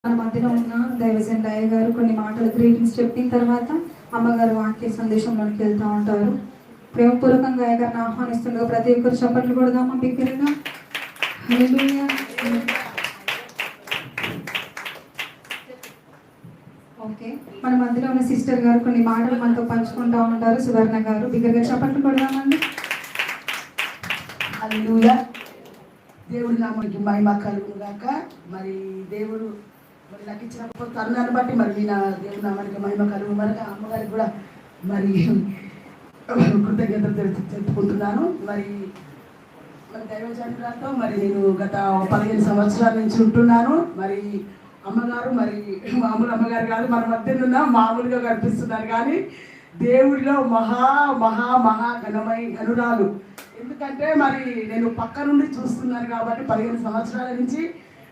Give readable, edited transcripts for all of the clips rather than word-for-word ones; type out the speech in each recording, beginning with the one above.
మన మధ్యలో ఉన్న దైవజన్ రాయ గారు కొన్ని మాటలు గ్రీటింగ్స్ చెప్పిన తర్వాత అమ్మగారు వాక్య సందేశంలోకి వెళ్తూ ఉంటారు. ప్రేమపూర్వకంగా గారిని ఆహ్వానిస్తుండగా ప్రతి ఒక్కరు చప్పట్లు కొడదామా బిగ్గరగా. హల్లెలూయా. ఓకే, మన మధ్యలో ఉన్న సిస్టర్ గారు కొన్ని మాటలు మనతో పంచుకుంటూ ఉంటారు. సువర్ణ గారు బిగ్గరగా చప్పట్లు కొడదామండి. హల్లెలూయా. దేవుడి నామానికి మహిమ కలుగును గాక. మరి దేవుడు మరి నాకు ఇచ్చిన తరుణాన్ని బట్టి మరి నా దేవుడి నామానికి మహిమ కలుగు వరకు అమ్మగారికి కూడా మరి కృతజ్ఞతలు తెలుపుకుంటున్నాను. మరి మరి దైవజనులతో మరి నేను గత 15 సంవత్సరాల నుంచి ఉంటున్నాను. మరి అమ్మగారు మరి మామూలు అమ్మగారు కాదు, మన మధ్యనున్న మామూలుగా కనిపిస్తున్నారు కానీ దేవుడిలో మహా మహా మహా ఘనురాలు. ఎందుకంటే మరి నేను పక్క నుండి చూస్తున్నాను కాబట్టి 15 సంవత్సరాల నుంచి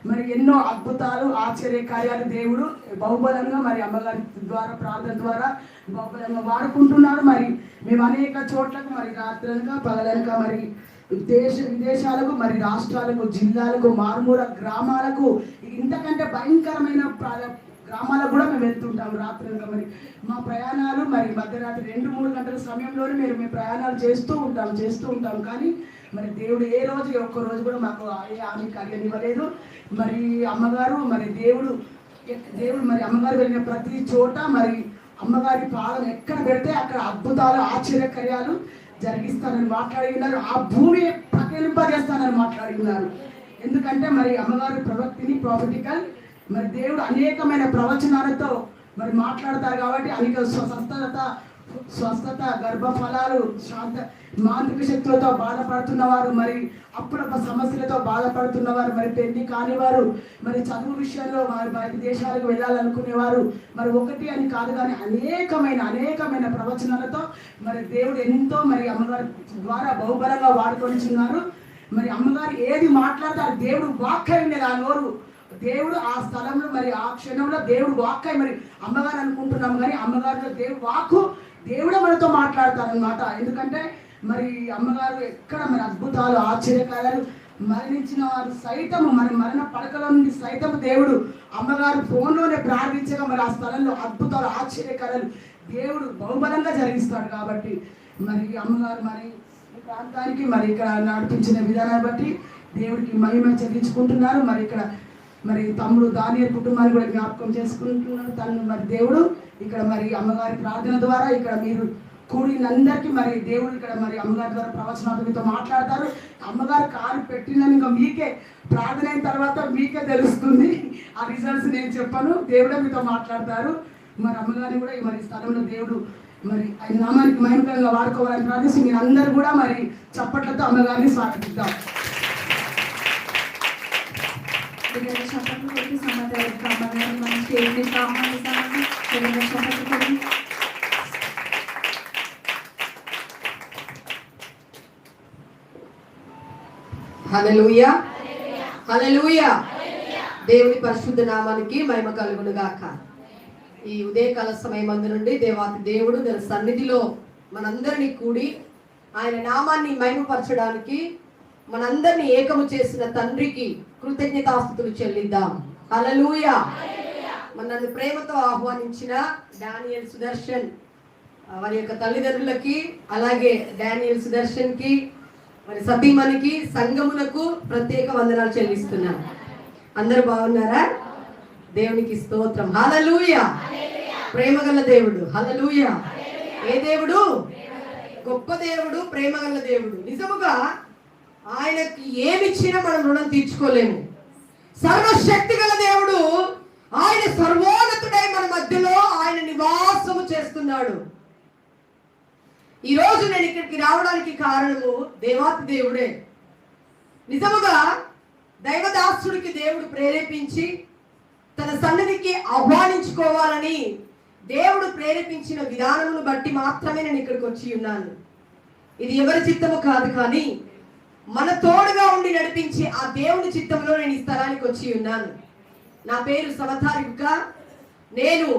మరి ఎన్నో అద్భుతాలు ఆశ్చర్యకార్యాలు దేవుడు బహుబలంగా మరి అమ్మగారి ద్వారా ప్రార్థన ద్వారా బహుబలంగా వాడుకుంటున్నారు. మరి మేము అనేక చోట్లకు మరి రాత్రనక పగలనక మరి విదేశాలకు మరి రాష్ట్రాలకు జిల్లాలకు మారుమూల గ్రామాలకు ఇంతకంటే భయంకరమైన గ్రామాలకు కూడా మేము వెళ్తుంటాము. రాత్రనక మరి మా ప్రయాణాలు మరి మధ్యరాత్రి 2-3 గంటల సమయంలోనే మేము ప్రయాణాలు చేస్తూ ఉంటాం కానీ మరి దేవుడు ఏ రోజు ఒక్క రోజు కూడా మాకు ఏ హామీ కలిగనివ్వలేదు. మరి అమ్మగారు మరి దేవుడు మరి అమ్మగారు వెళ్ళిన ప్రతి చోట మరి అమ్మగారి పాదం ఎక్కడ పెడితే అక్కడ అద్భుతాలు ఆశ్చర్యకార్యాలు జరిగిస్తానని మాట్లాడి ఉన్నారు. ఆ భూమి ప్రకటింపజేస్తానని మాట్లాడి ఉన్నారు. ఎందుకంటే మరి అమ్మగారి ప్రవక్తిని ప్రాఫిటికల్ మరి దేవుడు అనేకమైన ప్రవచనాలతో మరి మాట్లాడతారు కాబట్టి అనేక స్వస్థత గర్భఫలాలు శాంత మాంత్రిక శక్తులతో బాధపడుతున్నవారు మరి అప్పుడప్పుడు సమస్యలతో బాధపడుతున్నవారు మరి పెళ్లి కానివారు మరి చదువు విషయంలో వారి బయట దేశాలకు వెళ్ళాలనుకునేవారు మరి ఒకటి అని కాదు కానీ అనేకమైన ప్రవచనాలతో మరి దేవుడు ఎంతో మరి అమ్మగారి ద్వారా బహుబలంగా వాడుకొనిచున్నారు. మరి అమ్మగారు ఏది మాట్లాడతారు దేవుడు వాక్యం ఆ నోరు దేవుడు ఆ స్థలంలో మరి ఆ క్షణంలో దేవుడు వాక్య మరి అమ్మగారు అనుకుంటున్నాం కానీ అమ్మగారిలో దేవుడే మనతో మాట్లాడతారనమాట. ఎందుకంటే మరి అమ్మగారు ఎక్కడ మరి అద్భుతాలు ఆశ్చర్యకార్యాలు మరణించిన వారు సైతము మరి మరణ పడకలో నుండి సైతము దేవుడు అమ్మగారు ఫోన్లోనే ప్రార్థించగా మరి ఆ స్థలంలో అద్భుతాలు ఆశ్చర్యకార్యాలు దేవుడు బహుబలంగా జరిగిస్తాడు. కాబట్టి మరి అమ్మగారు మరి ఈ ప్రాంతానికి మరి ఇక్కడ నడిపించిన విధానాన్ని బట్టి దేవుడికి మహిమ చెల్లించుకుంటున్నారు. మరి ఇక్కడ మరి తమ్ముడు దానియల్ కుటుంబాన్ని కూడా జ్ఞాపకం చేసుకుంటున్నారు. తను మరి దేవుడు ఇక్కడ మరి అమ్మగారి ప్రార్థన ద్వారా ఇక్కడ మీరు కూడినందరికీ మరి దేవుడు ఇక్కడ మరి అమ్మగారి ద్వారా ప్రవచనాలు మీతో మాట్లాడతారు. అమ్మగారు కారు పెట్టిందని ఇంకా మీకే ప్రార్థన అయిన తర్వాత మీకే తెలుస్తుంది. ఆ రిజల్ట్స్ నేను చెప్పను, దేవుడే మీతో మాట్లాడతారు. మరి అమ్మగారిని కూడా మరి స్థలంలో దేవుడు మరి ఆయన నామానికి మహిమకరంగా వాడుకోవాలని ప్రార్థించి మీరు అందరూ కూడా మరి చప్పట్లతో అమ్మగారిని స్వాగతిద్దాం. హల్లెలూయా హల్లెలూయా. దేవుని పరిశుద్ధ నామానికి మహిమ కలుగును గాక. ఈ ఉదయకాల సమయమందు నుండి దేవాతి దేవుడు తన సన్నిధిలో మనందరినీ కూడి ఆయన నామాన్ని మహిమపరచడానికి మనందరినీ ఏకము చేసిన తండ్రికి కృతజ్ఞతాస్తుతులు చెల్లిద్దాం. హల్లెలూయా. మనల్ని ప్రేమతో ఆహ్వానించిన డానియల్ సుదర్శన్ వారి యొక్క తల్లిదండ్రులకి అలాగే డానియల్ సుదర్శన్ కి మరి సతీమణికి సంఘములకు ప్రత్యేక వందనాలు చెల్లిస్తున్నాను. అందరూ బాగున్నారా? దేవునికి స్తోత్రం. హల్లెలూయా. ప్రేమగల దేవుడు. హల్లెలూయా. ఏ దేవుడు? గొప్ప దేవుడు, ప్రేమగల దేవుడు. నిజముగా ఆయనకి ఏమిచ్చినా మనం రుణం తీర్చుకోలేము. సర్వశక్తి గల దేవుడు, ఆయన సర్వోన్నతుడై మన మధ్యలో ఆయన నివాసము చేస్తున్నాడు. ఈరోజు నేను ఇక్కడికి రావడానికి కారణము దేవాతి దేవుడే. నిజముగా దైవదాసుడికి దేవుడు ప్రేరేపించి తన సన్నిధికి ఆహ్వానించుకోవాలని దేవుడు ప్రేరేపించిన విధానమును బట్టి మాత్రమే నేను ఇక్కడికి వచ్చి ఉన్నాను. ఇది ఎవరి చిత్తము కాదు, కానీ మన తోడుగా ఉండి నడిపించి ఆ దేవుని చిత్తంలో నేను ఈ స్థలానికి వచ్చి ఉన్నాను. నా పేరు సమతారిబ్కా. నేను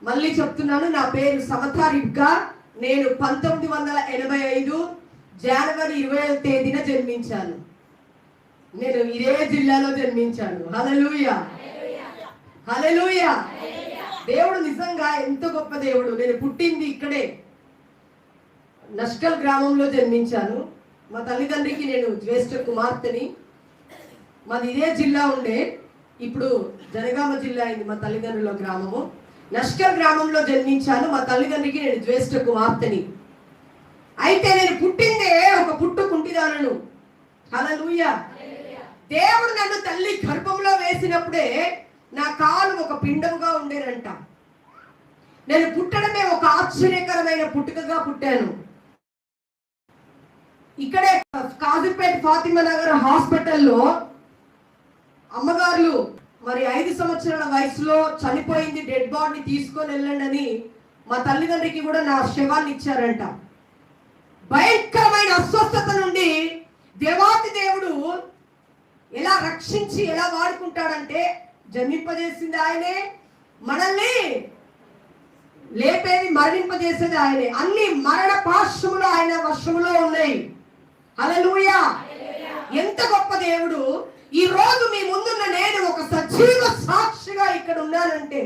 మళ్ళీ చెప్తున్నాను, నా పేరు సమతారిబ్కా. నేను 1985 జనవరి 20వ తేదీన జన్మించాను. నేను ఇదే జిల్లాలో జన్మించాను. హల్లెలూయా. హల్లెలూయా. దేవుడు నిజంగా ఎంత గొప్ప దేవుడు. నేను పుట్టింది ఇక్కడే నష్కల్ గ్రామంలో జన్మించాను. మా తల్లిదండ్రికి నేను జ్యేష్ఠ కుమార్తెని. మాది ఇదే జిల్లా ఉండే, ఇప్పుడు జనగామ జిల్లా అయింది మా తల్లిదండ్రుల గ్రామము. నష్కల్ గ్రామంలో జన్మించాను. మా తల్లిదండ్రికి నేను జ్యేష్ఠ కుమార్తెని. అయితే నేను పుట్టిందే ఒక పుట్టుకుంటిదానను. హల్లెలూయా. దేవుడు నన్ను తల్లి గర్భంలో వేసినప్పుడే నా కాలు ఒక పిండముగా ఉండేనంట. నేను పుట్టడమే ఒక ఆశ్చర్యకరమైన పుట్టుకగా పుట్టాను. ఇక్కడే కాజీపేట ఫాతిమా నగర్ హాస్పిటల్లో అమ్మగారు మరి 5 సంవత్సరాల వయసులో చనిపోయింది, డెడ్ బాడీని తీసుకొని వెళ్ళండి అని మా తల్లిదండ్రికి కూడా నా శవాన్ని ఇచ్చారంట. భయంకరమైన అస్వస్థత నుండి దేవాతి దేవుడు ఎలా రక్షించి ఎలా వాడుకుంటాడంటే, జన్మింపజేసింది ఆయనే, మనల్ని లేపేది మరణింపజేసేది ఆయనే. అన్ని మరణ పాశములు ఆయన వశములో ఉన్నాయి. హల్లెలూయా. ఎంత గొప్ప దేవుడు. ఈ రోజు మీ ముందున్న నేను ఒక సజీవ సాక్షిగా ఇక్కడ ఉన్నానంటే,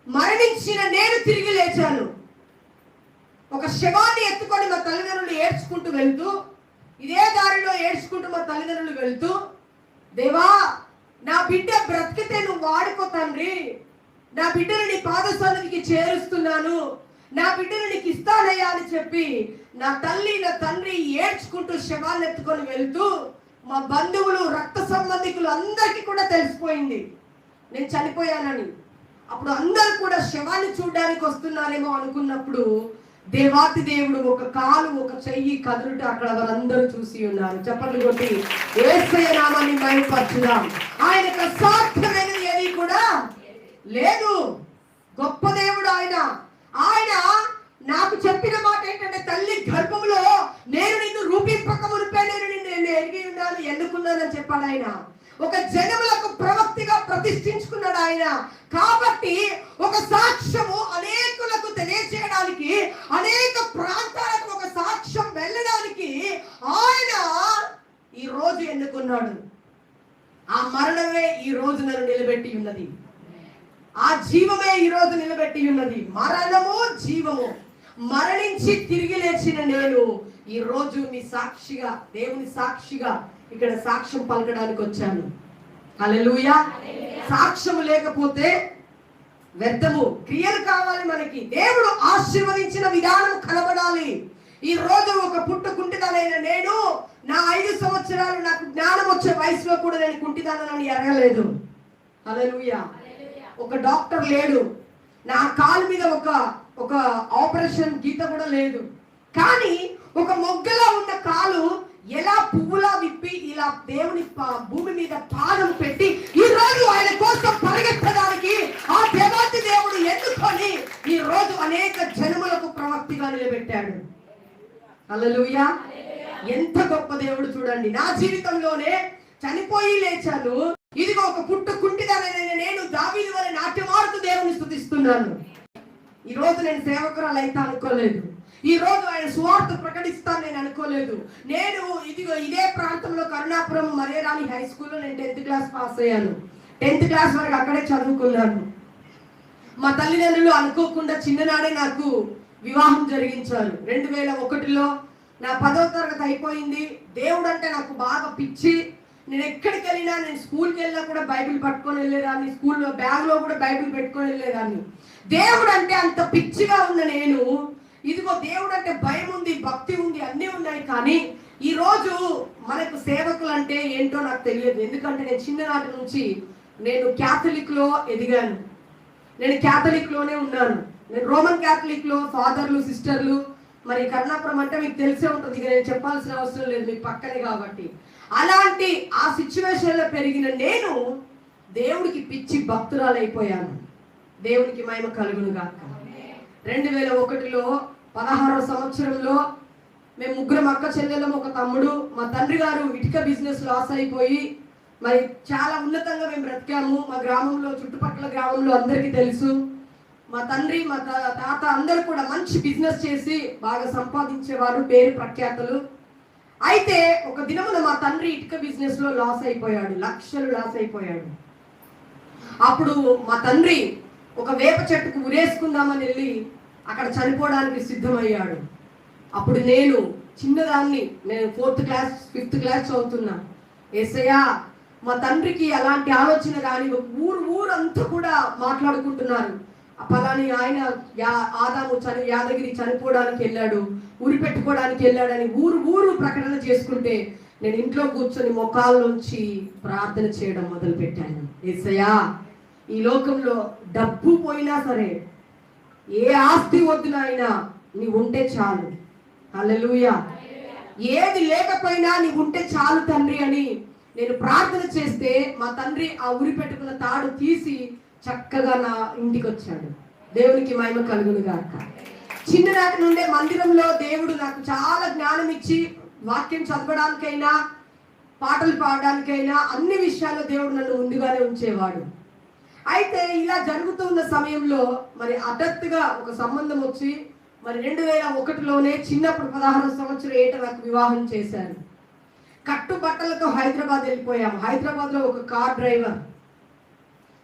మరణించిన నేను తిరిగి లేచాను. ఒక శవాన్ని ఎత్తుకొని మా తల్లిదండ్రులు ఏడ్చుకుంటూ వెళ్తూ, ఇదే దారిలో ఏడ్చుకుంటూ మా తల్లిదండ్రులు వెళ్తూ, దేవా నా బిడ్డ బ్రతికితే నువ్వు వాడుకో తండ్రి, నా బిడ్డను నీ పాద సన్నిధికి చేరుస్తున్నాను, నా బిడ్డను నీకు ఇస్తానయ్యా అని చెప్పి నా తల్లి నా తండ్రి ఏడ్చుకుంటూ శవాన్ని ఎత్తుకొని వెళ్తూ, మా బంధువులు రక్త సంబంధికులు అందరికీ కూడా తెలిసిపోయింది నేను చనిపోయానని. అప్పుడు అందరూ కూడా శవాన్ని చూడడానికి వస్తున్నారేమో అనుకున్నప్పుడు దేవాతి దేవుడు ఒక కాలు ఒక చెయ్యి కదులుట అక్కడ వారందరూ చూసి ఉన్నారు. చప్పట్లు కొట్టి యేసయ్య నామాన్ని మహిమపరచుదాం. ఆయనకు అసాధ్యమైనది ఏది కూడా లేదు. గొప్ప దేవుడు ఆయన. ఆయన నాకు చెప్పిన మాట ఏంటంటే, తల్లి గర్భంలో నేను నిన్ను రూపింపక మునిపే నేను నిన్ను ఎరిగి ఉన్నాను, ఎన్నుకున్నానని చెప్పాడు ఆయన. ఒక జనములకు ప్రవక్తిగా ప్రతిష్ఠించుకున్నాడు ఆయన. కాబట్టి ఒక సాక్ష్యము అనేకులకు తెలియజేయడానికి, అనేక ప్రాంతాలకు ఒక సాక్ష్యం వెళ్ళడానికి ఆయన ఈ రోజు ఎన్నుకున్నాడు. ఆ మరణమే ఈ రోజు నన్ను నిలబెట్టి ఉన్నది. ఆ జీవమే ఈ రోజు నిలబెట్టి ఉన్నది. మరణము జీవము మరణించి తిరిగి లేచిన నేను ఈ రోజు మీ సాక్షిగా, దేవుని సాక్షిగా ఇక్కడ సాక్ష్యం పలకడానికి వచ్చాను. హల్లెలూయా. సాక్ష్యము లేకపోతే వ్యర్థము. క్రియలు కావాలి మనకి. దేవుడు ఆశీర్వదించిన విధానం కనబడాలి. ఈ రోజు ఒక పుట్టుకుంటిదానైన నేను నా 5 సంవత్సరాలు నాకు జ్ఞానం వచ్చే వయసులో కూడా నేను కుంటిదానని ఎరగలేదు. హల్లెలూయా. ఒక డాక్టర్ లేడు, నా కాలు మీద ఒక ఆపరేషన్ గీత కూడా లేదు. కానీ ఒక మొగ్గలా ఉన్న కాలు ఎలా పువ్వులా విప్పి ఇలా దేవుని భూమి మీద పాదం పెట్టి ఈ రోజు ఆయన కోసం పరిగెత్తడానికి ఆ దేవాతి దేవుడు ఎన్నుకొని ఈ రోజు అనేక జనములకు ప్రవక్తిగా నిలబెట్టాడు. హల్లెలూయా. ఎంత గొప్ప దేవుడు చూడండి. నా జీవితంలోనే చనిపోయి లేచాను. ఇదిగో ఒక పుట్టుకుంటిదానైన నేను దావీదు వలె నాట్యమాడుతూ దేవుని స్తుతిస్తున్నాను. ఈ రోజు నేను సేవకురాలు అయితే అనుకోలేదు. ఈ రోజు ఆయన సువార్త ప్రకటిస్తాను నేను అనుకోలేదు. నేను ఇదిగో ఇదే ప్రాంతంలో కరుణాపురం మరేరాణి హై స్కూల్లో నేను 10th క్లాస్ పాస్ అయ్యాను. 10th క్లాస్ వరకు అక్కడే చదువుకున్నాను. మా తల్లిదండ్రులు అనుకోకుండా చిన్ననాడే నాకు వివాహం జరిగించారు. 2001లో నా 10వ తరగతి అయిపోయింది. దేవుడు అంటే నాకు బాగా పిచ్చి. నేను ఎక్కడికి వెళ్ళినా, నేను స్కూల్కి వెళ్ళినా కూడా బైబిల్ పట్టుకొని వెళ్ళేదాన్ని, స్కూల్లో బ్యాగ్లో కూడా బైబిల్ పెట్టుకొని వెళ్ళేదాన్ని. దేవుడు అంటే అంత పిచ్చిగా ఉన్న నేను, ఇదిగో దేవుడు అంటే భయం ఉంది, భక్తి ఉంది, అన్నీ ఉన్నాయి. కానీ ఈ రోజు మనకు సేవకులు అంటే ఏంటో నాకు తెలియదు. ఎందుకంటే నేను చిన్ననాటి నుంచి నేను క్యాథలిక్లో ఎదిగాను. నేను క్యాథలిక్లోనే ఉన్నాను. నేను రోమన్ క్యాథలిక్లో ఫాదర్లు సిస్టర్లు, మరి కరుణాపురం అంటే మీకు తెలిసే ఉంటుంది, ఇక నేను చెప్పాల్సిన అవసరం లేదు, మీకు పక్కనే కాబట్టి. అలాంటి ఆ సిచ్యువేషన్లో పెరిగిన నేను దేవుడికి పిచ్చి భక్తురాలైపోయాను. దేవునికి మహిమ కలుగును గాక. 2001లో 16వ సంవత్సరంలో మేము ముగ్గురం అక్క చెల్లెళ్ళం, ఒక తమ్ముడు. మా తండ్రి గారు ఇటుక బిజినెస్ లాస్ అయిపోయి మరి చాలా ఉన్నతంగా మేము బ్రతికాము. మా గ్రామంలో, చుట్టుపక్కల గ్రామంలో అందరికీ తెలుసు. మా తండ్రి మా తాత అందరూ కూడా మంచి బిజినెస్ చేసి బాగా సంపాదించేవారు, పేరు ప్రఖ్యాతలు. అయితే ఒక దినమున మా తండ్రి ఇటుక బిజినెస్ లో లాస్ అయిపోయాడు, లక్షలు లాస్ అయిపోయాడు. అప్పుడు మా తండ్రి ఒక వేప చెట్టుకు ఉరేసుకుందామని వెళ్ళి అక్కడ చనిపోవడానికి సిద్ధమయ్యాడు. అప్పుడు నేను చిన్నదాన్ని, నేను 4th క్లాస్ 5th క్లాస్ చదువుతున్నా. యేసయ్యా, మా తండ్రికి అలాంటి ఆలోచన కానీ ఊరంతా కూడా మాట్లాడుకుంటున్నారు. పలాని ఆయన ఆదాము యాదగిరి చనిపోవడానికి వెళ్ళాడు, ఉరి పెట్టుకోవడానికి వెళ్ళాడని ఊరు ప్రకటన చేసుకుంటే నేను ఇంట్లో కూర్చొని మొక్కాల నుంచి ప్రార్థన చేయడం మొదలు పెట్టాను. యేసయ్యా, ఈ లోకంలో డబ్బు పోయినా సరే, ఏ ఆస్తి వద్దు నాయనా, నీ ఉంటే చాలు. హల్లెలూయా. ఏది లేకపోయినా నీ ఉంటే చాలు తండ్రి అని నేను ప్రార్థన చేస్తే మా తండ్రి ఆ ఉరి పెట్టుకున్న తాడు తీసి చక్కగా నా ఇంటికి వచ్చాడు. దేవునికి మహిమ కలుగును గాక. చిన్ననాటి నుండే మందిరంలో దేవుడు నాకు చాలా జ్ఞానం ఇచ్చి వాక్యం చదవడానికైనా పాటలు పాడడానికైనా అన్ని విషయాల్లో దేవుడు నన్ను ముందుగానే ఉంచేవాడు. అయితే ఇలా జరుగుతున్న సమయంలో మరి హఠాత్తుగా ఒక సంబంధం వచ్చి మరి 2001లోనే చిన్నప్పుడు 16 సంవత్సరం ఏట నాకు వివాహం చేశారు. కట్టుబట్టలతో హైదరాబాద్ వెళ్ళిపోయాము. హైదరాబాద్లో ఒక కార్ డ్రైవర్,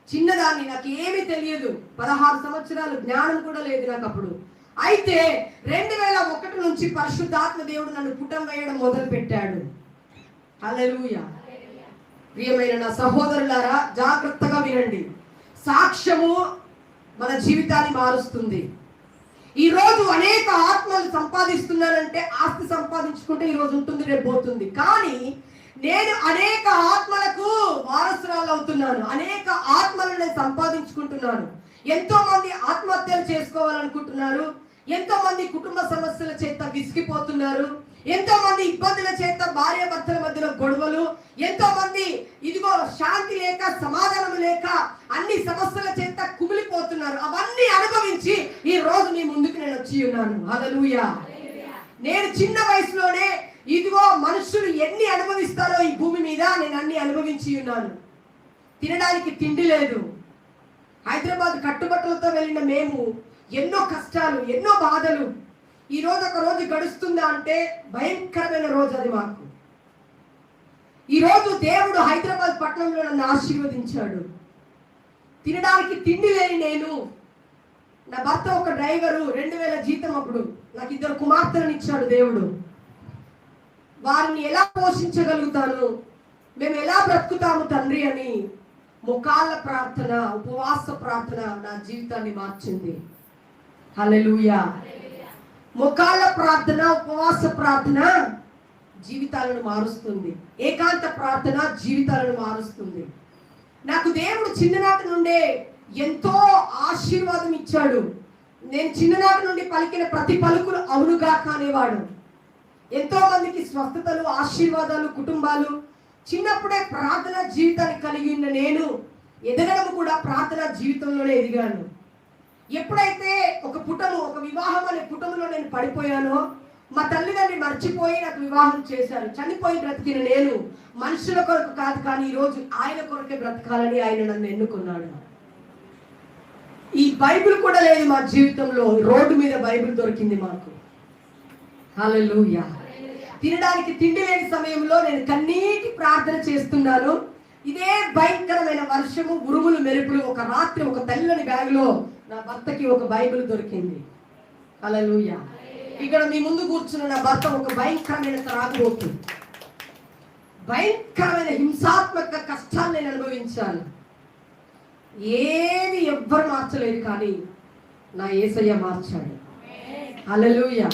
చిన్నదాన్ని, నాకు ఏమీ తెలియదు, 16 సంవత్సరాలు, జ్ఞానం కూడా లేదు నాకు అప్పుడు. అయితే 2001 నుంచి పరిశుద్ధాత్మ దేవుడు నన్ను పుటం వేయడం మొదలు పెట్టాడు. హల్లెలూయా. ప్రియమైన నా సహోదరులారా, జాగ్రత్తగా వినండి. సాక్ష్యము మన జీవితాన్ని మారుస్తుంది. ఈ రోజు అనేక ఆత్మలు సంపాదిస్తున్నారంటే ఆస్తి సంపాదించుకుంటే ఈ రోజు ఉంటుంది, రేపు పోతుంది. కానీ నేను అనేక ఆత్మలకు వారసురాలు అవుతున్నాను, అనేక ఆత్మలను నేను సంపాదించుకుంటున్నాను. ఎంతో మంది ఆత్మహత్యలు చేసుకోవాలనుకుంటున్నారు, ఎంతో మంది కుటుంబ సమస్యల చేత విసిగిపోతున్నారు, ఎంతో మంది ఇబ్బందుల చేత భార్యాభర్తల మధ్యలో గొడవలు, ఎంతో మంది ఇదిగో శాంతి లేక సమాధానం లేక అన్ని సమస్యల చేత కుమిలిపోతున్నారు. అవన్నీ అనుభవించి ఈ రోజు మీ ముందుకు నేను వచ్చి ఉన్నాను. హల్లెలూయా. నేను చిన్న వయసులోనే ఇదిగో మనుషులు ఎన్ని అనుభవిస్తారో ఈ భూమి మీద నేను అన్ని అనుభవించి ఉన్నాను. తినడానికి తిండి లేదు. హైదరాబాద్ కట్టుబట్టలతో వెళ్ళిన మేము ఎన్నో కష్టాలు, ఎన్నో బాధలు. ఈ రోజు ఒక రోజు గడుస్తుందా అంటే భయంకరమైన రోజు అది మాకు. ఈ రోజు దేవుడు హైదరాబాద్ పట్టణంలో నన్ను ఆశీర్వదించాడు. తినడానికి తిండి లేని నేను, నా భర్త ఒక డ్రైవరు, 2000 జీతం. అప్పుడు నాకు 2 కుమార్తెలను ఇచ్చాడు దేవుడు. వారిని ఎలా పోషించగలుగుతాను, మేము ఎలా బ్రతుకుతాము తండ్రి అని ముఖాల ప్రార్థన, ఉపవాస ప్రార్థన నా జీవితాన్ని మార్చింది. హల్లెలూయా. ముఖాల ప్రార్థన, ఉపవాస ప్రార్థన జీవితాలను మారుస్తుంది. ఏకాంత ప్రార్థన జీవితాలను మారుస్తుంది. నాకు దేవుడు చిన్ననాటి నుండే ఎంతో ఆశీర్వాదం ఇచ్చాడు. నేను చిన్ననాటి నుండి పలికిన ప్రతి పలుకులు అవునుగా కానివాడు. ఎంతో మందికి స్వస్థతలు, ఆశీర్వాదాలు, కుటుంబాలు. చిన్నప్పుడే ప్రార్థన జీవితాన్ని కలిగి ఉన్న నేను ఎదగడం కూడా ప్రార్థన జీవితంలోనే ఎదిగాను. ఎప్పుడైతే ఒక వివాహం అనే పుటములో నేను పడిపోయానో, మా తల్లిదండ్రులు మర్చిపోయి నాకు వివాహం చేశారు. చనిపోయి బ్రతికిన నేను మనుషుల కొరకు కాదు, కానీ ఈరోజు ఆయన కొరకే బ్రతకాలని ఆయన నన్ను ఎన్నుకున్నాడు. ఈ బైబిల్ కూడా లేదు మా జీవితంలో, రోడ్డు మీద బైబిల్ దొరికింది మాకు. హల్లెలూయా. తినడానికి తిండి లేని సమయంలో నేను కన్నీటి ప్రార్థన చేస్తున్నాను. ఇదే భయంకరమైన వర్షము, ఉరుములు, మెరుపులు. ఒక రాత్రి ఒక తెల్లని బ్యాగులో నా భర్తకి ఒక బైబిల్ దొరికింది. హల్లెలూయా. ఇక్కడ మీ ముందు కూర్చున్న నా భర్త ఒక భయంకరమైన త్రాగుబోతు, భయంకరమైన హింసాత్మక కష్టాలు నేను అనుభవించాను. ఏది ఎవ్వరు మార్చలేదు, కానీ నా యేసయ్య మార్చాడు. హల్లెలూయా.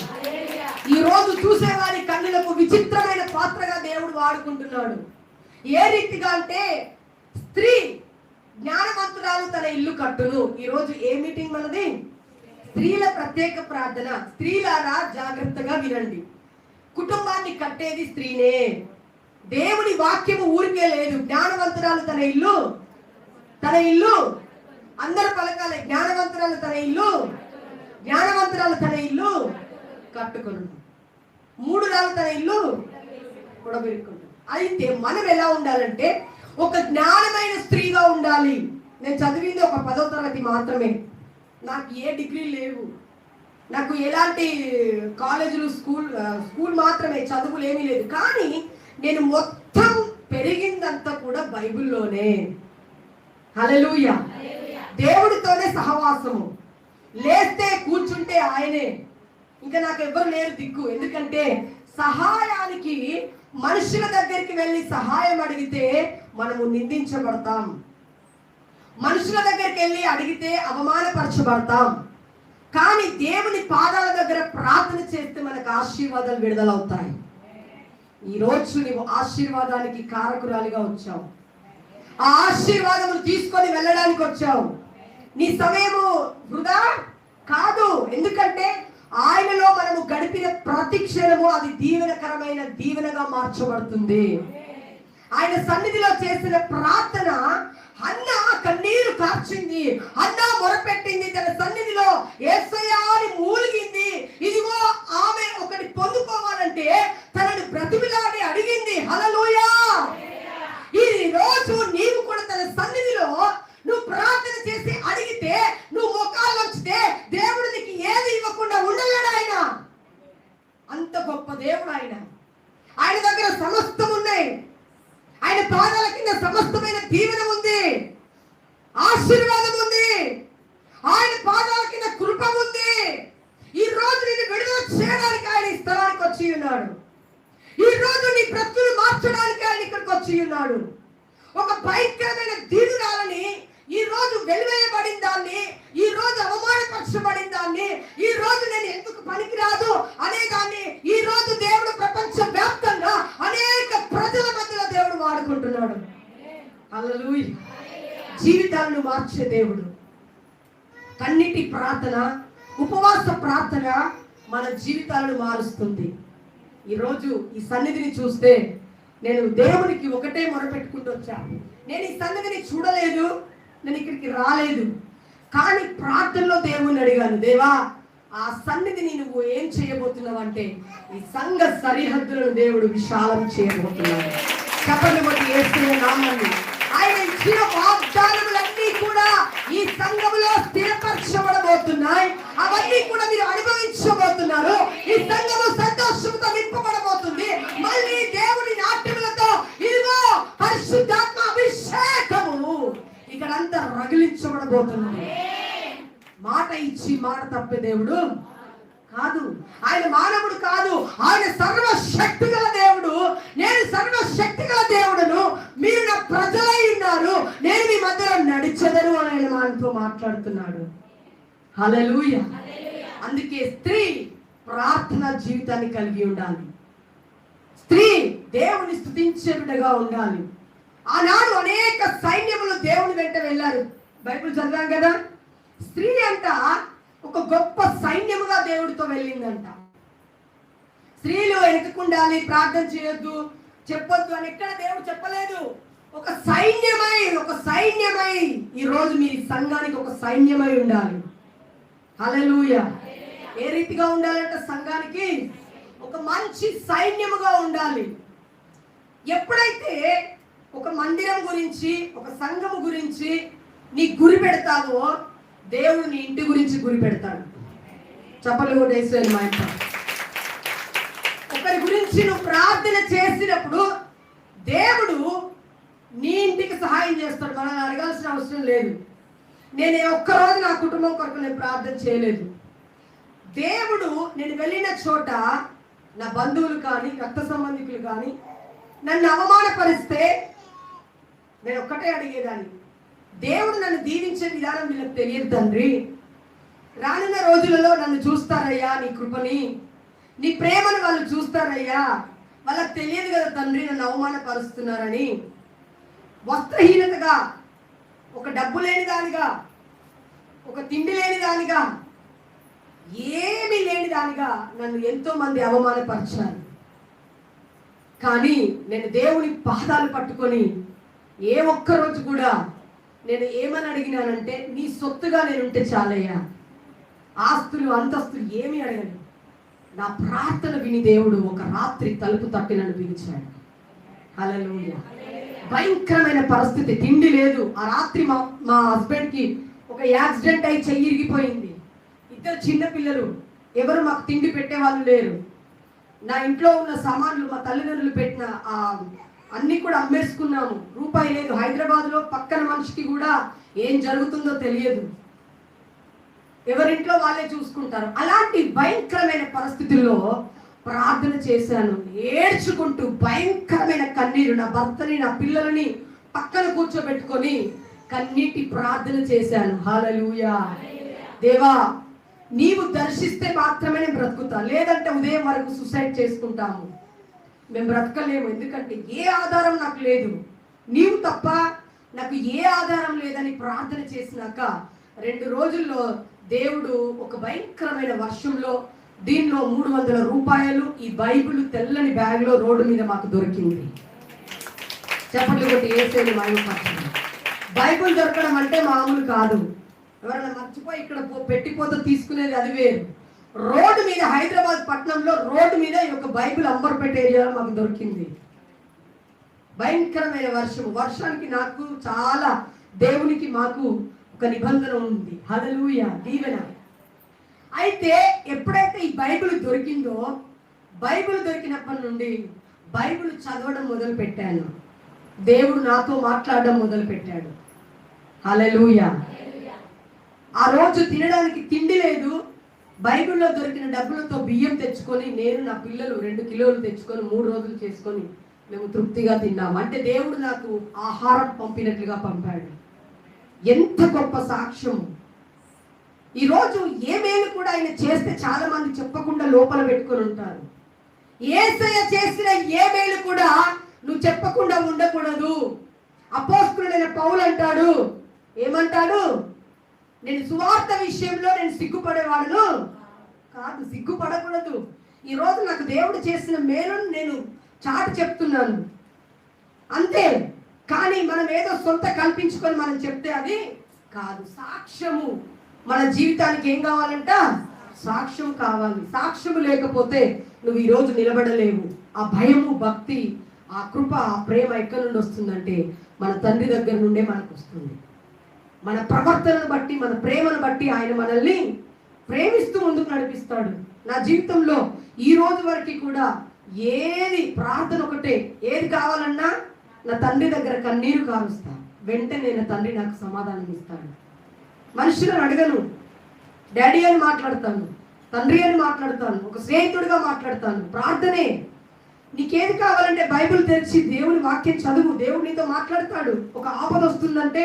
ఈ రోజు చూసేవారి కన్నులకు విచిత్రమైన పాత్రగా దేవుడు వాడుకుంటున్నాడు. ఏ రీతిగా అంటే, స్త్రీ జ్ఞానవంతురాలు తన ఇల్లు కట్టును. ఈ రోజు ఏ మీటింగ్ మనది? స్త్రీల ప్రత్యేక ప్రార్థన. స్త్రీలారా జాగ్రత్తగా వినండి. కుటుంబాన్ని కట్టేది స్త్రీనే. దేవుని వాక్యము ఊరికే లేదు. జ్ఞానవంతురాలు తన ఇల్లు అందరు పలకాలి. జ్ఞానవంతురాలు తన ఇల్లు కట్టుకును. 3 రాళ్ళు తన ఇల్లు పొడబెరుకును. అయితే మనం ఎలా ఉండాలంటే ఒక జ్ఞానమైన స్త్రీగా ఉండాలి. నేను చదివింది ఒక 10వ తరగతి మాత్రమే. నాకు ఏ డిగ్రీ లేవు, నాకు ఎలాంటి కాలేజీలు, స్కూల్ మాత్రమే, చదువులు ఏమీ లేదు. కానీ నేను మొత్తం పెరిగిందంతా కూడా బైబిల్లోనే. హల్లెలూయా. దేవుడితోనే సహవాసము. లేస్తే కూర్చుంటే ఆయనే, ఇంకా నాకు ఎవ్వరు లేరు దిక్కు. ఎందుకంటే సహాయానికి మనుషుల దగ్గరికి వెళ్ళి సహాయం అడిగితే మనము నిందించబడతాం. మనుషుల దగ్గరికి వెళ్ళి అడిగితే అవమానపరచబడతాం. కానీ దేవుని పాదాల దగ్గర ప్రార్థన చేస్తే మనకు ఆశీర్వాదాలు విడుదలవుతాయి. ఈరోజు నీవు ఆశీర్వాదానికి కారకురాలిగా వచ్చావు. ఆ ఆశీర్వాదము తీసుకొని వెళ్ళడానికి వచ్చావు. నీ సమయము వృధా కాదు. ఎందుకంటే ఆయనలో మనము గడిపిన ప్రతి క్షణము అది దీవెనకరమైన దీవెనగా మార్చబడుతుంది. ఆయన సన్నిధిలో చేసిన ప్రార్థన, హన్నా కన్నీరు కార్చింది, హన్నా మొరపెట్టింది, తన సన్నిధిలో యేసయ్యా అని మూలిగింది. ఇదిగో ఆమె ఒకటి పొందుకోవాలంటే తనను బ్రతిమిలాడి అడిగింది. హల్లెలూయా. ఈ రోజు నీవు కూడా తన సన్నిధిలో నువ్వు ప్రార్థన చేసి అడిగితే, నువ్వు మొక్కాలు వచ్చితే దేవుడు నీకు ఏది ఇవ్వకుండా ఉండలేడు. ఆయన అంత గొప్ప దేవుడు. ఆయన దగ్గర సమస్తం ఉన్నాయి. ఆయన పాదాల కింద సమస్తమైన దీవెన ఉంది, ఆశీర్వాదం ఉంది. ఆయన పాదాల కింద కృప ఉంది. ఈ రోజు నిన్ను విడుదల చేయడానికి ఆయన ఈ స్థలానికి వచ్చి ఉన్నాడు. ఈ రోజు నీ బ్రతుకును మార్చడానికి ఆయన ఇక్కడికి వచ్చి ఉన్నాడు. ఒక భయంకరమైన దీనురాలని, ఈ రోజు వెలివేయబడిన దాన్ని, ఈ రోజు అవమానపరచబడిన దాన్ని, ఈ రోజు నేను ఎందుకు పనికిరాదు అనే దాన్ని ఈ రోజు దేవుడు ప్రపంచ వ్యాప్తంగా అనేక ప్రజల మధ్యలో దేవుడు వాడుకుంటున్నాడు. హల్లెలూయా. జీవితాలను మార్చే దేవుడు. కన్నిటి ప్రార్థన, ఉపవాస ప్రార్థన మన జీవితాలను మారుస్తుంది. ఈరోజు ఈ సన్నిధిని చూస్తే నేను దేవునికి ఒకటే మొరపెట్టుకుంటూ వచ్చాను. నేను ఈ సన్నిధిని చూడలేదు, నేను ఇక్కడికి రాలేదు, కానీ ప్రార్థనలో దేవుని అడిగాను, దేవా ఆ సన్నిధిని నువ్వు ఏం చేయబోతున్నావు అంటే, ఈ సంఘ సరిహద్దులను దేవుడు విశాలం చేయబోతున్నాడు. చెప్పండి బట్టి యేసయ్య నామమున. ఆయన ఇచ్చిన వాగ్దానములన్నీ కూడా ఈ సంఘములో స్థిరపరచబడబోతున్నాయి. అవన్నీ కూడా మీరు అనుభవించబోతున్నారు. ఈ సంఘము సంతోషంతో నింపబడబోతుంది. మళ్ళీ దేవుని నాట్యములతో ఇదిగో పరిశుద్ధాత్మ అభిషేకము ఇక్కడంతా రగిలించబడబోతున్నది. మాట ఇచ్చి మాట తప్పే దేవుడు కాదు. ఆయన మానవుడు కాదు. ఆయన సర్వశక్తి గల దేవుడు. నేను సర్వశక్తి గల దేవుడును, మీరు నా ప్రజలై ఉన్నారు, నేను మీ మధ్యలో నడిచెదను అని ఆయన మనతో మాట్లాడుతున్నాడు. హల్లెలూయా. అందుకే స్త్రీ ప్రార్థన జీవితాన్ని కలిగి ఉండాలి. స్త్రీ దేవుని స్తుతించే బిడ్డగా ఉండాలి. ఆనాడు అనేక సైన్యములు దేవుని వెంట వెళ్ళారు. బైబిల్ చదివాం కదా. స్త్రీ అంట ఒక గొప్ప సైన్యముగా దేవుడితో వెళ్ళిందంట. స్త్రీలు వెనుకుండాలి, ప్రార్థన చేయొద్దు, చెప్పొద్దు అని ఎక్కడ దేవుడు చెప్పలేదు. ఒక సైన్యమై ఈ రోజు మీ సంఘానికి ఒక సైన్యమై ఉండాలి. హల్లెలూయా. ఏ రీతిగా ఉండాలంటే సంఘానికి ఒక మంచి సైన్యముగా ఉండాలి. ఎప్పుడైతే ఒక మందిరం గురించి, ఒక సంఘము గురించి నీ గురి పెడతావో, దేవుడు నీ ఇంటి గురించి గురి పెడతాడు. చెప్పలు కూడా వేసేది మా ఇంట. ఒకరి గురించి నువ్వు ప్రార్థన చేసినప్పుడు దేవుడు నీ ఇంటికి సహాయం చేస్తాడు. మనల్ని అడగాల్సిన అవసరం లేదు. నేను ఒక్కరోజు నా కుటుంబం కొరకు నేను ప్రార్థన చేయలేదు. దేవుడు నేను వెళ్ళిన చోట నా బంధువులు కానీ, రక్త సంబంధికులు కానీ నన్ను అవమానపరిస్తే నేను ఒక్కటే అడిగేదాన్ని, దేవుడు నన్ను దీవించే విధానం వీళ్ళకి తెలియదు తండ్రి. రానున్న రోజులలో నన్ను చూస్తారయ్యా, నీ కృపని, నీ ప్రేమను వాళ్ళు చూస్తారయ్యా. వాళ్ళకి తెలియదు కదా తండ్రి నన్ను అవమానపరుస్తున్నారని. వస్త్రహీనతగా, ఒక డబ్బు లేని దానిగా, ఒక తిండి లేని దానిగా, ఏమీ లేని దానిగా నన్ను ఎంతో మంది అవమానపరిచారు. కానీ నేను దేవుని పాదాలు పట్టుకొని ఏ ఒక్క రోజు కూడా నేను ఏమని అడిగినానంటే, నీ సొత్తుగా నేనుంటే చాలయ్యా, ఆస్తులు అంతస్తులు ఏమీ అడగను. నా ప్రార్థన విని దేవుడు ఒక రాత్రి తలుపు తట్టి నన్ను పిలిచాడు. హల్లెలూయా. భయంకరమైన పరిస్థితి, తిండి లేదు. ఆ రాత్రి మా హస్బెండ్కి ఒక యాక్సిడెంట్ అయి చెయ్యి ఇరిగిపోయింది. 2 చిన్న పిల్లలు, ఎవరు మాకు తిండి పెట్టే వాళ్ళు లేరు. నా ఇంట్లో ఉన్న సామాన్లు, మా తల్లిదండ్రులు పెట్టిన అన్ని కూడా అమ్మేసుకున్నాము. రూపాయి లేదు. హైదరాబాద్లో పక్కన మనిషికి కూడా ఏం జరుగుతుందో తెలియదు. ఎవరింట్లో వాళ్ళే చూసుకుంటారు. అలాంటి భయంకరమైన పరిస్థితుల్లో ప్రార్థన చేశాను. ఏడ్చుకుంటూ భయంకరమైన కన్నీరు, నా భర్తని నా పిల్లలని పక్కన కూర్చోబెట్టుకొని కన్నీటి ప్రార్థన చేశాను. హల్లెలూయా. దేవా, నీవు దర్శిస్తే మాత్రమే నేను బ్రతుకుతా, లేదంటే ఉదయం వరకు సూసైడ్ చేసుకుంటాము. మేము బ్రతకలేము, ఎందుకంటే ఏ ఆధారం నాకు లేదు. నీవు తప్ప నాకు ఏ ఆధారం లేదని ప్రార్థన చేసినాక 2 రోజుల్లో దేవుడు ఒక భయంకరమైన వర్షంలో దీనిలో 300 రూపాయలు ఈ బైబిల్ తెల్లని బ్యాగ్లో రోడ్డు మీద మాకు దొరికింది. చెప్పట్లు కొట్టి ఏసేది మహిమపరచండి. బైబిల్ దొరకడం అంటే మామూలు కాదు. ఎవరైనా మర్చిపోయి ఇక్కడ పెట్టిపోతే తీసుకునేది అది వేరు. రోడ్డు మీద, హైదరాబాద్ పట్టణంలో రోడ్డు మీద ఈ యొక్క బైబిల్ అంబర్పేట ఏరియాలో మాకు దొరికింది. భయంకరమైన వర్షానికి నాకు చాలా, దేవునికి మాకు ఒక నిబంధన ఉంది. హల్లెలూయా, దీవెన. అయితే ఎప్పుడైతే ఈ బైబిల్ దొరికిందో, బైబిల్ దొరికినప్పటి నుండి బైబిల్ చదవడం మొదలు పెట్టాను. దేవుడు నాతో మాట్లాడడం మొదలు పెట్టాడు. హల్లెలూయా. ఆ రోజు తినడానికి తిండి లేదు. బైబిల్లో దొరికిన డబ్బులతో బియ్యం తెచ్చుకొని నేను నా పిల్లలు 2 కిలోలు తెచ్చుకొని 3 రోజులు చేసుకొని మేము తృప్తిగా తిన్నాము. అంటే దేవుడు నాకు ఆహారం పంపినట్లుగా పంపాడు. ఎంత గొప్ప సాక్ష్యం! ఈరోజు ఏ మేలు కూడా ఆయన చేస్తే చాలా మంది చెప్పకుండా లోపల పెట్టుకొని ఉంటారు. యేసయ్య చేసిన ఏ మేలు కూడా నువ్వు చెప్పకుండా ఉండకూడదు. అపోస్తలుడైన పౌలు అంటాడు, ఏమంటాడు? నేను సువార్త విషయంలో నేను సిగ్గుపడేవాడును కాదు. సిగ్గుపడకూడదు. ఈరోజు నాకు దేవుడు చేసిన మేలును నేను చాటి చెప్తున్నాను అంతే. కానీ మనం ఏదో సొంత కల్పించుకొని మనం చెప్తే అది కాదు. సాక్ష్యము మన జీవితానికి ఏం కావాలంట? సాక్ష్యం కావాలి. సాక్ష్యము లేకపోతే నువ్వు ఈరోజు నిలబడలేవు. ఆ భయము, భక్తి, ఆ కృప, ఆ ప్రేమ ఎక్కడి నుండి వస్తుందంటే మన తండ్రి దగ్గర నుండే మనకు వస్తుంది. మన ప్రవర్తనను బట్టి, మన ప్రేమను బట్టి ఆయన మనల్ని ప్రేమిస్తూ ముందుకు నడిపిస్తాడు. నా జీవితంలో ఈ రోజు వరకు కూడా ఏది ప్రార్థన ఒకటే, ఏది కావాలన్నా నా తండ్రి దగ్గర కన్నీరు కారుస్తా, వెంటనే నా తండ్రి నాకు సమాధానం ఇస్తాడు. మనుషులను అడగను, డాడీ అని మాట్లాడతాను, తండ్రి అని మాట్లాడతాను, ఒక స్నేహితుడిగా మాట్లాడతాను. ప్రార్థనే. నీకేది కావాలంటే బైబిల్ తెరిచి దేవుని వాక్యం చదువు. దేవుడు నీతో మాట్లాడతాడు. ఒక ఆపద వస్తుందంటే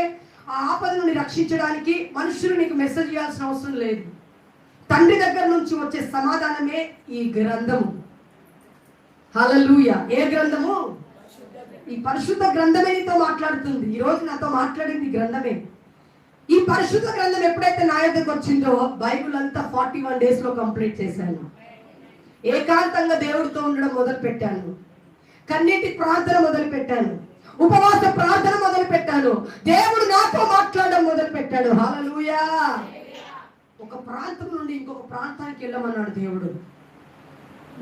ఆ ఆపద నుండి రక్షించడానికి మనుషులు నీకు మెసేజ్ చేయాల్సిన అవసరం లేదు. తండ్రి దగ్గర నుంచి వచ్చే సమాధానమే ఈ గ్రంథము. హల్లెలూయా. ఏ గ్రంథము? ఈ పరిశుద్ధ గ్రంథమే నీతో మాట్లాడుతుంది. ఈరోజు నాతో మాట్లాడింది గ్రంథమే. ఈ పరిశుద్ధ గ్రంథం ఎప్పుడైతే నా దగ్గరకు వచ్చిందో బైబిల్ అంతా 41 days లో కంప్లీట్ చేశాను. ఏకాంతంగా దేవుడితో ఉండడం మొదలు పెట్టాను. కన్నీటి ప్రార్థన మొదలు పెట్టాను. ఉపవాస ప్రార్థన మొదలు పెట్టాను. దేవుడు నాతో మాట్లాడడం మొదలు పెట్టాడు. హల్లెలూయా. ఒక ప్రాంతం నుండి ఇంకొక ప్రాంతానికి వెళ్ళమన్నాడు దేవుడు.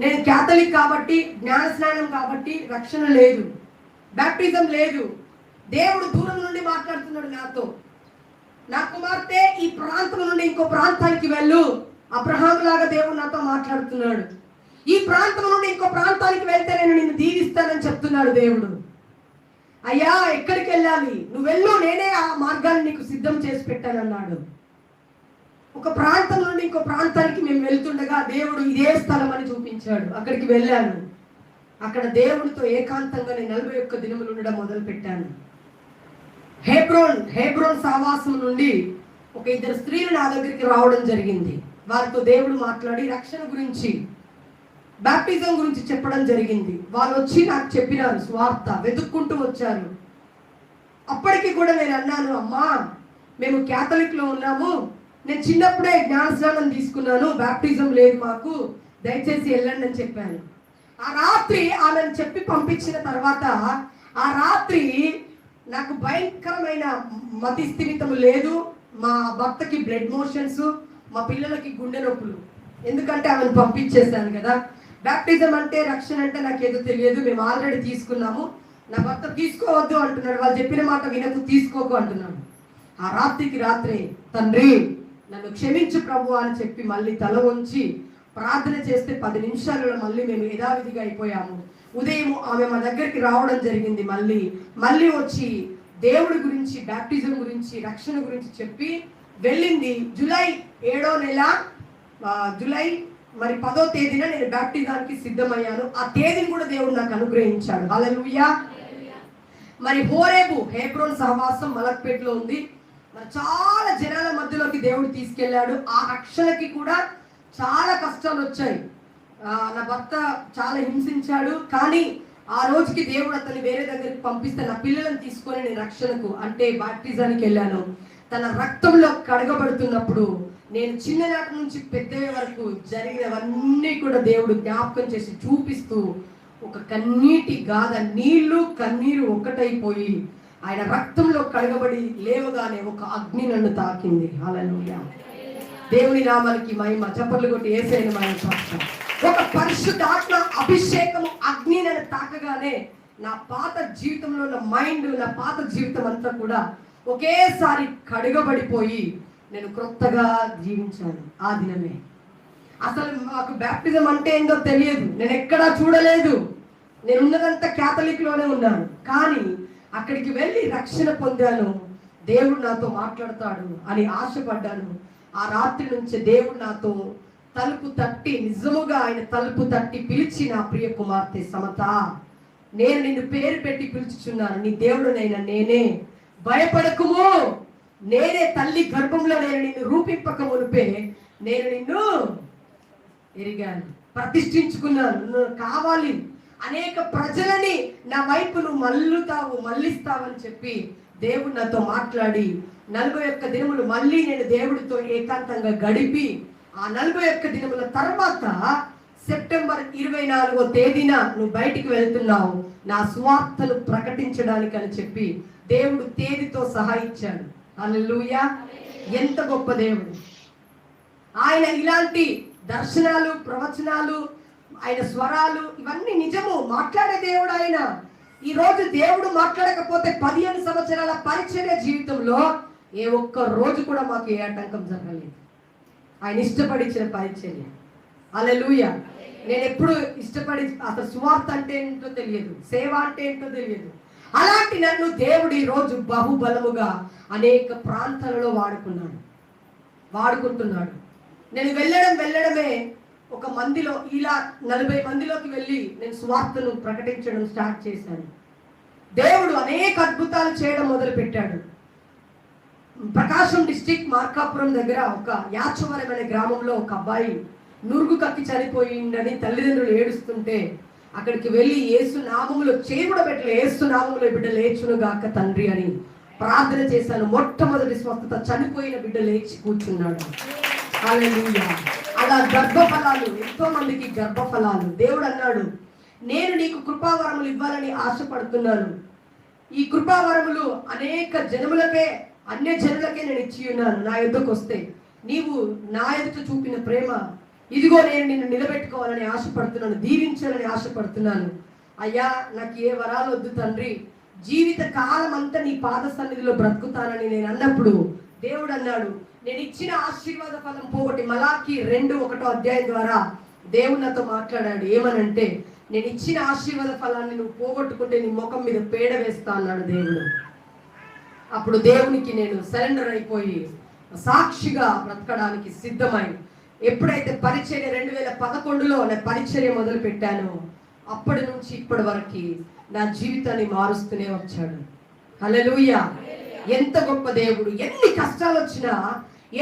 నేను క్యాథలిక్ కాబట్టి, జ్ఞాన స్నానం కాబట్టి రక్షణ లేదు, బ్యాప్టిజం లేదు. దేవుడు దూరం నుండి మాట్లాడుతున్నాడు నాతో. నా కుమార్తె, ఈ ప్రాంతం నుండి ఇంకో ప్రాంతానికి వెళ్ళు. అబ్రహాం లాగా దేవుడు నాతో మాట్లాడుతున్నాడు. ఈ ప్రాంతం నుండి ఇంకో ప్రాంతానికి వెళ్తే నేను నిన్ను దీవిస్తానని చెప్తున్నాడు దేవుడు. అయ్యా, ఎక్కడికి వెళ్ళాలి? నువ్వు వెళ్ళు, నేనే ఆ మార్గాన్ని నీకు సిద్ధం చేసి పెట్టానన్నాడు. ఒక ప్రాంతం నుండి ఇంకో ప్రాంతానికి మేము వెళ్తుండగా దేవుడు ఇదే స్థలం అని చూపించాడు. అక్కడికి వెళ్ళాను. అక్కడ దేవుడితో ఏకాంతంగా నేను 41 దినములు ఉండడం మొదలు పెట్టాను. హెబ్రోన్ సహవాసం నుండి ఒక 2 స్త్రీలు నా దగ్గరికి రావడం జరిగింది. వారితో దేవుడు మాట్లాడి రక్షణ గురించి, బ్యాప్టిజం గురించి చెప్పడం జరిగింది. వాళ్ళు వచ్చి నాకు చెప్పినారు స్వార్థ, వెతుక్కుంటూ వచ్చారు. అప్పటికి కూడా నేను అన్నాను, అమ్మా మేము క్యాథలిక్లో ఉన్నాము, నేను చిన్నప్పుడే జ్ఞానస్నానం తీసుకున్నాను, బ్యాప్టిజం లేదు మాకు, దయచేసి వెళ్ళండి అని చెప్పాను. ఆ రాత్రి ఆమెను చెప్పి పంపించిన తర్వాత ఆ రాత్రి నాకు భయంకరమైన మతి స్థిమితము లేదు. మా భర్తకి బ్లడ్ మోషన్స్, మా పిల్లలకి గుండె నొప్పులు. ఎందుకంటే ఆమెను పంపించేశాను కదా. బ్యాప్టిజం అంటే, రక్షణ అంటే నాకేదో తెలియదు, మేము ఆల్రెడీ తీసుకున్నాము. నా భర్త తీసుకోవద్దు అంటున్నాడు. వాళ్ళు చెప్పిన మాట వినకు, తీసుకోకు అంటున్నాడు. ఆ రాత్రికి రాత్రే, తండ్రి నన్ను క్షమించు ప్రభు అని చెప్పి మళ్ళీ తల వంచి ప్రార్థన చేస్తే 10 నిమిషాలలో మళ్ళీ మేము యథావిధిగా అయిపోయాము. ఉదయం ఆమె మా దగ్గరికి రావడం జరిగింది. మళ్ళీ వచ్చి దేవుడి గురించి, బ్యాప్టిజం గురించి, రక్షణ గురించి చెప్పి వెళ్ళింది. జూలై 7వ నెల జూలై 10వ తేదీన నేను బ్యాప్టిజానికి సిద్ధమయ్యాను. ఆ తేదీని కూడా దేవుడు నాకు అనుగ్రహించాడు. హల్లెలూయా. మరి హెబ్రోన్ సహవాసం మలక్పేటలో ఉంది. మరి చాలా జనాల మధ్యలోకి దేవుడు తీసుకెళ్ళాడు. ఆ రక్షణకి కూడా చాలా కష్టాలు వచ్చాయి. నా భర్త చాలా హింసించాడు. కానీ ఆ రోజుకి దేవుడు అతన్ని వేరే దగ్గరికి పంపిస్తే నా పిల్లలను తీసుకొని నేను రక్షణకు అంటే బాప్టిజానికి వెళ్ళాను. తన రక్తంలో కడగబడుతున్నప్పుడు నేను చిన్ననాటి నుంచి పెద్ద వరకు జరిగినవన్నీ కూడా దేవుడు జ్ఞాపకం చేసి చూపిస్తూ ఒక కన్నీటి గాథ, నీళ్లు కన్నీరు ఒక్కటైపోయి ఆయన రక్తంలో కడగబడి లేవగానే ఒక అగ్ని నన్ను తాకింది. హల్లెలూయా. దేవుని నామానికి మహిమ. చప్పట్లు కొట్టి యేసయ్యను మహిమపరచు. ఒక పరిశుద్ధాత్మ అభిషేకము అగ్ని నన్ను తాకగానే నా పాత జీవితంలో ఉన్న మైండ్, నా పాత జీవితం అంతా కూడా ఒకేసారి కడగబడిపోయి నేను క్రొత్తగా జీవించాను. ఆ దినమే అసలు మాకు బ్యాప్టిజం అంటే ఏందో తెలియదు. నేను ఎక్కడా చూడలేదు. నేను ఉన్నదంతా క్యాథలిక్లోనే ఉన్నాను. కానీ అక్కడికి వెళ్ళి రక్షణ పొందాను. దేవుడు నాతో మాట్లాడతాడు అని ఆశపడ్డాను. ఆ రాత్రి నుంచి దేవుడు నాతో తలుపు తట్టి, నిజముగా ఆయన తలుపు తట్టి పిలిచి, నా ప్రియ కుమార్తె సమత, నేను నిన్ను పేరు పెట్టి పిలుచుచున్నాను, నీ దేవుడునైనా నేనే, భయపడకుము, నేనే తల్లి గర్భంలో నేను నిన్ను రూపింపక మునిపే నేను నిన్ను ఎరిగాను, ప్రతిష్ఠించుకున్నాను, కావాలి అనేక ప్రజలని నా వైపు నువ్వు మళ్ళిస్తావని చెప్పి దేవుడు నాతో మాట్లాడి 41 దినములు మళ్ళీ నేను దేవుడితో ఏకాంతంగా గడిపి, ఆ 41 దినముల తర్వాత సెప్టెంబర్ 24వ తేదీన నువ్వు బయటికి వెళ్తున్నావు నా సువార్తను ప్రకటించడానికి అని చెప్పి దేవుడు తేదీతో సహా ఇచ్చాడు. హల్లెలూయా. ఎంత గొప్ప దేవుడు ఆయన! ఇలాంటి దర్శనాలు, ప్రవచనాలు, ఆయన స్వరాలు ఇవన్నీ నిజము, మాట్లాడే దేవుడు ఆయన. ఈ రోజు దేవుడు మాట్లాడకపోతే 15 సంవత్సరాల పరిచర్య జీవితంలో ఏ ఒక్క రోజు కూడా మాకు ఏ ఆటంకం జరగలేదు. ఆయన ఇష్టపడిచ్చిన పరిచర్య. హల్లెలూయా. నేను ఎప్పుడు ఇష్టపడి, అసలు సువార్త అంటే ఏంటో తెలియదు, సేవ అంటే ఏంటో తెలియదు. అలాంటి నన్ను దేవుడు ఈ రోజు బహుబలముగా అనేక ప్రాంతాలలో వాడుకుంటున్నాడు. నేను వెళ్ళడమే ఒక మందిలో, ఇలా 40 మందిలోకి వెళ్ళి నేను సువార్తను ప్రకటించడం స్టార్ట్ చేశాను. దేవుడు అనేక అద్భుతాలు చేయడం మొదలు పెట్టాడు. ప్రకాశం డిస్ట్రిక్ట్ మార్కాపురం దగ్గర ఒక యాచవరం అనే గ్రామంలో ఒక అబ్బాయి నురుగు కక్కి చనిపోయిందని తల్లిదండ్రులు ఏడుస్తుంటే అక్కడికి వెళ్ళి యేసు నామములో చేయి కూడా పెట్టలే, యేసు నామములో బిడ్డ లేచును గాక తండ్రి అని ప్రార్థన చేశాను. మొట్టమొదటి స్వస్థత, చనిపోయిన బిడ్డ లేచి కూర్చున్నాడు. హల్లెలూయా. అలా గర్భఫలాలు, ఎంతో మందికి గర్భఫలాలు. దేవుడు అన్నాడు, నేను నీకు కృపావరములు ఇవ్వాలని ఆశపడుతున్నాను. ఈ కృపావరములు అనేక జనములకే, అన్య జనులకే నేను ఇచ్చి ఉన్నాను. నా ఎదుకు వస్తే నీవు నా ఎదుట చూపిన ప్రేమ, ఇదిగో నేను నిన్ను నిలబెట్టుకోవాలని ఆశపడుతున్నాను, దీవించాలని ఆశపడుతున్నాను. అయ్యా, నాకు ఏ వరాలు వద్దు తండ్రి, జీవిత కాలం అంతా నీ పాద సన్నిధిలో బ్రతుకుతానని నేను అన్నప్పుడు దేవుడు అన్నాడు, నేను ఇచ్చిన ఆశీర్వాద ఫలం పోగొట్టి, మలాకి 2:1 అధ్యాయం ద్వారా దేవుడు నాతో మాట్లాడాడు. ఏమనంటే, నేను ఇచ్చిన ఆశీర్వాద ఫలాన్ని నువ్వు పోగొట్టుకుంటే నీ ముఖం మీద పేడ వేస్తా అన్నాడు దేవుడు. అప్పుడు దేవునికి నేను సరెండర్ అయిపోయి సాక్షిగా బ్రతకడానికి సిద్ధమై, ఎప్పుడైతే పరిచర్య 2011లో నా పరిచర్య మొదలు పెట్టానో అప్పటి నుంచి ఇప్పటి వరకు నా జీవితాన్ని మారుస్తూనే వచ్చాడు. హల్లెలూయా. ఎంత గొప్ప దేవుడు! ఎన్ని కష్టాలు వచ్చినా,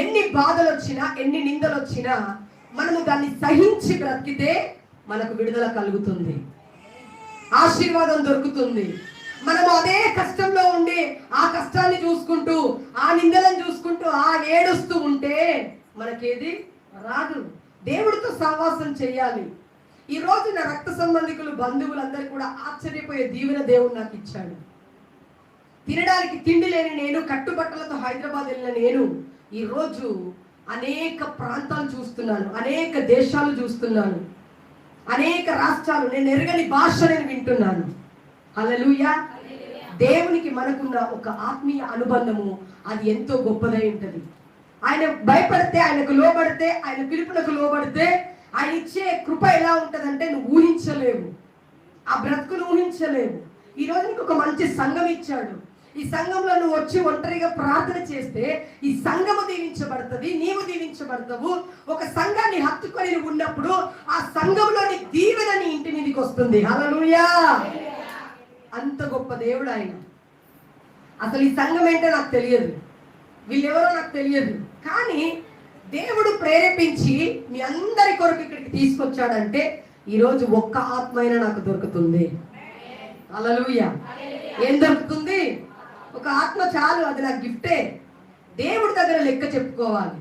ఎన్ని బాధలు వచ్చినా, ఎన్ని నిందలు వచ్చినా మనము దాన్ని సహించి బ్రతికితే మనకు విడుదల కలుగుతుంది, ఆశీర్వాదం దొరుకుతుంది. మనము అదే కష్టంలో ఉండి ఆ కష్టాన్ని చూసుకుంటూ, ఆ నిందలను చూసుకుంటూ, ఆ ఏడుస్తూ ఉంటే మనకేది రాదు. దేవుడితో సహవాసం చేయాలి. ఈ రోజు నా రక్త సంబంధికులు, బంధువులందరూ కూడా ఆశ్చర్యపోయే దీవెన దేవుడు నాకు ఇచ్చాడు. తినడానికి తిండి లేని నేను, కట్టుబట్టలతో హైదరాబాద్ వెళ్ళిన నేను ఈ రోజు అనేక ప్రాంతాలు చూస్తున్నాను, అనేక దేశాలు చూస్తున్నాను, అనేక రాష్ట్రాలు, నేను ఎరగని భాష నేను వింటున్నాను. హల్లెలూయా. దేవునికి మనకున్న ఒక ఆత్మీయ అనుబంధము అది ఎంతో గొప్పదై ఉంటుంది. ఆయన భయపడితే, ఆయనకు లోబడితే, ఆయన పిలుపునకు లోబడితే ఆయన ఇచ్చే కృప ఎలా ఉంటుందంటే నువ్వు ఊహించలేవు. ఆ బ్రతుకును ఊహించలేవు. ఈరోజు నీకు ఒక మంచి సంఘం ఇచ్చాడు. ఈ సంఘంలో నువ్వు వచ్చి ఒంటరిగా ప్రార్థన చేస్తే ఈ సంఘము దీవించబడుతుంది, నీవు దీవించబడతావు. ఒక సంఘాన్ని హత్తుకొని నువ్వు ఉన్నప్పుడు ఆ సంఘంలోని దీవెన నీ ఇంటి మీదకి వస్తుంది. హల్లెలూయా! అంత గొప్ప దేవుడు ఆయన. అసలు ఈ సంఘం ఏంటో నాకు తెలియదు, వీళ్ళెవరో నాకు తెలియదు, కానీ దేవుడు ప్రేరేపించి మీ అందరి కొరకు ఇక్కడికి తీసుకొచ్చాడంటే ఈరోజు ఒక్క ఆత్మ అయినా నాకు దొరుకుతుంది. హల్లెలూయా! ఏం దొరుకుతుంది? ఒక ఆత్మ చాలు, అది నాకు గిఫ్టే. దేవుడి దగ్గర లెక్క చెప్పుకోవాలి.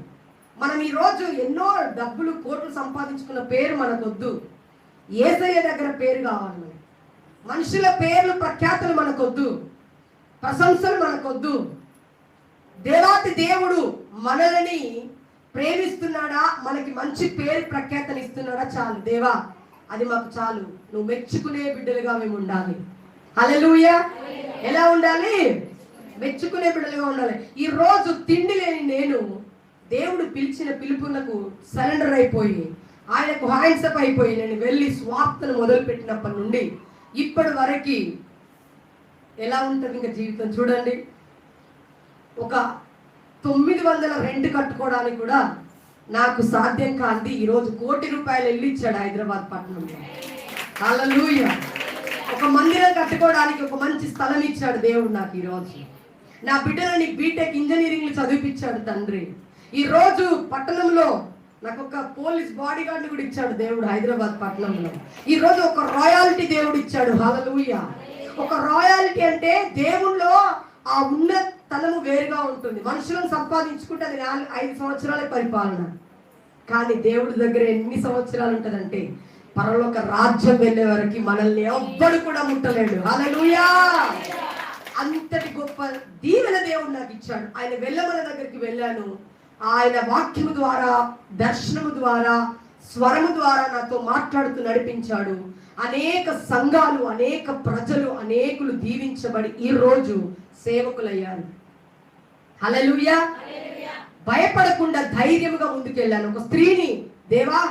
మనం ఈరోజు ఎన్నో డబ్బులు కోట్లు సంపాదించుకున్న పేరు మనకొద్దు. యేసయ్య దగ్గర పేరు కావాలి. మనుషుల పేర్లు ప్రఖ్యాతులు మనకొద్దు, ప్రశంసలు మనకొద్దు. దేవాతి దేవుడు మనల్ని ప్రేమిస్తున్నాడా, మనకి మంచి పేరు ప్రఖ్యాతలు ఇస్తున్నాడా చాలు. దేవా అది మాకు చాలు, నువ్వు మెచ్చుకునే బిడ్డలుగా మేము ఉండాలి. హల్లెలూయా! ఎలా ఉండాలి? మెచ్చుకునే బిడ్డలుగా ఉండాలి. ఈ రోజు తిండి లేని నేను దేవుడు పిలిచిన పిలుపులకు సరెండర్ అయిపోయి ఆయనకు హ్యాండ్సప్ అయిపోయి నేను వెళ్ళి స్వార్థను మొదలుపెట్టినప్పటి నుండి ఇప్పటి వరకు ఎలా ఉంటుంది ఇంకా జీవితం చూడండి. ఒక 900 రెంట్ కట్టుకోవడానికి కూడా నాకు సాధ్యం కాంది ఈరోజు ₹1 కోటి వెళ్ళి ఇచ్చాడు హైదరాబాద్ పట్టణంలో. హల్లెలూయా! ఒక మందిరం కట్టుకోవడానికి ఒక మంచి స్థలం ఇచ్చాడు దేవుడు నాకు. ఈరోజు నా బిడ్డలని బీటెక్ ఇంజనీరింగ్ చదివిపించాడు తండ్రి. ఈరోజు పట్టణంలో నాకు ఒక పోలీస్ బాడీ గార్డ్ కూడా ఇచ్చాడు దేవుడు హైదరాబాద్ పట్టణంలో. ఈరోజు ఒక రాయాలిటీ దేవుడు ఇచ్చాడు. హల్లెలూయా! ఒక రాయాలిటీ అంటే దేవుళ్ళో ఆ ఉన్నతనము వేరుగా ఉంటుంది. మనుషులను సంపాదించుకుంటే అది 5 సంవత్సరాలే పరిపాలన, కానీ దేవుడి దగ్గర ఎన్ని సంవత్సరాలు ఉంటుందంటే పరలోక రాజ్యం వెళ్ళే వరకు మనల్ని ఎవ్వడు కూడా ముట్టలేడు. హల్లెలూయా! అంతటి గొప్ప దీవెన దేవుడు నాకు ఇచ్చాడు. ఆయన వెళ్ళమన దగ్గరికి వెళ్ళాను. ఆయన వాక్యము ద్వారా, దర్శనము ద్వారా, స్వరము ద్వారా నాతో మాట్లాడుతూ నడిపించాడు. అనేక సంఘాలు, అనేక ప్రజలు, అనేకులు దీవించబడి ఈ రోజు సేవకులయ్యారు. హల్లెలూయా! భయపడకుండా ధైర్యంగా ముందుకెళ్ళాను. ఒక స్త్రీని, దేవా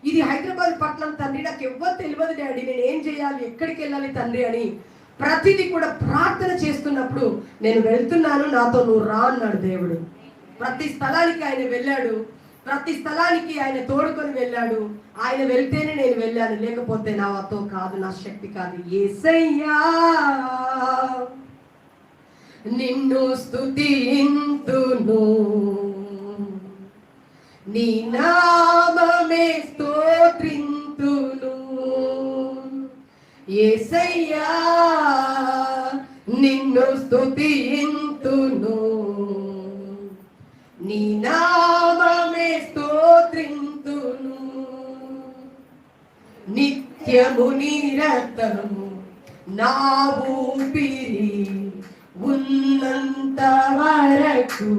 ఇది హైదరాబాద్ పట్టణం తండ్రి, నాకు ఎవ్వరు తెలియదు డాడీ, నేను ఏం చేయాలి, ఎక్కడికి వెళ్ళాలి తండ్రి అని ప్రతిదీ కూడా ప్రార్థన చేస్తున్నప్పుడు నేను వెళ్తున్నాను, నాతో నువ్వు రా అన్నాడు దేవుడు. ప్రతి స్థలానికి ఆయన వెళ్ళాడు, ప్రతి స్థలానికి ఆయన తోడుకొని వెళ్ళాడు. ఆయన వెళ్తేనే నేను వెళ్ళాను, లేకపోతే నాతో కాదు, నా శక్తి కాదు. యేసయ్యా నిన్ను స్తుతింతును, నీ నామమే స్తోత్రింతును. యేసయ్యా నిన్ను స్తుతింతును, నీ నామమే స్తోత్రింతును. నిత్యము నిరతము నా ఊపిరి ఉన్నంత వరకు,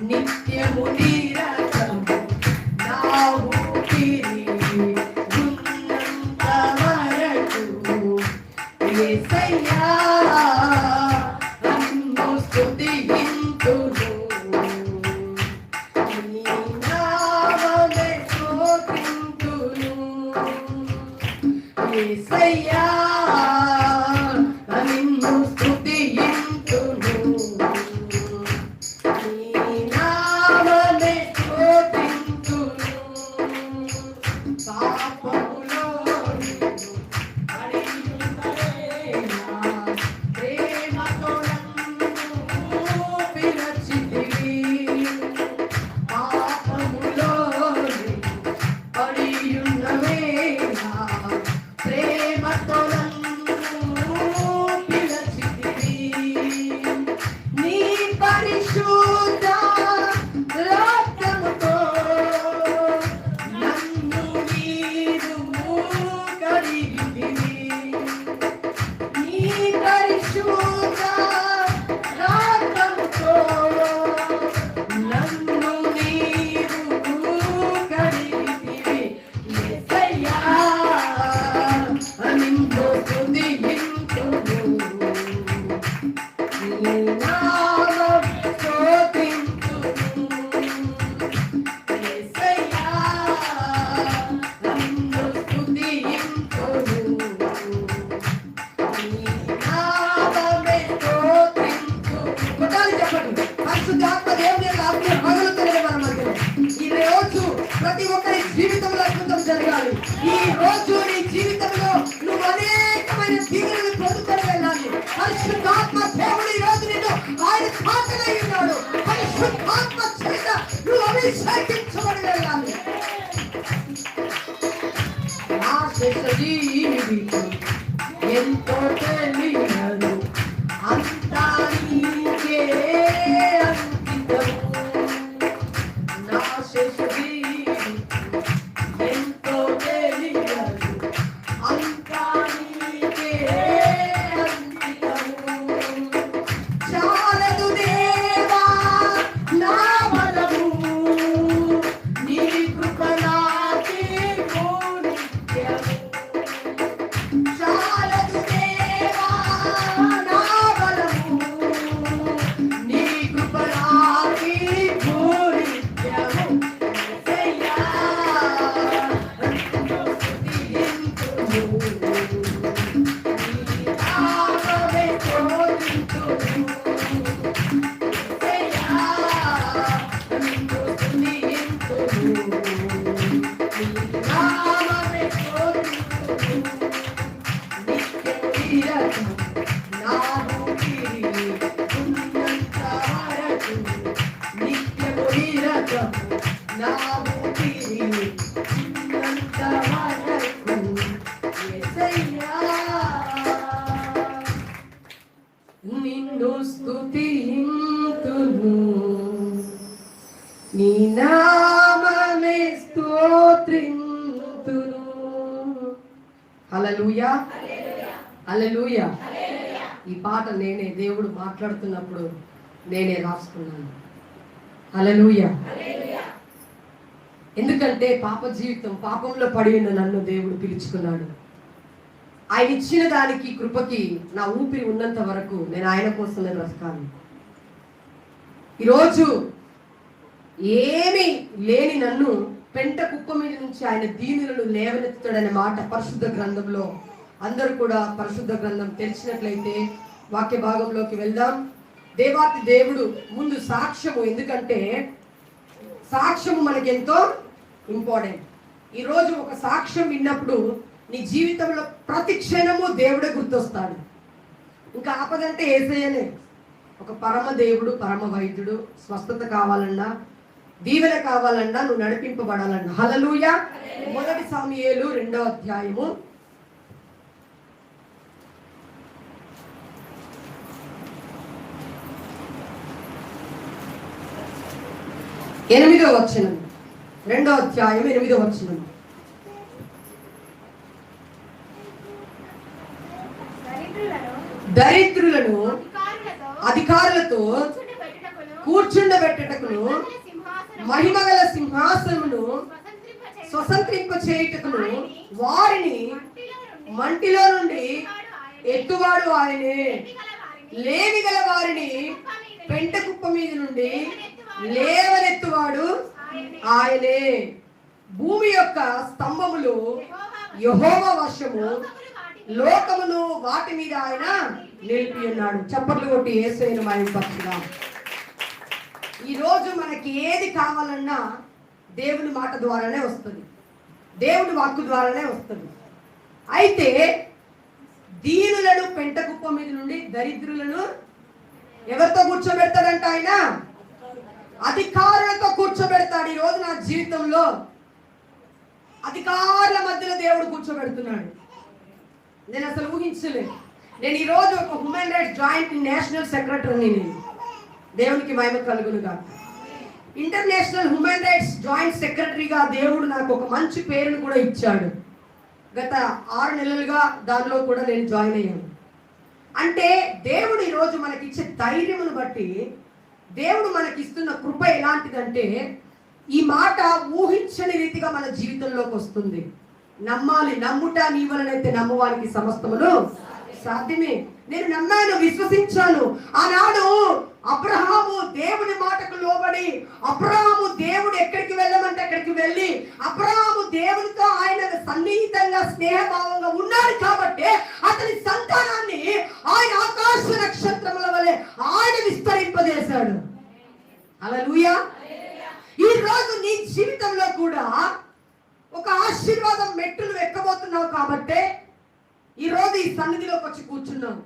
నిత్యము నిరతము నా ఊపిరి ఉన్నంత వరకు, యేసయ్యా నిన్ను స్తుతింతును, నీ నామమే స్తోత్రింతును. యేసయ్యా నిన్ను స్తుతింతును, నీ నామమే స్తోత్రింతును. పాపములో నిన్ను అడిగినవేళ ప్రేమతో నన్ను పిలిచితివి. పాపములో నిన్ను అడిగినవేళ ప్రేమతో రాత్రి పగలుతూనే మన మధ్యలో. ఈ రోజు ప్రతి ఒక్కరి జీవితంలో అద్భుతం జరగాలి. ఈ రోజు నీ జీవితంలో నువ్వు అనేకమైన దీవెనలు పొందుకొని వెళ్ళాలి. పరిశుద్ధాత్మ దేవుడు ఈ రోజు నిన్ను ఆయన తాకలై ఉన్నాడు. పరిశుద్ధాత్మ చేత నువ్వు అభిషేకించబడి వెళ్ళాలి. నా శేష జీవితం ఎంతో తెలియదు, అంతా నీకే అంకితము. నా శేష జీవితం ఎంతో తెలియదు, అంతా నీకే అంకితము. చాలదు దేవా నా బలము, నీ కృప నాకే నిత్యము. చాలదు దేవా నా బలము, నీ కృప నాకే నిత్యము. యేసయ్యా నిన్ను స్తుతింతును, నీ నామమే స్తుతింతును. యేసయ్యా నిన్ను స్తుతింతును, నీ నామమే స్తుతింతును. నిత్య తీరము నా ఊపిరి ఉన్నంత వరకు, నిత్య తీరము నా ఊపిరి ఉన్నంత వరకు. యేసయ్యా నిన్ను స్తుతింతును, నీ నామమే స్తోత్రింతును. హల్లెలూయా, హల్లెలూయా. ఈ పాట నేనే దేవుడు మాట్లాడుతున్నప్పుడు నేనే రాసుకున్నాను. హల్లెలూయా. ఎందుకంటే పాప జీవితం, పాపంలో పడి ఉన్న నన్ను దేవుడు పిలుచుకున్నాడు. ఆయన ఇచ్చిన దానికి, కృపకి నా ఊపిరి ఉన్నంత వరకు నేను ఆయన కోసమే బ్రతకాలి. ఈరోజు ఏమీ లేని నన్ను పెంట కుప్ప మీద నుంచి ఆయన దీనులను లేవనెత్తుతాడనే మాట పరిశుద్ధ గ్రంథంలో. అందరూ కూడా పరిశుద్ధ గ్రంథం తెలిసినట్లయితే వాక్య భాగంలోకి వెళ్దాం. దేవాతి దేవుడు ముందు సాక్ష్యము, ఎందుకంటే సాక్ష్యము మనకెంతో ఇంపార్టెంట్. ఈరోజు ఒక సాక్ష్యం విన్నప్పుడు నీ జీవితంలో ప్రతి క్షణము దేవుడే గుర్తొస్తాడు. ఇంకా ఆపదంటే యేసయ్యనే. ఒక పరమ దేవుడు, పరమ వైద్యుడు. స్వస్థత కావాలన్నా, దీవెన కావాలన్నా, నువ్వు నడిపింపబడాలన్నా. హల్లెలూయా. మొదటి సమూయేలు 2వ అధ్యాయము 8వ వచనం. 2వ అధ్యాయం 8వ వచనం. దరిద్రులను అధికారులతో కూర్చుండబెట్టుటకును, మహిమగల సింహాసనమును స్వతంత్రింప చేయుటకును వారిని మంటిలో నుండి ఎత్తువాడు ఆయనే. లేవి గల వారిని పెంట కుప్ప మీద నుండి లేవనెత్తువాడు ఆయనే. భూమి యొక్క స్తంభములు యెహోవా వశము, లోకమును వాటి మీద ఆయన నిలిపి ఉన్నాడు. చప్పట్లు కొట్టి యేసయ్యను మహిమపరచుదాం. ఈ రోజు మనకి ఏది కావాలన్నా దేవుని మాట ద్వారానే వస్తుంది, దేవుని వాక్కు ద్వారానే వస్తుంది. అయితే దీనులను పెంట కుప్ప మీద నుండి, దరిద్రులను ఎవరితో కూర్చోబెడతాడంట ఆయన? అధికారులతో కూర్చోబెడతాడు. ఈ రోజు నా జీవితంలో అధికారుల మధ్యలో దేవుడు కూర్చోబెడుతున్నాడు. నేను అసలు ఊహించలేదు. నేను ఈరోజు ఒక హ్యూమన్ రైట్స్ జాయింట్ నేషనల్ సెక్రటరీని. నేను దేవునికి మహిమ కలుగునుగా. ఇంటర్నేషనల్ హ్యూమన్ రైట్స్ జాయింట్ సెక్రటరీగా దేవుడు నాకు ఒక మంచి పేరును కూడా ఇచ్చాడు. గత 6 నెలలుగా దానిలో కూడా నేను జాయిన్ అయ్యాను. అంటే దేవుడు ఈరోజు మనకిచ్చే ధైర్యమును బట్టి, దేవుడు మనకిస్తున్న కృప ఎలాంటిదంటే, ఈ మాట ఊహించని రీతిగా మన జీవితంలోకి వస్తుంది. నమ్మాలి. నమ్ముట నీ వలనైతే నమ్మువానికి సమస్తమును సాధ్యమే. నేను నమ్మాను, విశ్వసించాను. ఆనాడు అబ్రహాము దేవుని మాటకు లోబడి, అబ్రహాము దేవుడు ఎక్కడికి వెళ్ళమంటే అక్కడికి వెళ్ళి, అబ్రహాము దేవునితో ఆయన సన్నిహితంగా స్నేహభావంగా ఉన్నాడు కాబట్టి అతని సంతానాన్ని ఆయన ఆకాశ నక్షత్రముల వలె ఆయన విస్తరింపజేశాడు. హల్లెలూయా. ఈ రోజు నీ జీవితంలో కూడా ఒక ఆశీర్వాదం మెట్టులు ఎక్కబోతున్నావు కాబట్టే ఈ రోజు ఈ సన్నిధిలోకి వచ్చి కూర్చున్నావు.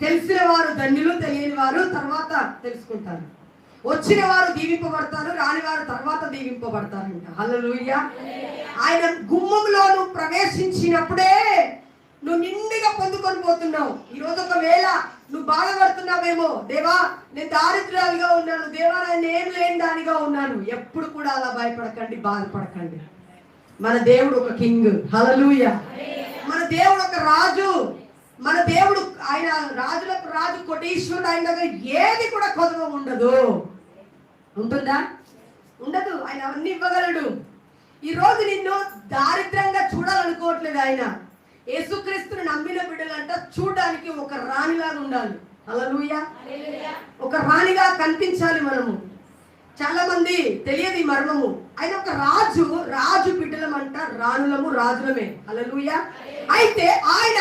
తెలిసిన వారు ధన్యులు, తెలియని వారు తర్వాత తెలుసుకుంటారు. వచ్చిన వారు దీవింపబడతారు, రాని వారు తర్వాత దీవింపబడతారంట. హల్లెలూయా. ఆయన గుమ్మంలో నువ్వు ప్రవేశించినప్పుడే నువ్వు నిండుగా పొందుకొని పోతున్నావు. ఈ రోజు ఒకవేళ నువ్వు బాధపడుతున్నావేమో, దేవా నేను దారిద్ర్యాలుగా ఉన్నాను, దేవా నేను ఏం లేని దానిగా ఉన్నాను. ఎప్పుడు కూడా అలా భయపడకండి, బాధపడకండి. మన దేవుడు ఒక కింగ్. హల్లెలూయా. మన దేవుడు ఒక రాజు. మన దేవుడు ఆయన రాజులకు రాజు, కోటీశ్వరుడు. ఆయన దగ్గర ఏది కూడా కొదవ ఉండదు. ఉంటుందా? ఉండదు. ఆయన అన్ని ఇవ్వగలడు. ఈ రోజు నిన్ను దారిద్ర్యంగా చూడాలనుకోవట్లేదు ఆయన. యేసుక్రీస్తుని నమ్మిన బిడ్డలంట చూడడానికి ఒక రాణిలాగా ఉండాలి. హల్లెలూయా. ఒక రాణిగా కనిపించాలి మనము. చాలా మంది తెలియదు ఈ మర్మము. ఆయన ఒక రాజు, రాజు బిడ్డలమంట, రాణులము రాజులమే. హల్లెలూయా. అయితే ఆయన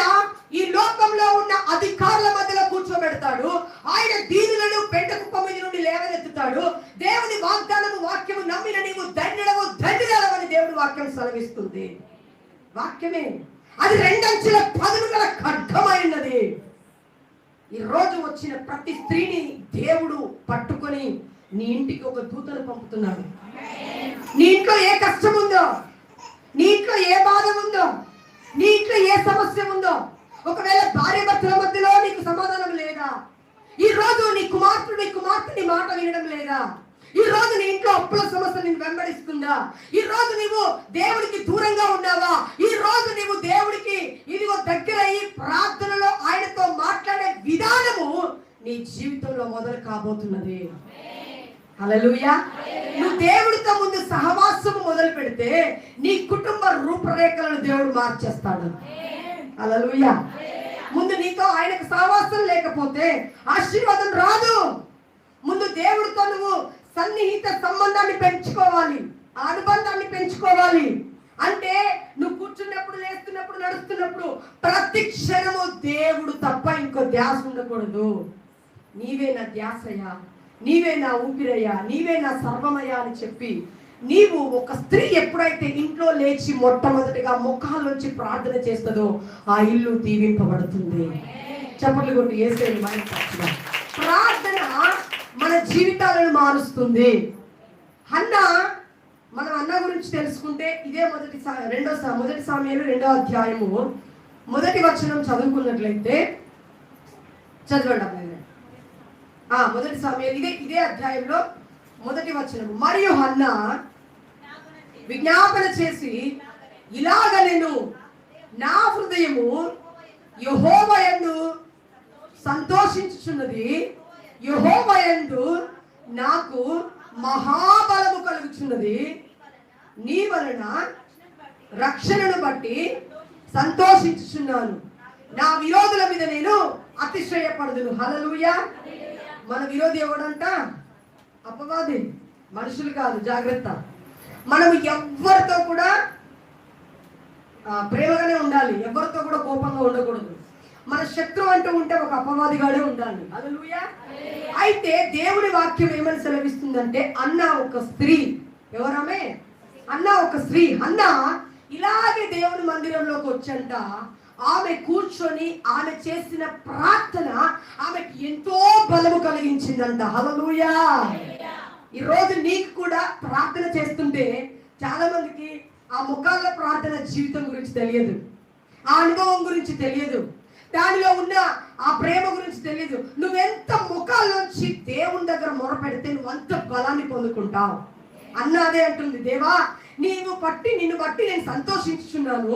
ఈ లోకంలో ఉన్న అధికారుల మధ్యలో కూర్చోబెడతాడు. ఆయన దీనులను పెంట కుప్ప మీద నుండి లేవనెత్తుతాడు. దేవుని వాగ్దానము, వాక్యము నమ్మిన నీవు ధన్యుడవు, ధన్యురాలవని దేవుడి వాక్యం సెలవిస్తుంది. వాక్యమే అది రెండంచెల పదును గల ఖడ్గమైనది. ఈ రోజు వచ్చిన ప్రతి స్త్రీని దేవుడు పట్టుకొని నీ ఇంటికి ఒక దూతను పంపుతున్నాడు. నీ ఇంట్లో ఏ కష్టం ఉందో, నీ ఇంట్లో ఏ బాధ ఉందో, నీ ఇంట్లో ఏ సమస్య ఉందో, ఒకవేళ భార్య భర్తల మధ్యలో నీకు సమాధానం లేదా, ఈ రోజు నీ కుమార్తె నీ మాట వినడం లేదా, ఈ రోజు నీ ఇంట్లో అప్పుల సమస్య నిన్ను వెంబడిస్తుందా, ఈ రోజు నీవు దేవుడికి దూరంగా ఉన్నావా, ఈ రోజు నీవు దేవుడికి ఇదిగో దగ్గరయ్యి ప్రార్థనలో ఆయనతో మాట్లాడే విధానము నీ జీవితంలో మొదలు కాబోతున్నది. హల్లెలూయా. నువ్వు దేవుడితో ముందు సహవాసము మొదలు పెడితే నీ కుటుంబ రూపురేఖలను దేవుడు మార్చేస్తాడు. హల్లెలూయా. ముందు నీతో ఆయనకు సహవాసం లేకపోతే ఆశీర్వాదం రాదు. ముందు దేవుడితో నువ్వు సన్నిహిత సంబంధాన్ని పెంచుకోవాలి, అనుబంధాన్ని పెంచుకోవాలి. అంటే నువ్వు కూర్చున్నప్పుడు, లేస్తున్నప్పుడు, నడుస్తున్నప్పుడు ప్రతి క్షణము దేవుడు తప్ప ఇంకో ధ్యాస ఉండకూడదు. నీవే నా ధ్యాసయ్యా, నీవే నా ఊపిరయ్యా, నీవే నా సర్వమయ్యా అని చెప్పి నీవు ఒక స్త్రీ ఎప్పుడైతే ఇంట్లో లేచి మొట్టమొదటిగా ముఖాల్లోంచి ప్రార్థన చేస్తుందో ఆ ఇల్లు దీవింపబడుతుంది. చప్పట్లు కొట్టి యేసయ్యని మహిమపరచుదాం. ప్రార్థన మన జీవితాలను మారుస్తుంది. మనం అన్న గురించి తెలుసుకుంటే ఇదే మొదటి సామెయలు 2వ అధ్యాయము 1వ వచనం చదువుకున్నట్లయితే చదవండి అబ్బాయి. మొదటి సామెయలు ఇదే అధ్యాయంలో 1వ వచనం. మరియు హన్నా విజ్ఞాపన చేసి ఇలాగ నేను నా హృదయము యెహోవా యందు సంతోషించుచున్నది, యెహోవా యందు నాకు మహాబలము కలుగుచున్నది, నీ వలన రక్షణను బట్టి సంతోషించుచున్నాను, నా విరోధుల మీద నేను అతిశయపడదును. హల్లెలూయా. మన విరోధి ఎవడంట? అపవాది, మనుషులు కాదు. జాగ్రత్త. మనం ఎవరితో కూడా ప్రేమగానే ఉండాలి, ఎవరితో కూడా కోపంగా ఉండకూడదు. మన శత్రువు అంటూ ఉంటే ఒక అపవాదిగానే ఉండాలి. హల్లెలూయా. అయితే దేవుడి వాక్యం ఏమని సెలవిస్తుందంటే, అన్న ఒక స్త్రీ. ఎవరమే? అన్న ఒక స్త్రీ. అన్న ఇలాగే దేవుని మందిరంలోకి వచ్చంట. ఆమె కూర్చొని ఆమె చేసిన ప్రార్థన ఆమెకి ఎంతో బలము కలిగించిందంట. హల్లెలూయా. ఈ రోజు నీకు కూడా ప్రార్థన చేస్తుంటే చాలా మందికి ఆ ముఖాల ప్రార్థన జీవితం గురించి తెలియదు, ఆ అనుభవం గురించి తెలియదు, దానిలో ఉన్న ఆ ప్రేమ గురించి తెలియదు. నువ్వెంత ముఖాల్లోంచి దేవుని దగ్గర మొరపెడితే నువ్వు అంత బలాన్ని పొందుకుంటావు. అన్న అదే అంటుంది, దేవా నిన్ను బట్టి నేను సంతోషించుచున్నాను,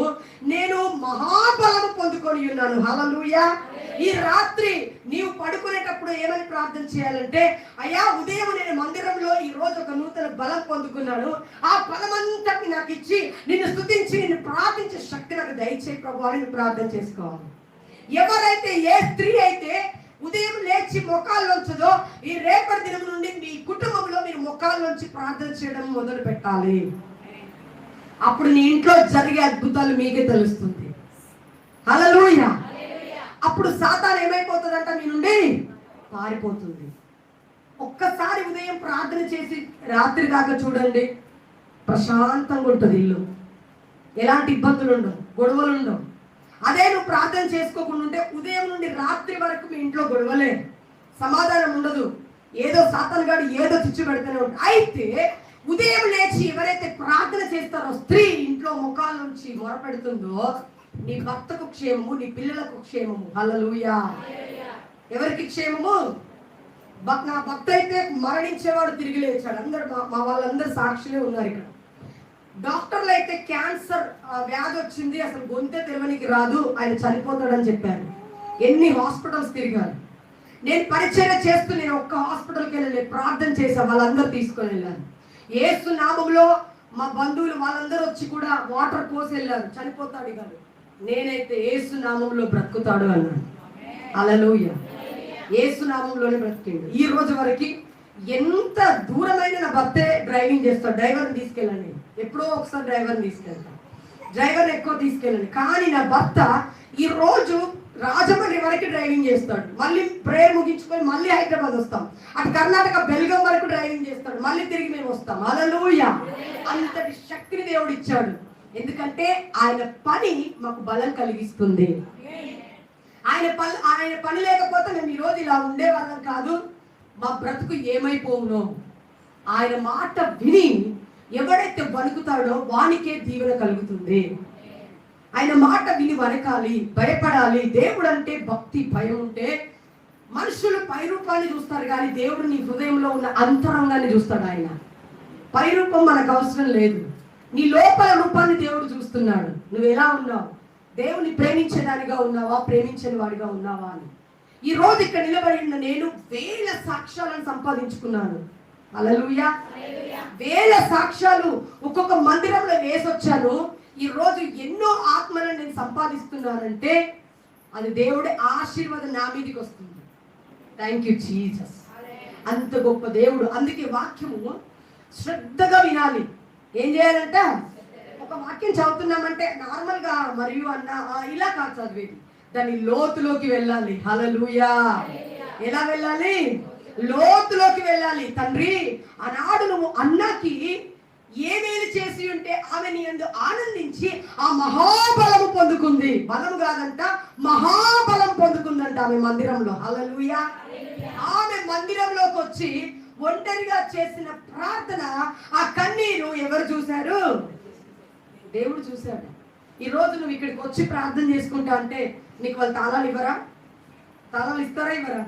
నేను మహాబలము పొందుకొని ఉన్నాను. హల్లెలూయా. ఈ రాత్రి నీవు పడుకునేటప్పుడు ఏమని ప్రార్థన చేయాలంటే, అయ్యా ఉదయం నేను మందిరంలో ఈ రోజు ఒక నూతన బలం పొందుకున్నాను, ఆ బలమంతటి నాకు ఇచ్చి నిన్ను స్తుతించి నిన్ను ప్రార్థించే శక్తి నాకు దయచేయి ప్రభు అని ప్రార్థన చేసుకోవాలి. ఎవరైతే ఏ స్త్రీ అయితే ఉదయం లేచి మొక్కాల్లోంచదో ఈ రేపటి దినం నుండి మీ కుటుంబంలో మీరు మొక్కాల్లోంచి ప్రార్థన చేయడం మొదలు పెట్టాలి. అప్పుడు నీ ఇంట్లో జరిగే అద్భుతాలు మీకే తెలుస్తుంది. హల్లెలూయా. అప్పుడు సాతాను ఏమైపోతుందంట, మీ నుండి పారిపోతుంది. ఒక్కసారి ఉదయం ప్రార్థన చేసి రాత్రి దాకా చూడండి, ప్రశాంతంగా ఉంటుంది ఇల్లు. ఎలాంటి ఇబ్బందులు ఉండవు, గొడవలు ఉండవు. అదే నువ్వు ప్రార్థన చేసుకోకుండా ఉంటే ఉదయం నుండి రాత్రి వరకు మీ ఇంట్లో గొడవలే, సమాధానం ఉండదు. ఏదో సాతానుగాడు ఏదో చిచ్చు పెడుతూనే ఉంటుంది. అయితే ఉదయం లేచి ఎవరైతే ప్రార్థన చేస్తారో స్త్రీ ఇంట్లో ముఖాల నుంచి మొరపెడుతుందో, నీ భర్తకు క్షేమము, నీ పిల్లలకు క్షేమము. హల్లెలూయా. ఎవరికి క్షేమము? నా భర్త అయితే మరణించేవాడు తిరిగి లేచాడు. అందరు మా వాళ్ళందరూ సాక్షులే ఉన్నారు ఇక్కడ. డాక్టర్లు అయితే క్యాన్సర్ వ్యాధి వచ్చింది, అసలు గొంతే తెలవనికి రాదు, ఆయన చనిపోతాడని చెప్పారు. ఎన్ని హాస్పిటల్స్ తిరిగారు. నేను పరిచయం చేస్తూ నేను ఒక్క హాస్పిటల్కి వెళ్ళి ప్రార్థన చేశాను, వాళ్ళందరూ తీసుకొని వెళ్ళాను. యేసు నామములో మా బంధువులు వాళ్ళందరూ వచ్చి కూడా వాటర్ పోసి వెళ్ళారు. చనిపోతాడు కాదు, నేనైతే యేసు నామములో బ్రతుకుతాడు అన్నాను. హల్లెలూయా. యేసు నామంలోనే బ్రతికిండు. ఈ రోజు వరకు ఎంత దూరమైన నా భర్తే డ్రైవింగ్ చేస్తాడు. డ్రైవర్ని తీసుకెళ్ళండి, ఎప్పుడో ఒకసారి డ్రైవర్ని తీసుకెళ్తాను, డ్రైవర్ని ఎక్కువ తీసుకెళ్ళండి. కానీ నా భర్త ఈ రోజు రాజమండ్రి వరకు డ్రైవింగ్ చేస్తాడు, మళ్ళీ ప్రేయర్ ముగించుకొని మళ్ళీ హైదరాబాద్ వస్తాం, అటు కర్ణాటక బెల్గం వరకు డ్రైవింగ్ చేస్తాడు, మళ్ళీ తిరిగి మేము వస్తాం. హల్లెలూయా. అంతటి శక్తిని దేవుడు ఇచ్చాడు. ఎందుకంటే ఆయన పని మాకు బలం కలిగిస్తుంది. ఆయన పని లేకపోతే మేము ఈరోజు ఇలా ఉండేవాళ్ళం కాదు, మా బ్రతుకు ఏమైపోవునో. ఆయన మాట విని ఎవడైతే వణుకుతాడో వానికే దీవెన కలుగుతుంది. ఆయన మాట విని వణకాలి, భయపడాలి. దేవుడు అంటే భక్తి, భయం ఉంటే మనుషులు పై రూపాన్ని చూస్తారు కానీ దేవుడు నీ హృదయంలో ఉన్న అంతరంగాన్ని చూస్తాడు. ఆయన పై రూపం మనకు అవసరం లేదు, నీ లోపల రూపాన్ని దేవుడు చూస్తున్నాడు. నువ్వు ఎలా ఉన్నావు? దేవుని ప్రేమించేదానిగా ఉన్నావా, ప్రేమించని వాడిగా ఉన్నావా అని. ఈ రోజు ఇక్కడ నిలబడిన నేను వేల సాక్ష్యాలను సంపాదించుకున్నాను. హల్లెలూయా. వేల సాక్ష్యాలు ఒక్కొక్క మందిరంలో వేసొచ్చాను. ఈ రోజు ఎన్నో ఆత్మలను నేను సంపాదిస్తున్నానంటే అది దేవుడి ఆశీర్వాదం నా మీదకి వస్తుంది. Thank you Jesus. అంత గొప్ప దేవుడు. అందుకే వాక్యము శ్రద్ధగా వినాలి. ఏం చేయాలంట? ఒక వాక్యం చదువుతున్నామంటే నార్మల్ గా మరియు అన్న ఇలా కాదు చదివేది, దాని లోతులోకి వెళ్ళాలి. హల్లెలూయా. ఎలా వెళ్ళాలి? లోతులోకి వెళ్ళాలి. తండ్రి, ఆనాడు నువ్వు అన్నకి ఏ మేలు చేసి ఉంటే ఆమె నీ యందు ఆనందించి ఆ మహాబలము పొందుకుంది. బలము కాదంట, మహాబలం పొందుకుందంట ఆమె మందిరంలో. హల్లెలూయా. ఆమె మందిరంలోకి వచ్చి ఒంటరిగా చేసిన ప్రార్థన, ఆ కన్నీరు ఎవరు చూశారు? దేవుడు చూశాడు. ఈ రోజు నువ్వు ఇక్కడికి వచ్చి ప్రార్థన చేసుకుంటా అంటే నీకు వాళ్ళు తాళాలు ఇవ్వరా? తాళాలు ఇస్తారా, ఇవ్వరా?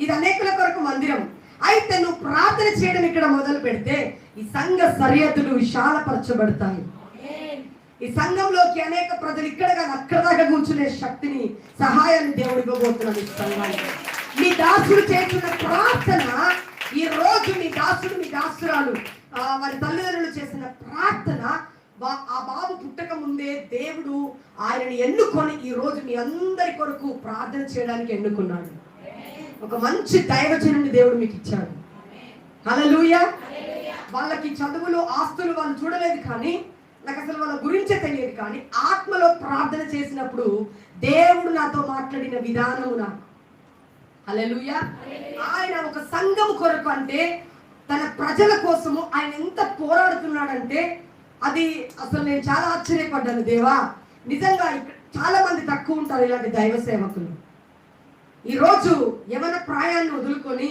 ఇది అనేకుల కొరకు మందిరం. అయితే నువ్వు ప్రార్థన చేయడం ఇక్కడ మొదలు పెడితే ఈ సంఘ సరిహద్దులు విశాలపరచబడతాయి. ఈ సంఘంలోకి అనేక ప్రజలు ఇక్కడ కానీ అక్కడ దాకా కూర్చునే శక్తిని, సహాయాన్ని దేవుడు ఇవ్వబోతున్నాడు. ఈ సంఘానికి మీ దాసుడు చేస్తున్న ప్రార్థన, ఈ రోజు మీ దాసుడు, మీ దాసురాలు, వారి తల్లిదండ్రులు చేసిన ప్రార్థన, ఆ బాబు పుట్టక ముందే దేవుడు ఆయనని ఎన్నుకొని ఈ రోజు మీ అందరి కొరకు ప్రార్థన చేయడానికి ఎన్నుకున్నాడు. ఒక మంచి దైవజనుని దేవుడు మీకు ఇచ్చాడు. హల్లెలూయా. వాళ్ళకి చదువులు, ఆస్తులు వాళ్ళు చూడలేదు, కానీ నాకు అసలు వాళ్ళ గురించే తెలియదు, కానీ ఆత్మలో ప్రార్థన చేసినప్పుడు దేవుడు నాతో మాట్లాడిన విధానము నాకు. హల్లెలూయా. ఆయన ఒక సంఘం కొరకు అంటే తన ప్రజల కోసము ఆయన ఎంత పోరాడుతున్నాడంటే అది అసలు నేను చాలా ఆశ్చర్యపడ్డాను. దేవా, నిజంగా చాలా మంది తక్కువ ఉంటారు ఇలాంటి దైవ సేవకులు. ఈరోజు యవన ప్రాయాన్ని వదులుకొని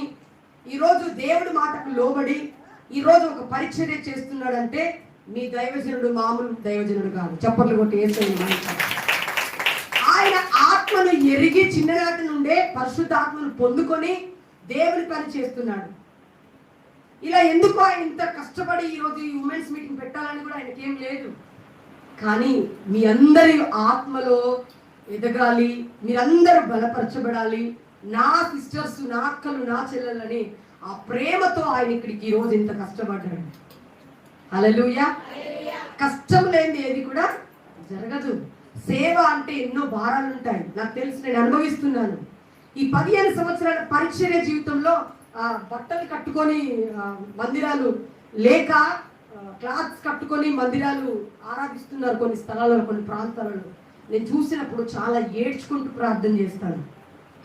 ఈరోజు దేవుడి మాటకు లోబడి ఈరోజు ఒక పరిచర్య చేస్తున్నాడంటే మీ దైవజనుడు మామూలు దైవజనుడు కాదు. చప్పట్లు కొట్టి ఆయన ఆత్మను ఎరిగి చిన్ననాటి నుండే పరిశుద్ధాత్మను పొందుకొని దేవుని పని చేస్తున్నాడు. ఇలా ఎందుకు ఆయన ఇంత కష్టపడి ఈరోజు ఈ ఉమెన్స్ మీటింగ్ పెట్టాలని కూడా ఆయనకి ఏం లేదు, కానీ మీ అందరి ఆత్మలో ఎదగాలి, మీరందరూ బలపరచబడాలి. నా సిస్టర్స్, నా అక్కలు, నా చెల్లెలని ఆ ప్రేమతో ఆయన ఇక్కడికి ఈరోజు ఇంత కష్టపడ్డాడు. హల్లెలూయా. కష్టం లేనిది ఏది కూడా జరగదు. సేవ అంటే ఎన్నో భారాలు ఉంటాయి, నాకు తెలుసు, నేను అనుభవిస్తున్నాను. ఈ 15 సంవత్సరాల పరిచర్య జీవితంలో బట్టలు కట్టుకొని మందిరాలు లేక క్లాత్స్ కట్టుకొని మందిరాలు ఆరాధిస్తున్నారు కొన్ని స్థలాలలో, కొన్ని ప్రాంతాలలో. నేను చూసినప్పుడు చాలా ఏడ్చుకుంటూ ప్రార్థన చేస్తాను.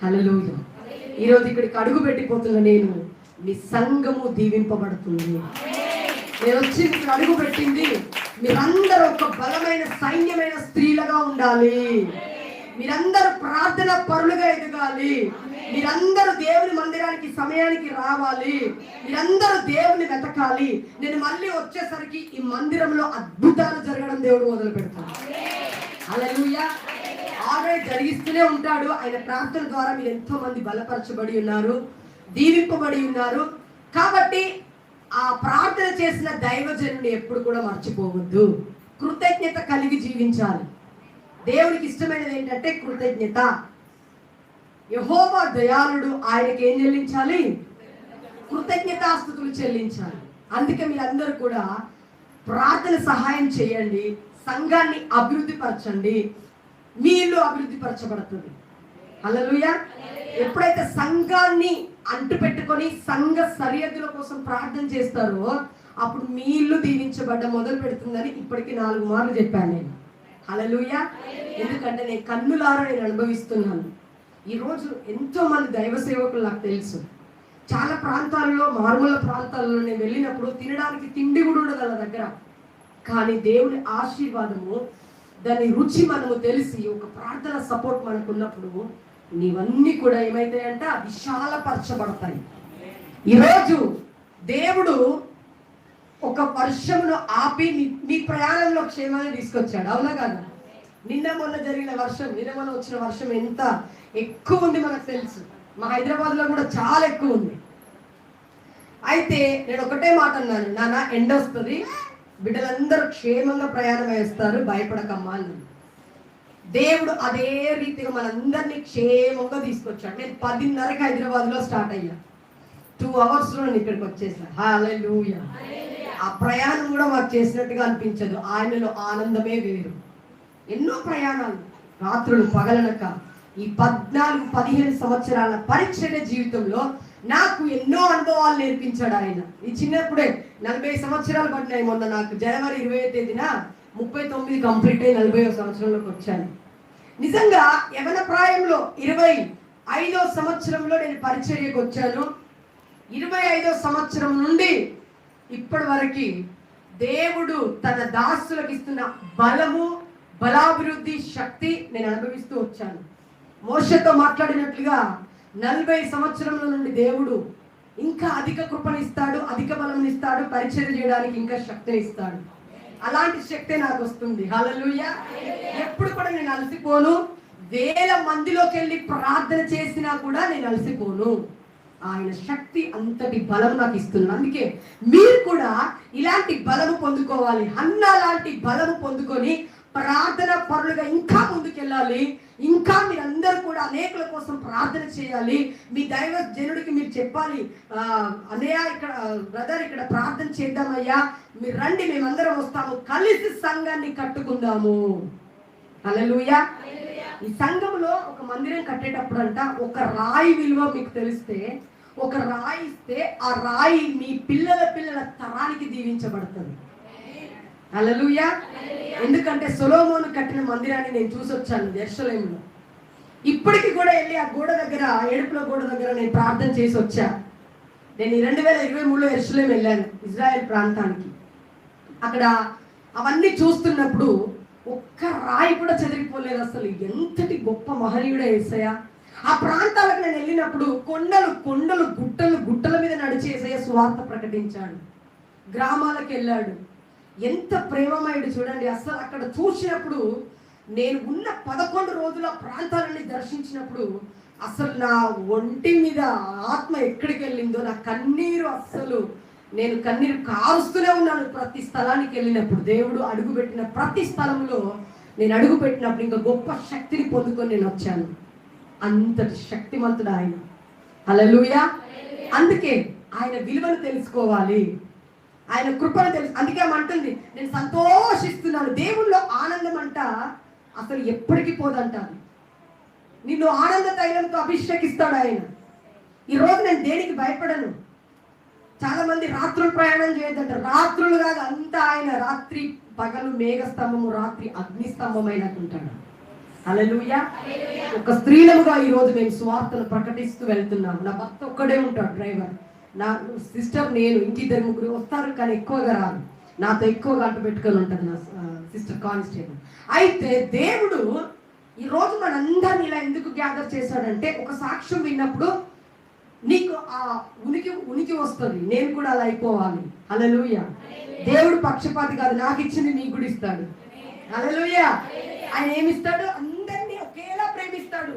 హల్లెలూయా. ఈరోజు ఇక్కడికి అడుగు పెట్టిపోతున్న నేను మీ సంఘము దీవింపబడుతుంది. నేను వచ్చి ఇక్కడ అడుగు పెట్టింది మీరందరూ ఒక బలమైన సైన్యమైన స్త్రీలుగా ఉండాలి. మీరందరూ ప్రార్థన పరులుగా ఎదగాలి. మీరందరూ దేవుని మందిరానికి సమయానికి రావాలి. మీరందరూ దేవుని వెతకాలి. నేను మళ్ళీ వచ్చేసరికి ఈ మందిరంలో అద్భుతాలు జరగడం దేవుడు మొదలు పెడతాడు. హల్లెలూయా. ఆల్రెడీ జరిగిస్తూనే ఉంటాడు. ఆయన ప్రార్థన ద్వారా మీరు ఎంతో మంది బలపరచబడి ఉన్నారు, దీవింపబడి ఉన్నారు. కాబట్టి ఆ ప్రార్థన చేసిన దైవజనుని ఎప్పుడు కూడా మర్చిపోవద్దు. కృతజ్ఞత కలిగి జీవించాలి. దేవునికి ఇష్టమైనది ఏంటంటే కృతజ్ఞత. యెహోవా దయాళుడు, ఆయనకి ఏం చెల్లించాలి? కృతజ్ఞతాస్తుతులు చెల్లించాలి. అందుకే మీరందరూ కూడా ప్రార్థన సహాయం చేయండి, సంఘాన్ని అభివృద్ధి పరచండి, మీ ఇల్లు అభివృద్ధి పరచబడుతుంది. హల్లెలూయా. ఎప్పుడైతే సంఘాన్ని అంటు పెట్టుకొని సంఘ సరిహద్దుల కోసం ప్రార్థన చేస్తారో అప్పుడు మీ ఇల్లు దీవించబడ్డ మొదలు పెడుతుందని ఇప్పటికి 4 మార్లు చెప్పాను నేను. హల్లెలూయా. ఎందుకంటే నేను కన్నులారా నేను అనుభవిస్తున్నాను. ఈరోజు ఎంతో మంది దైవ సేవకులు నాకు తెలుసు. చాలా ప్రాంతాల్లో, మారుమూల ప్రాంతాల్లో నేను వెళ్ళినప్పుడు తినడానికి తిండి కూడా ఉండదు వాళ్ళ దగ్గర. కానీ దేవుని ఆశీర్వాదము, దాని రుచి మనము తెలిసి ఒక ప్రార్థన సపోర్ట్ మనకు ఉన్నప్పుడు నీవన్నీ కూడా ఏమైతాయంట? విశాలపరచబడతాయి. ఈరోజు దేవుడు ఒక వర్షమును ఆపి మీ ప్రయాణంలో క్షేమాన్ని తీసుకొచ్చాడు. అవునా కదా? నిన్న మొన్న జరిగిన వర్షం, నిన్న మొన్న వచ్చిన వర్షం ఎంత ఎక్కువ ఉంది మనకు తెలుసు. మా హైదరాబాద్లో కూడా చాలా ఎక్కువ ఉంది. అయితే నేను ఒకటే మాట అన్నాను, నాన్న ఎండ వస్తుంది, బిడ్డలందరూ క్షేమంగా ప్రయాణం వేస్తారు, భయపడకమ్మా అని. దేవుడు అదే రీతిగా మనందరినీ క్షేమంగా తీసుకొచ్చాడు. నేను 10:30కి హైదరాబాద్లో స్టార్ట్ అయ్యా, 2 అవర్స్లో నేను ఇక్కడికి వచ్చేసా. హల్లెలూయా. ఆ ప్రయాణం కూడా మాకు చేసినట్టుగా అనిపించదు. ఆయనలో ఆనందమే వేరు. ఎన్నో ప్రయాణాలు, రాత్రులు పగలనక ఈ 14-15 సంవత్సరాల పరిచర్య జీవితంలో నాకు ఎన్నో అనుభవాలు నేర్పించాడు ఆయన. ఈ చిన్నప్పుడే 40 సంవత్సరాలు పడినాయి. మొన్న నాకు జనవరి 20వ తేదీన 39 కంప్లీట్ అయ్యి 40వ సంవత్సరంలోకి వచ్చాను. నిజంగా యవన ప్రాయంలో 25వ సంవత్సరంలో నేను పరిచర్యకు వచ్చాను. 25వ సంవత్సరం నుండి ఇప్పటి వరకు దేవుడు తన దాసులకు ఇస్తున్న బలము, బలాభివృద్ధి, శక్తి నేను అనుభవిస్తూ వచ్చాను. మోషేతో మాట్లాడినట్లుగా 40 సంవత్సరంల నుండి దేవుడు ఇంకా అధిక కృపనిస్తాడు, అధిక బలం ఇస్తాడు, పరిచర్య చేయడానికి ఇంకా శక్తిని ఇస్తాడు. అలాంటి శక్తి నాకు వస్తుంది. హల్లెలూయా. ఎప్పుడు కూడా నేను అలసిపోను. 1000 మందిలోకి వెళ్ళి ప్రార్థన చేసినా కూడా నేను అలసిపోను. ఆయన శక్తి అంతటి బలం నాకు ఇస్తున్నాడు. అందుకే మీరు కూడా ఇలాంటి బలము పొందుకోవాలి. హన్నా లాంటి బలము పొందుకొని ప్రార్థన పరులుగా ఇంకా ముందుకెళ్ళాలి. ఇంకా మీరందరూ కూడా అనేకుల కోసం ప్రార్థన చేయాలి. మీ దైవ జనుడికి మీరు చెప్పాలి, అన్నయ్య ఇక్కడ బ్రదర్ ఇక్కడ ప్రార్థన చేద్దామయ్యా, మీరు రండి, మేమందరం వస్తాము, కలిసి సంఘాన్ని కట్టుకుందాము. హల్లెలూయా. ఈ సంఘంలో ఒక మందిరం కట్టేటప్పుడు అంట ఒక రాయి విలువ మీకు తెలిస్తే, ఒక రాయి ఇస్తే ఆ రాయి మీ పిల్లల తరానికి దీవించబడుతుంది. హల్లెలూయా. ఎందుకంటే సొలొమోను కట్టిన మందిరాన్ని నేను చూసి వచ్చాను యెరూషలేములో. ఇప్పటికి కూడా వెళ్ళి ఆ గోడ దగ్గర, ఏడుపుల గోడ దగ్గర నేను ప్రార్థన చేసి వచ్చా. నేను 2023లో యెరూషలేం వెళ్ళాను, ఇజ్రాయెల్ ప్రాంతానికి. అక్కడ అవన్నీ చూస్తున్నప్పుడు ఒక్క రాయి కూడా చెదిరిపోలేదు. అసలు ఎంతటి గొప్ప మహనీయుడే యేసయ్య. ఆ ప్రాంతాలకు నేను వెళ్ళినప్పుడు కొండలు గుట్టల మీద నడిచి యేసయ్య సువార్త ప్రకటించాడు. గ్రామాలకు వెళ్ళాడు. ఎంత ప్రేమమయుడు చూడండి. అసలు అక్కడ చూసినప్పుడు, నేను ఉన్న 11 రోజుల ప్రాంతాలని దర్శించినప్పుడు అసలు నా ఒంటి మీద ఆత్మ ఎక్కడికి వెళ్ళిందో, నా కన్నీరు, అస్సలు నేను కన్నీరు కారుస్తూనే ఉన్నాను. ప్రతి స్థలానికి వెళ్ళినప్పుడు, దేవుడు అడుగుపెట్టిన ప్రతి స్థలంలో నేను అడుగుపెట్టినప్పుడు ఇంకా గొప్ప శక్తిని పొందుకొని నేను వచ్చాను. అంతటి శక్తిమంతుడు ఆయన. హల్లెలూయా. అందుకే ఆయన విలువను తెలుసుకోవాలి, ఆయన కృపను తెలుసు. అందుకే అంటుంది, నేను సంతోషిస్తున్నాను. దేవుల్లో ఆనందం అంట అసలు ఎప్పటికీ పోదంటాను. నిన్ను ఆనంద తైలంతో అభిషేకిస్తాడు ఆయన. ఈరోజు నేను దేనికి భయపడను. చాలా మంది రాత్రులు ప్రయాణం చేయొద్దంటారు. రాత్రులు కాదు, అంతా ఆయన రాత్రి పగలు మేఘస్తంభము, రాత్రి అగ్నిస్తంభం అయినట్టుంటాడు. హల్లెలూయా. ఒక స్త్రీలముగా ఈరోజు మేము సువార్తను ప్రకటిస్తూ వెళ్తున్నాము. నా భర్త ఒక్కడే ఉంటాడు డ్రైవర్. నా సిస్టర్ నేను ఇంకిద్దరు ముగ్గురు వస్తారు, కానీ ఎక్కువగా రారు. నాతో ఎక్కువగా అంటు పెట్టుకొని ఉంటారు నా సిస్టర్ కానిస్టేబుల్. అయితే దేవుడు ఈరోజు మనందరినీ ఇలా ఎందుకు గ్యాదర్ చేశాడంటే, ఒక సాక్ష్యం విన్నప్పుడు నీకు ఆ ఉనికి వస్తుంది, నేను కూడా అలా అయిపోవాలి. హల్లెలూయా. దేవుడు పక్షపాతి కాదు, నాకు ఇచ్చింది నీకు కూడా ఇస్తాడు. హల్లెలూయా. ఆయన ఏమిస్తాడు? అందరినీ ఒకేలా ప్రేమిస్తాడు.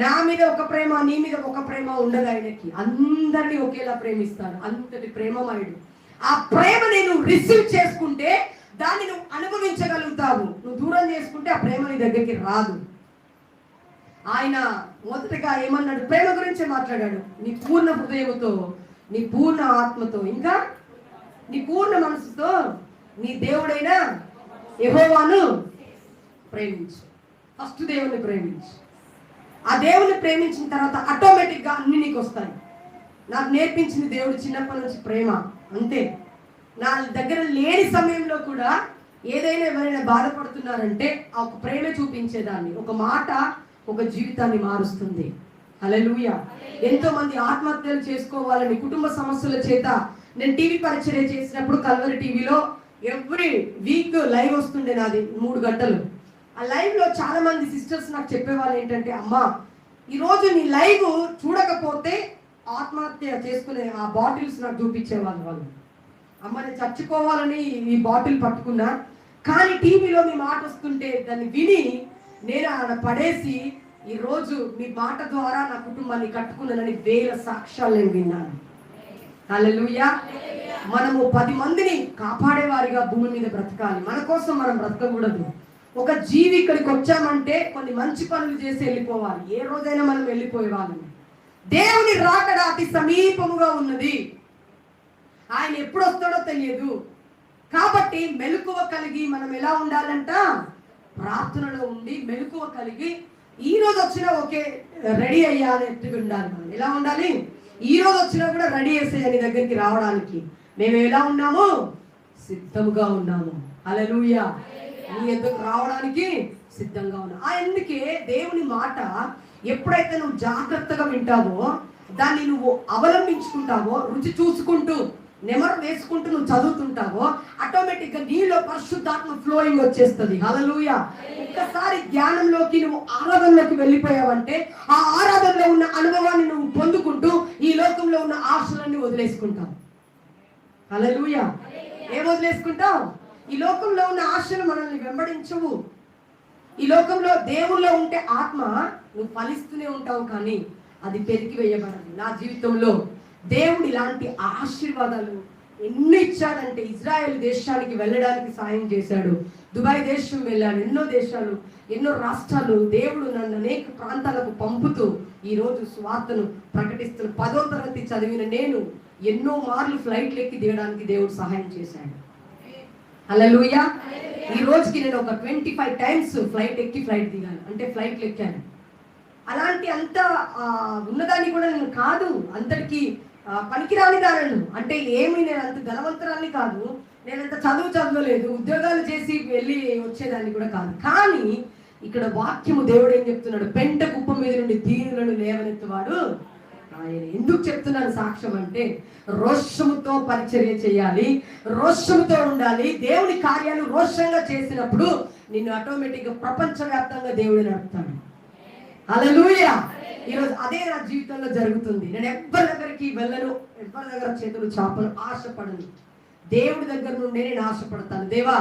నా మీద ఒక ప్రేమ, నీ మీద ఒక ప్రేమ ఉండదు ఆయనకి. అందరినీ ఒకేలా ప్రేమిస్తాడు. అంతటి ప్రేమమయుడు. ఆ ప్రేమ నేను రిసీవ్ చేసుకుంటే దాన్ని నువ్వు అనుభవించగలుగుతావు. నువ్వు దూరం చేసుకుంటే ఆ ప్రేమ నీ దగ్గరికి రాదు. ఆయన మొదటగా ఏమన్నాడు? ప్రేమ గురించే మాట్లాడాడు. నీ పూర్ణ హృదయముతో, నీ పూర్ణ ఆత్మతో, ఇంకా నీ పూర్ణ మనసుతో నీ దేవుడైన యెహోవాను ప్రేమించు. ఫస్ట్ దేవుని ప్రేమించు. ఆ దేవుని ప్రేమించిన తర్వాత ఆటోమేటిక్గా అన్ని నీకు వస్తాయి. నాకు నేర్పించింది దేవుడు చిన్నప్పటి నుంచి ప్రేమ. అంతే. నా దగ్గర లేని సమయంలో కూడా ఏదైనా ఎవరైనా బాధపడుతున్నారంటే ఆ ఒక ప్రేమ చూపించేదాన్ని. ఒక మాట ఒక జీవితాన్ని మారుస్తుంది. హల్లెలూయా. ఎంతో మంది ఆత్మహత్యలు చేసుకోవాలని కుటుంబ సమస్యల చేత, నేను టీవీ పరిచర్య చేసినప్పుడు కల్వరి టీవీలో ఎవ్రీ వీక్ లైవ్ వస్తుండే నాది 3 గంటలు. ఆ లైవ్ లో చాలా మంది సిస్టర్స్ నాకు చెప్పేవాళ్ళు ఏంటంటే, అమ్మా ఈరోజు నీ లైవ్ చూడకపోతే ఆత్మహత్య చేసుకునే ఆ బాటిల్స్ నాకు చూపించేవాళ్ళు. వాళ్ళు అమ్మ నేను చచ్చిపోవాలని ఈ బాటిల్ పట్టుకున్నా, కానీ టీవీలో మీ మాట వస్తుంటే దాన్ని విని నేను ఆడ పడేసి ఈరోజు మీ మాట ద్వారా నా కుటుంబాన్ని కట్టుకున్నానని వేల సాక్ష్యాలు నేను విన్నాను. హల్లెలూయా. మనము 10 మందిని కాపాడేవారిగా భూమి మీద బ్రతకాలి. మన కోసం మనం బ్రతకకూడదు. ఒక జీవి ఇక్కడికి వచ్చామంటే కొన్ని మంచి పనులు చేసి వెళ్ళిపోవాలి. ఏ రోజైనా మనం వెళ్ళిపోయే వాళ్ళని. దేవుని రాకడ అతి సమీపముగా ఉన్నది. ఆయన ఎప్పుడు వస్తాడో తెలియదు. కాబట్టి మెలకువ కలిగి మనం ఎలా ఉండాలంట? ప్రార్థనలో ఉండి మెలకువ కలిగి ఈ రోజు వచ్చినా ఓకే రెడీ అయ్యాలి ఉండాలి. మనం ఎలా ఉండాలి? ఈ రోజు వచ్చినా కూడా రెడీ చేసేయని దగ్గరికి రావడానికి మేము ఎలా ఉన్నాము? సిద్ధంగా ఉన్నాము. హల్లెలూయా. నీ ఎద్దుకు రావడానికి సిద్ధంగా ఉన్నాము. అందుకే దేవుని మాట ఎప్పుడైతే నువ్వు జాగ్రత్తగా వింటావో, దాన్ని నువ్వు అవలంబించుకుంటావో, రుచి చూసుకుంటూ నెమరు వేసుకుంటూ నువ్వు చదువుతుంటావో, ఆటోమేటిక్గా నీలో పరిశుద్ధాత్మ ఫ్లోయింగ్ వచ్చేస్తుంది. హల్లెలూయా. ఒక్కసారి ధ్యానంలోకి నువ్వు ఆరాధనలోకి వెళ్ళిపోయావంటే ఆ ఆరాధనలో ఉన్న అనుభవాన్ని నువ్వు పొందుకుంటూ ఈ లోకంలో ఉన్న ఆశలన్నీ వదిలేసుకుంటావు. హల్లెలూయా. ఏం వదిలేసుకుంటావు? ఈ లోకంలో ఉన్న ఆశలు మనల్ని వెంబడించవు. ఈ లోకంలో దేవుల్లో ఉంటే ఆత్మ నువ్వు ఫలిస్తూనే ఉంటావు, కానీ అది పెరిగి వేయబడదు. నా జీవితంలో దేవుడు ఇలాంటి ఆశీర్వాదాలు ఎన్ని ఇచ్చాడంటే, ఇజ్రాయెల్ దేశానికి వెళ్ళడానికి సాయం చేశాడు. దుబాయ్ దేశం వెళ్ళాను. ఎన్నో దేశాలు, ఎన్నో రాష్ట్రాలు దేవుడు నన్ను అనేక ప్రాంతాలకు పంపుతూ ఈరోజు స్వార్థను ప్రకటిస్తున్న 10వ తరగతి చదివిన నేను ఎన్నో మార్లు ఫ్లైట్లు ఎక్కి దిగడానికి దేవుడు సహాయం చేశాడు. హల్లెలూయా. ఈ రోజుకి నేను ఒక 25 టైమ్స్ ఫ్లైట్ ఎక్కి ఫ్లైట్ దిగాను, అంటే ఫ్లైట్లు ఎక్కాను. అలాంటి అంత ఉన్నదాన్ని కూడా నేను కాదు, అంతటికి పనికిరాని దానను. అంటే ఏమి నేను అంత ధనవంతరాన్ని కాదు, నేను అంత చదవలేదు, ఉద్యోగాలు చేసి వెళ్ళి వచ్చేదాన్ని కూడా కాదు. కానీ ఇక్కడ వాక్యము దేవుడు ఏం చెప్తున్నాడు? పెంట కుప్ప మీద నుండి దీనులను లేవనెత్తువాడు ఆయన. ఎందుకు చెప్తున్నాను సాక్ష్యం అంటే, రోషముతో పరిచర్య చేయాలి, రోషముతో ఉండాలి. దేవుని కార్యాలు రోషంగా చేసినప్పుడు నిన్ను ఆటోమేటిక్గా ప్రపంచవ్యాప్తంగా దేవుడు నడుపుతాడు. హల్లెలూయా. ఈరోజు అదే నా జీవితంలో జరుగుతుంది. నేను ఎవ్వరి దగ్గరికి వెళ్ళను, ఎవ్వరి దగ్గర చేతులు చాపను, ఆశపడను. దేవుడి దగ్గర నుండే నేను ఆశపడతాను. దేవా,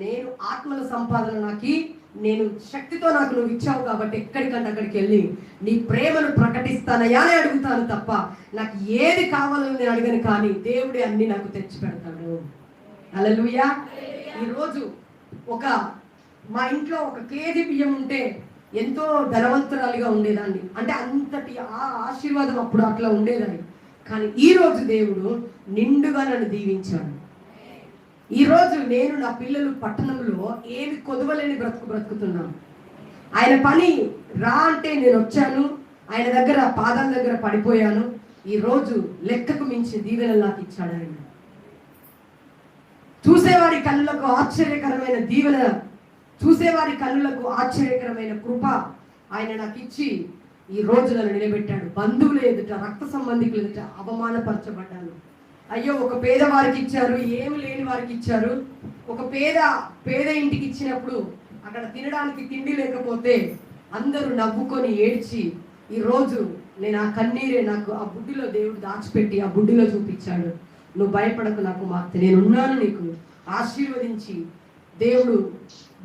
నేను ఆత్మల సంపాదన నాకు, నేను శక్తితో నాకు నువ్వు ఇచ్చావు కాబట్టి ఎక్కడికంటే అక్కడికి వెళ్ళి నీ ప్రేమను ప్రకటిస్తానయ్యా అని అడుగుతాను తప్ప నాకు ఏది కావాలని నేను అడగను. కానీ దేవుడే అన్ని నాకు తెచ్చి పెడతాడు. హల్లెలూయా. ఈరోజు మా ఇంట్లో 1 కేజీ బియ్యం ఉంటే ఎంతో ధనవంతురాలిగా ఉండేదాన్ని. అంటే అంతటి ఆ ఆశీర్వాదం అప్పుడు అట్లా ఉండేదాన్ని. కానీ ఈరోజు దేవుడు నిండుగా నన్ను దీవించాడు. ఈరోజు నేను, నా పిల్లలు పట్టణంలో ఏమి కొదవలేని బ్రతుకుతున్నాను. ఆయన పని రా అంటే నేను వచ్చాను, ఆయన దగ్గర పాదాల దగ్గర పడిపోయాను. ఈరోజు లెక్కకు మించి దీవెనలు నాకు ఇచ్చాడు ఆయన. చూసేవారి కళ్ళకు ఆశ్చర్యకరమైన దీవెన, చూసేవారి కళ్ళకు ఆశ్చర్యకరమైన కృప ఆయన నాకు ఇచ్చి ఈ రోజు నన్ను నిలబెట్టాడు. బంధువులు ఎదుట, రక్త సంబంధికులు ఎదుట అవమానపరచబడ్డాను. అయ్యో, ఒక పేదవారికి ఇచ్చారు, ఏమి లేని వారికి ఇచ్చారు. ఒక పేద ఇంటికి ఇచ్చినప్పుడు అక్కడ తినడానికి తిండి లేకపోతే అందరూ నవ్వుకొని ఏడ్చి, ఈరోజు నేను ఆ కన్నీరే నాకు ఆ బుడ్డిలో దేవుడు దాచిపెట్టి ఆ బుడ్డిలో చూపించాడు. నువ్వు భయపడకు నా కుమార్తె, నేనున్నాను నీకు ఆశీర్వదించి దేవుడు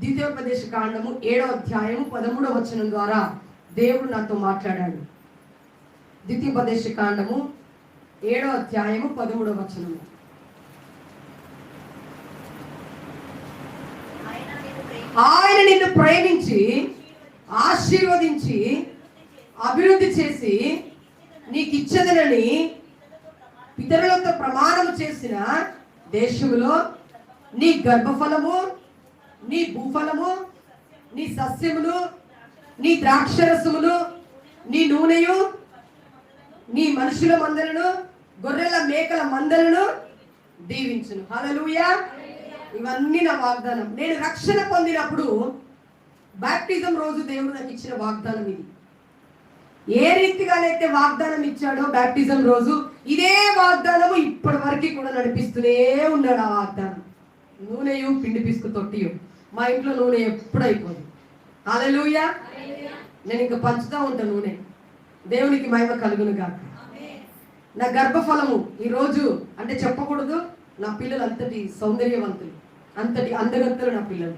ద్వితీయోపదేశ కాండము 7వ అధ్యాయము 13వ వచనం ద్వారా దేవుడు నాతో మాట్లాడాడు. ద్వితీయోపదేశ కాండము 7వ అధ్యాయము 13వ వచనము. ఆయన నిన్ను ప్రేమించి ఆశీర్వదించి అభివృద్ధి చేసి నీకు ఇచ్చదనని పితరులతో ప్రమాణం చేసిన దేశములో నీ గర్భఫలము, నీ భూఫలము, నీ సస్యములు, నీ ద్రాక్షరసములు, నీ నూనెయు, నీ మనుషుల మందలను, గొర్రెల మేకల మందలను దీవించును. హల్లెలూయా. ఇవన్నీ నా వాగ్దానం. నేను రక్షణ పొందినప్పుడు బాప్టిజం రోజు దేవుడు నాకు ఇచ్చిన వాగ్దానం ఇది. ఏ రీతిగానైతే వాగ్దానం ఇచ్చాడో బాప్టిజం రోజు, ఇదే వాగ్దానము ఇప్పటి వరకు కూడా నడిపిస్తూనే ఉన్నాడు. ఆ వాగ్దానం నూనెయు పిండి పిసుకు తొట్టియు. మా ఇంట్లో నూనె ఎప్పుడు అయిపోదు. హల్లెలూయా. నేను ఇంకా పంచుతూ ఉంటాను నూనె. దేవునికి మహిమ కలుగును గాక. నా గర్భఫలము ఈరోజు అంటే చెప్పకూడదు, నా పిల్లలు అంతటి సౌందర్యవంతులు, అంతటి అందగత్తలు నా పిల్లలు.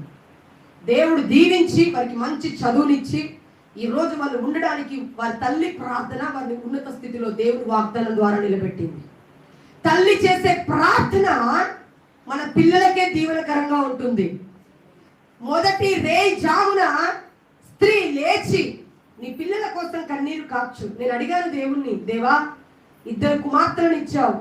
దేవుడు దీవించి వారికి మంచి చదువునిచ్చి ఈరోజు వాళ్ళు ఉండడానికి వారి తల్లి ప్రార్థన వారిని ఉన్నత స్థితిలో దేవుడు వాగ్దానం ద్వారా నిలబెట్టింది. తల్లి చేసే ప్రార్థన మన పిల్లలకే దీవెనకరంగా ఉంటుంది. మొదటి జామున స్త్రీ లేచి నీ పిల్లల కోసం కన్నీరు కార్చు. నేను అడిగాను దేవుణ్ణి, దేవా 2 కుమార్తెలను ఇచ్చావు,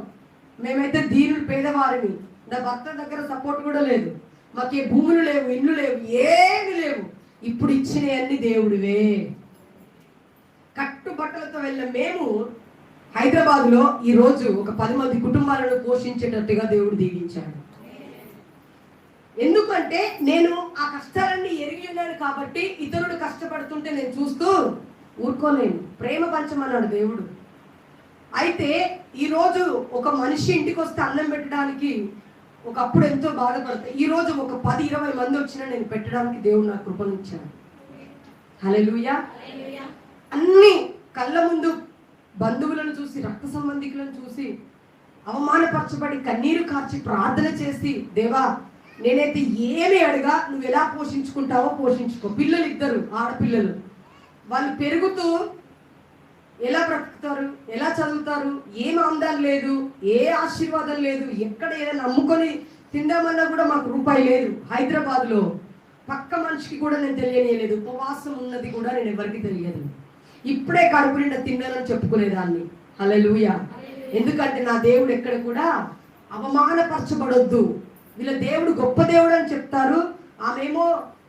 మేమైతే దీనులు పేదవారిని, నా భర్త దగ్గర సపోర్ట్ కూడా లేదు, మాకే భూములు లేవు, ఇల్లు లేవు, ఏమి లేవు, ఇప్పుడు ఇచ్చినవన్నీ దేవుడివే. కట్టుబట్టలతో వెళ్ళిన మేము హైదరాబాద్లో ఈరోజు ఒక 10 మంది కుటుంబాలను పోషించేటట్టుగా దేవుడు దీవించాడు. ఎందుకంటే నేను ఆ కష్టాలన్నీ ఎరిగి ఉన్నాను కాబట్టి ఇతరుడు కష్టపడుతుంటే నేను చూస్తూ ఊరుకోలేను. ప్రేమ పంచమన్నాడు దేవుడు. అయితే ఈరోజు ఒక మనిషి ఇంటికి వస్తే అన్నం పెట్టడానికి ఒకప్పుడు ఎంతో బాధపడతాయి. ఈరోజు ఒక 10-20 మంది వచ్చినా నేను పెట్టడానికి దేవుడు నాకు కృపనిచ్చాడు. హల్లెలూయా. అన్ని కళ్ళ ముందు బంధువులను చూసి, రక్త సంబంధికులను చూసి అవమానపరచబడి కన్నీరు కార్చి ప్రార్థన చేసి, దేవా నేనైతే ఏమి అడగా నువ్వు ఎలా పోషించుకుంటావో పోషించుకో. పిల్లలు 2 ఆడపిల్లలు, వాళ్ళు పెరుగుతూ ఎలా బ్రతుకుతారు, ఎలా చదువుతారు, ఏం ఆందాలు లేదు, ఏ ఆశీర్వాదం లేదు, ఎక్కడ ఏదైనా అమ్ముకొని తిందామన్నా కూడా మాకు రూపాయి లేదు. హైదరాబాద్లో పక్క మనిషికి కూడా నేను తెలియలేదు. ఉపవాసం ఉన్నది కూడా నేను ఎవరికి తెలియదు. ఇప్పుడే కడుపు నిండా తిన్నానని చెప్పుకునేదాన్ని. హల్లెలూయా. ఎందుకంటే నా దేవుడు ఎక్కడ కూడా అవమానపరచబడొద్దు. వీళ్ళ దేవుడు గొప్ప దేవుడు అని చెప్తారు, ఆమెమో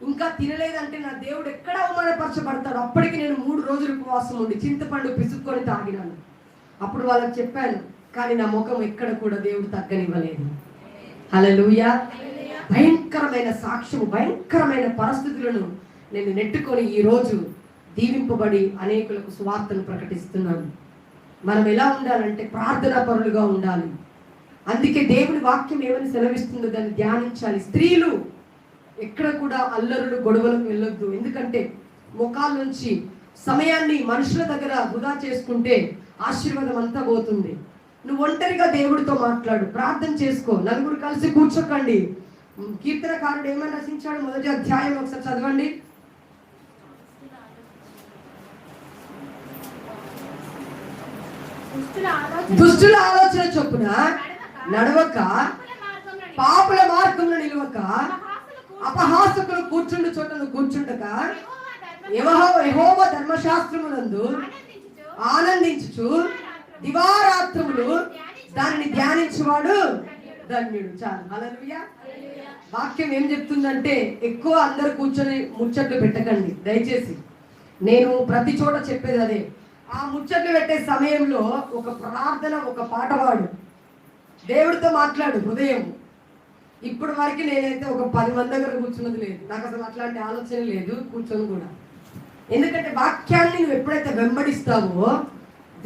ఇంకా తినలేదంటే నా దేవుడు ఎక్కడ అవమానపరచబడతాడు. అప్పటికి నేను 3 రోజులు ఉపవాసం ఉండి చింతపండు పిసుక్కొని తాగినాను. అప్పుడు వాళ్ళకి చెప్పాను, కానీ నా ముఖం ఎక్కడ కూడా దేవుడు తగ్గనివ్వలేదు. హల్లెలూయా. భయంకరమైన సాక్ష్యము, భయంకరమైన పరిస్థితులను నేను నెట్టుకొని ఈరోజు దీవింపబడి అనేకులకు సువార్తను ప్రకటిస్తున్నాను. మనం ఎలా ఉండాలంటే ప్రార్థనా పరులుగా ఉండాలి. అందుకే దేవుని వాక్యం ఏమని సెలవిస్తుందో దాన్ని ధ్యానించాలి. స్త్రీలు ఎక్కడ కూడా అల్లరులు గొడవలకు వెళ్ళొద్దు. ఎందుకంటే ముఖాల నుంచి సమయాన్ని మనుషుల దగ్గర వృధా చేసుకుంటే ఆశీర్వాదం అంతా పోతుంది. నువ్వు ఒంటరిగా దేవుడితో మాట్లాడు, ప్రార్థన చేసుకో, నలుగురు కలిసి కూర్చోకండి. కీర్తనకారుడు ఏమని రచించాడు? 1వ అధ్యాయం ఒకసారి చదవండి. దుష్టుల ఆలోచన చొప్పున నడవక, పాపుల మార్గంలో నిలవక, అపహాసకులు కూర్చుండు చోట కూర్చుండక, యెహోవా ధర్మశాస్త్రమునందు ఆనందించుచు దివారాత్రములు దానిని ధ్యానించువాడు ధన్యుడు. చాలు. హల్లెలూయా. వాక్యం ఏం చెప్తుందంటే ఎక్కువ అందరు కూర్చొని ముచ్చట్లు పెట్టకండి దయచేసి. నేను ప్రతి చోట చెప్పేది అదే. ఆ ముచ్చట్లు పెట్టే సమయంలో ఒక ప్రార్థన, ఒక పాట పాడు, దేవుడితో మాట్లాడు హృదయం. ఇప్పుడు వరకు నేనైతే ఒక 10 మంది దగ్గర కూర్చున్నది లేదు. నాకు అసలు అట్లాంటి ఆలోచన లేదు, కూర్చొని కూడా. ఎందుకంటే వాక్యాన్ని నువ్వు ఎప్పుడైతే వెంబడిస్తావో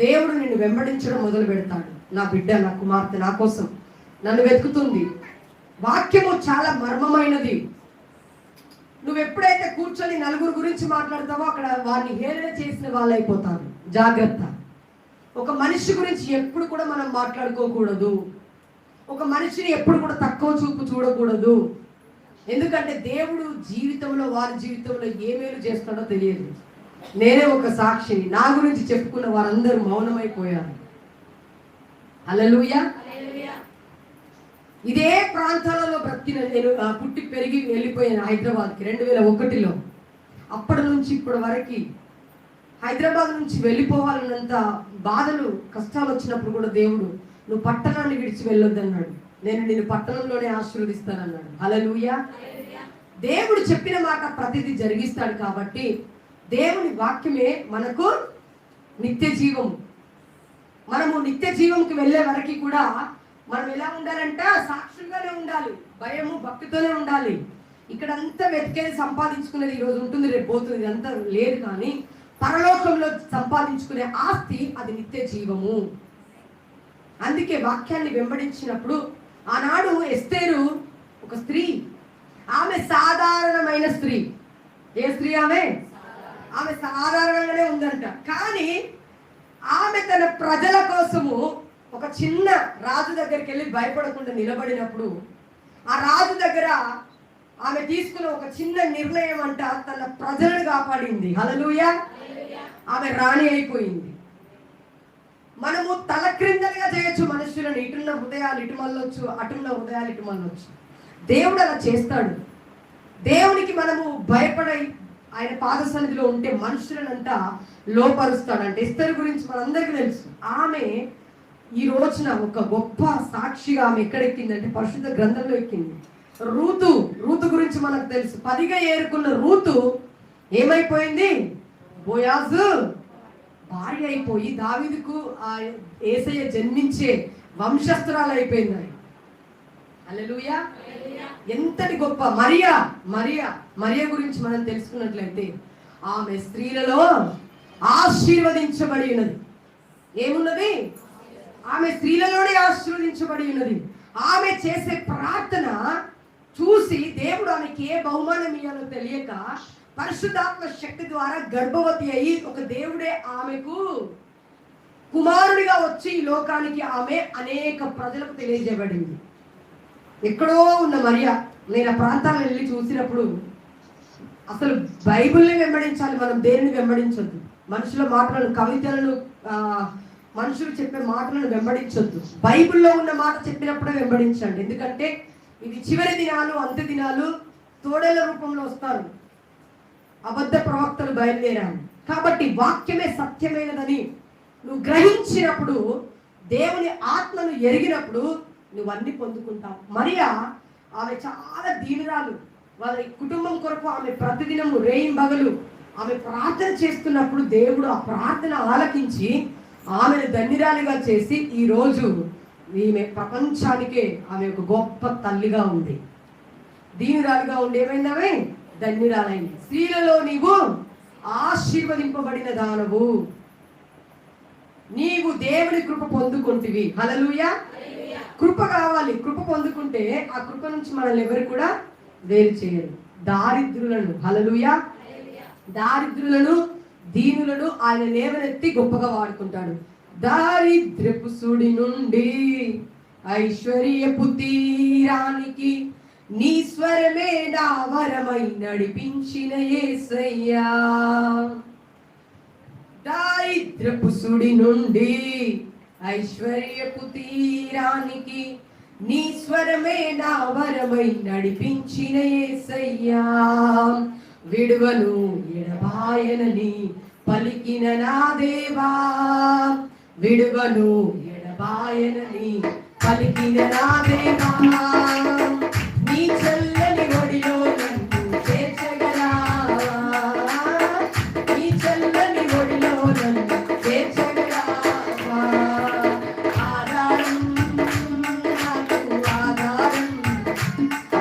దేవుడు నిన్ను వెంబడించడం మొదలు పెడతాడు. నా బిడ్డ, నా కుమార్తె నా కోసం నన్ను వెతుకుతుంది. వాక్యము చాలా మర్మమైనది. నువ్వు ఎప్పుడైతే కూర్చొని నలుగురు గురించి మాట్లాడతావో అక్కడ వారిని హేళన చేసిన వాళ్ళు అయిపోతారు. జాగ్రత్త. ఒక మనిషి గురించి ఎప్పుడు కూడా మనం మాట్లాడుకోకూడదు. ఒక మనిషిని ఎప్పుడు కూడా తక్కువ చూపు చూడకూడదు. ఎందుకంటే దేవుడు జీవితంలో, వారి జీవితంలో ఏ మేలు చేస్తాడో తెలియదు. నేనే ఒక సాక్షిని. నా గురించి చెప్పుకున్న వారందరూ మౌనమైపోయారు. హల్లెలూయా. ఇదే ప్రాంతాలలో బ్రతికిన నేను పుట్టి పెరిగి వెళ్ళిపోయాను హైదరాబాద్కి 2001లో. అప్పటి నుంచి ఇప్పటి వరకు హైదరాబాద్ నుంచి వెళ్ళిపోవాలన్నంత బాధలు, కష్టాలు వచ్చినప్పుడు కూడా దేవుడు నువ్వు పట్టణాన్ని విడిచి వెళ్ళొద్దన్నాడు. నేను నిన్ను పట్టణంలోనే ఆశీర్వదిస్తానన్నాడు. హల్లెలూయా. దేవుడు చెప్పిన మాట ప్రతిదీ జరిగిస్తాడు. కాబట్టి దేవుని వాక్యమే మనకు నిత్య జీవం. మనము నిత్య జీవంకి వెళ్ళే వరకు కూడా మనం ఎలా ఉండాలంటే సాక్షులుగానే ఉండాలి. భయము, భక్తితోనే ఉండాలి. ఇక్కడంతా వెతికేది, సంపాదించుకునేది ఈరోజు ఉంటుంది, రేపు పోతుంది, ఇదంతా లేదు. కానీ పరలోకంలో సంపాదించుకునే ఆస్తి అది నిత్య జీవము. అందుకే వాక్యాన్ని వెంబడించినప్పుడు ఆనాడు ఎస్తేరు ఒక స్త్రీ. ఆమె సాధారణమైన స్త్రీ. ఏ స్త్రీ? ఆమె సాధారణంగానే ఉందంట. కానీ ఆమె తన ప్రజల కోసము ఒక చిన్న రాజు దగ్గరికి వెళ్ళి భయపడకుండా నిలబడినప్పుడు ఆ రాజు దగ్గర ఆమె తీసుకున్న ఒక చిన్న నిర్ణయం అంట తన ప్రజలను కాపాడింది. హల్లెలూయా. ఆమె రాణి అయిపోయింది. మనము తల క్రిందలుగా చేయొచ్చు మనుషులను. ఇటున్న హృదయాలు ఇటు మళ్ళొచ్చు, అటున్న హృదయాలు ఇటు మళ్ళొచ్చు. దేవుడు అలా చేస్తాడు. దేవునికి మనము భయపడి ఆయన పాద సన్నిధిలో ఉంటే మనుషులనంతా లోపరుస్తాడంటే. ఎస్తేరు గురించి మనందరికీ తెలుసు. ఆమె ఈ రోజున ఒక గొప్ప సాక్షిగా ఆమె ఎక్కడెక్కిందంటే పరిశుద్ధ గ్రంథంలో ఎక్కింది. రూతు గురించి మనకు తెలుసు. 10గా ఏరుకున్న రూతు ఏమైపోయింది? బోయాజు భార్య అయిపోయి దావీదుకు ఆ యేసయ్య జన్మించే వంశస్థురాలు అయిపోయింది. హల్లెలూయా. ఎంతటి గొప్ప మరియా గురించి మనం తెలుసుకున్నట్లయితే ఆమె స్త్రీలలో ఆశీర్వదించబడి ఉన్నది. ఏమున్నది? ఆమె స్త్రీలలోనే ఆశీర్వదించబడి ఉన్నది. ఆమె చేసే ప్రార్థన చూసి దేవుడు ఆమెకి ఏ బహుమానం ఇయ్యాలో తెలియక పరిశుద్ధాత్మ శక్తి ద్వారా గర్భవతి అయ్యి ఒక దేవుడే ఆమెకు కుమారుడిగా వచ్చి ఈ లోకానికి ఆమె అనేక ప్రజలకు తెలియజేయబడింది. ఎక్కడో ఉన్న మరియా. నేను ఆ ప్రాంతాలను వెళ్ళి చూసినప్పుడు అసలు బైబిల్ని వెంబడించాలి మనం, దేనిని వెంబడించొద్దు. మనుషుల మాటలను, కవితలను, మనుషులు చెప్పే మాటలను వెంబడించొద్దు. బైబిల్లో ఉన్న మాట చెప్పినప్పుడే వెంబడించండి. ఎందుకంటే ఇది చివరి దినాలు, అంత్య దినాలు. తోడేళ్ల రూపంలో వస్తారు, అబద్ధ ప్రవక్తలు బయలుదేరారు. కాబట్టి వాక్యమే సత్యమైనదని నువ్వు గ్రహించినప్పుడు, దేవుని ఆత్మను ఎరిగినప్పుడు నువ్వు అన్ని పొందుకుంటావు. మరియా ఆమె చాలా దీనురాలు. వాళ్ళ కుటుంబం కొరకు ఆమె ప్రతిదినము రేయింబగలు ఆమె ప్రార్థన చేస్తున్నప్పుడు దేవుడు ఆ ప్రార్థన ఆలకించి ఆమెను ధన్యురాలిగా చేసి ఈరోజు ఈమె ప్రపంచానికే ఆమె ఒక గొప్ప తల్లిగా ఉంది. దీనురాలుగా ఉండి ఏమైంది? ఆమె ధన్యురాలైంది. స్త్రీలలో నీవు ఆశీర్వదింపబడిన దానవు. నీవు దేవుని కృప పొందుకుంటివి. హల్లెలూయా. కృప కావాలి. కృప పొందుకుంటే ఆ కృప నుంచి మనల్ని ఎవరు కూడా వేరు చేయరు. దారిద్రులను, హల్లెలూయా, దారిద్రులను, దీనులను ఆయన లేవనెత్తి గొప్పగా వాడుకుంటాడు. దారిద్ర్యపు సుడి నుండి ఐశ్వర్యపు తీరానికి నీ స్వరమే నా వరమై నడిపించిన యేసయ్యా. దారిద్ర్యపు సుడి నుండి ఐశ్వర్యపు తీరానికి నీ స్వరమే నా వరమై నడిపించిన యేసయ్యా. విడువను ఎడబాయనని పలికిన నా దేవా, విడువను ఎడబాయనని పలికిన నా దేవా. నీ చల్లని ఒడిలో నన్ను చేర్చగలా, నీ చల్లని ఒడిలో నన్ను చేర్చగలా. ఆధారం నాకు ఆధారం,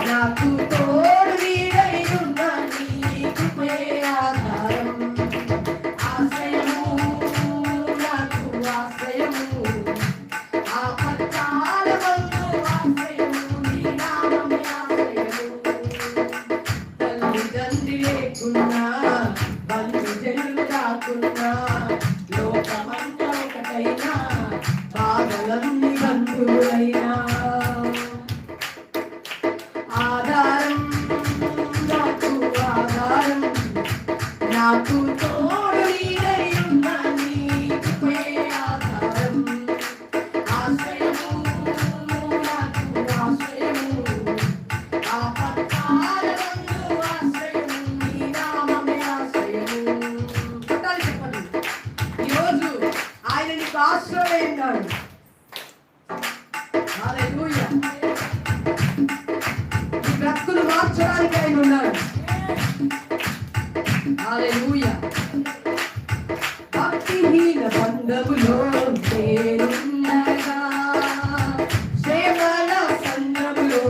నాకు తోడు నీడై ఉన్న నీ కృపే ఆధారం. నాకు తోడు నీడై ఉన్న నీ కృపే ఆధారం. ఆశ్రయము నాకు ఆశ్రయము, ఆపత్కాలమందు ఆశ్రయము, నీ నామమే ఆశ్రయము. కొట్టాలి చెప్పండి. ఈరోజు ఆయన నీకు ఆశ్రయమై ఉన్నాడు. హల్లెలూయా. నీ బ్రతుకును మార్చడానికి ఆయన ఉన్నాడు. హల్లెలూయా. భక్తిహీన బంధములో నేనుండగా, శ్రమల సంద్రములో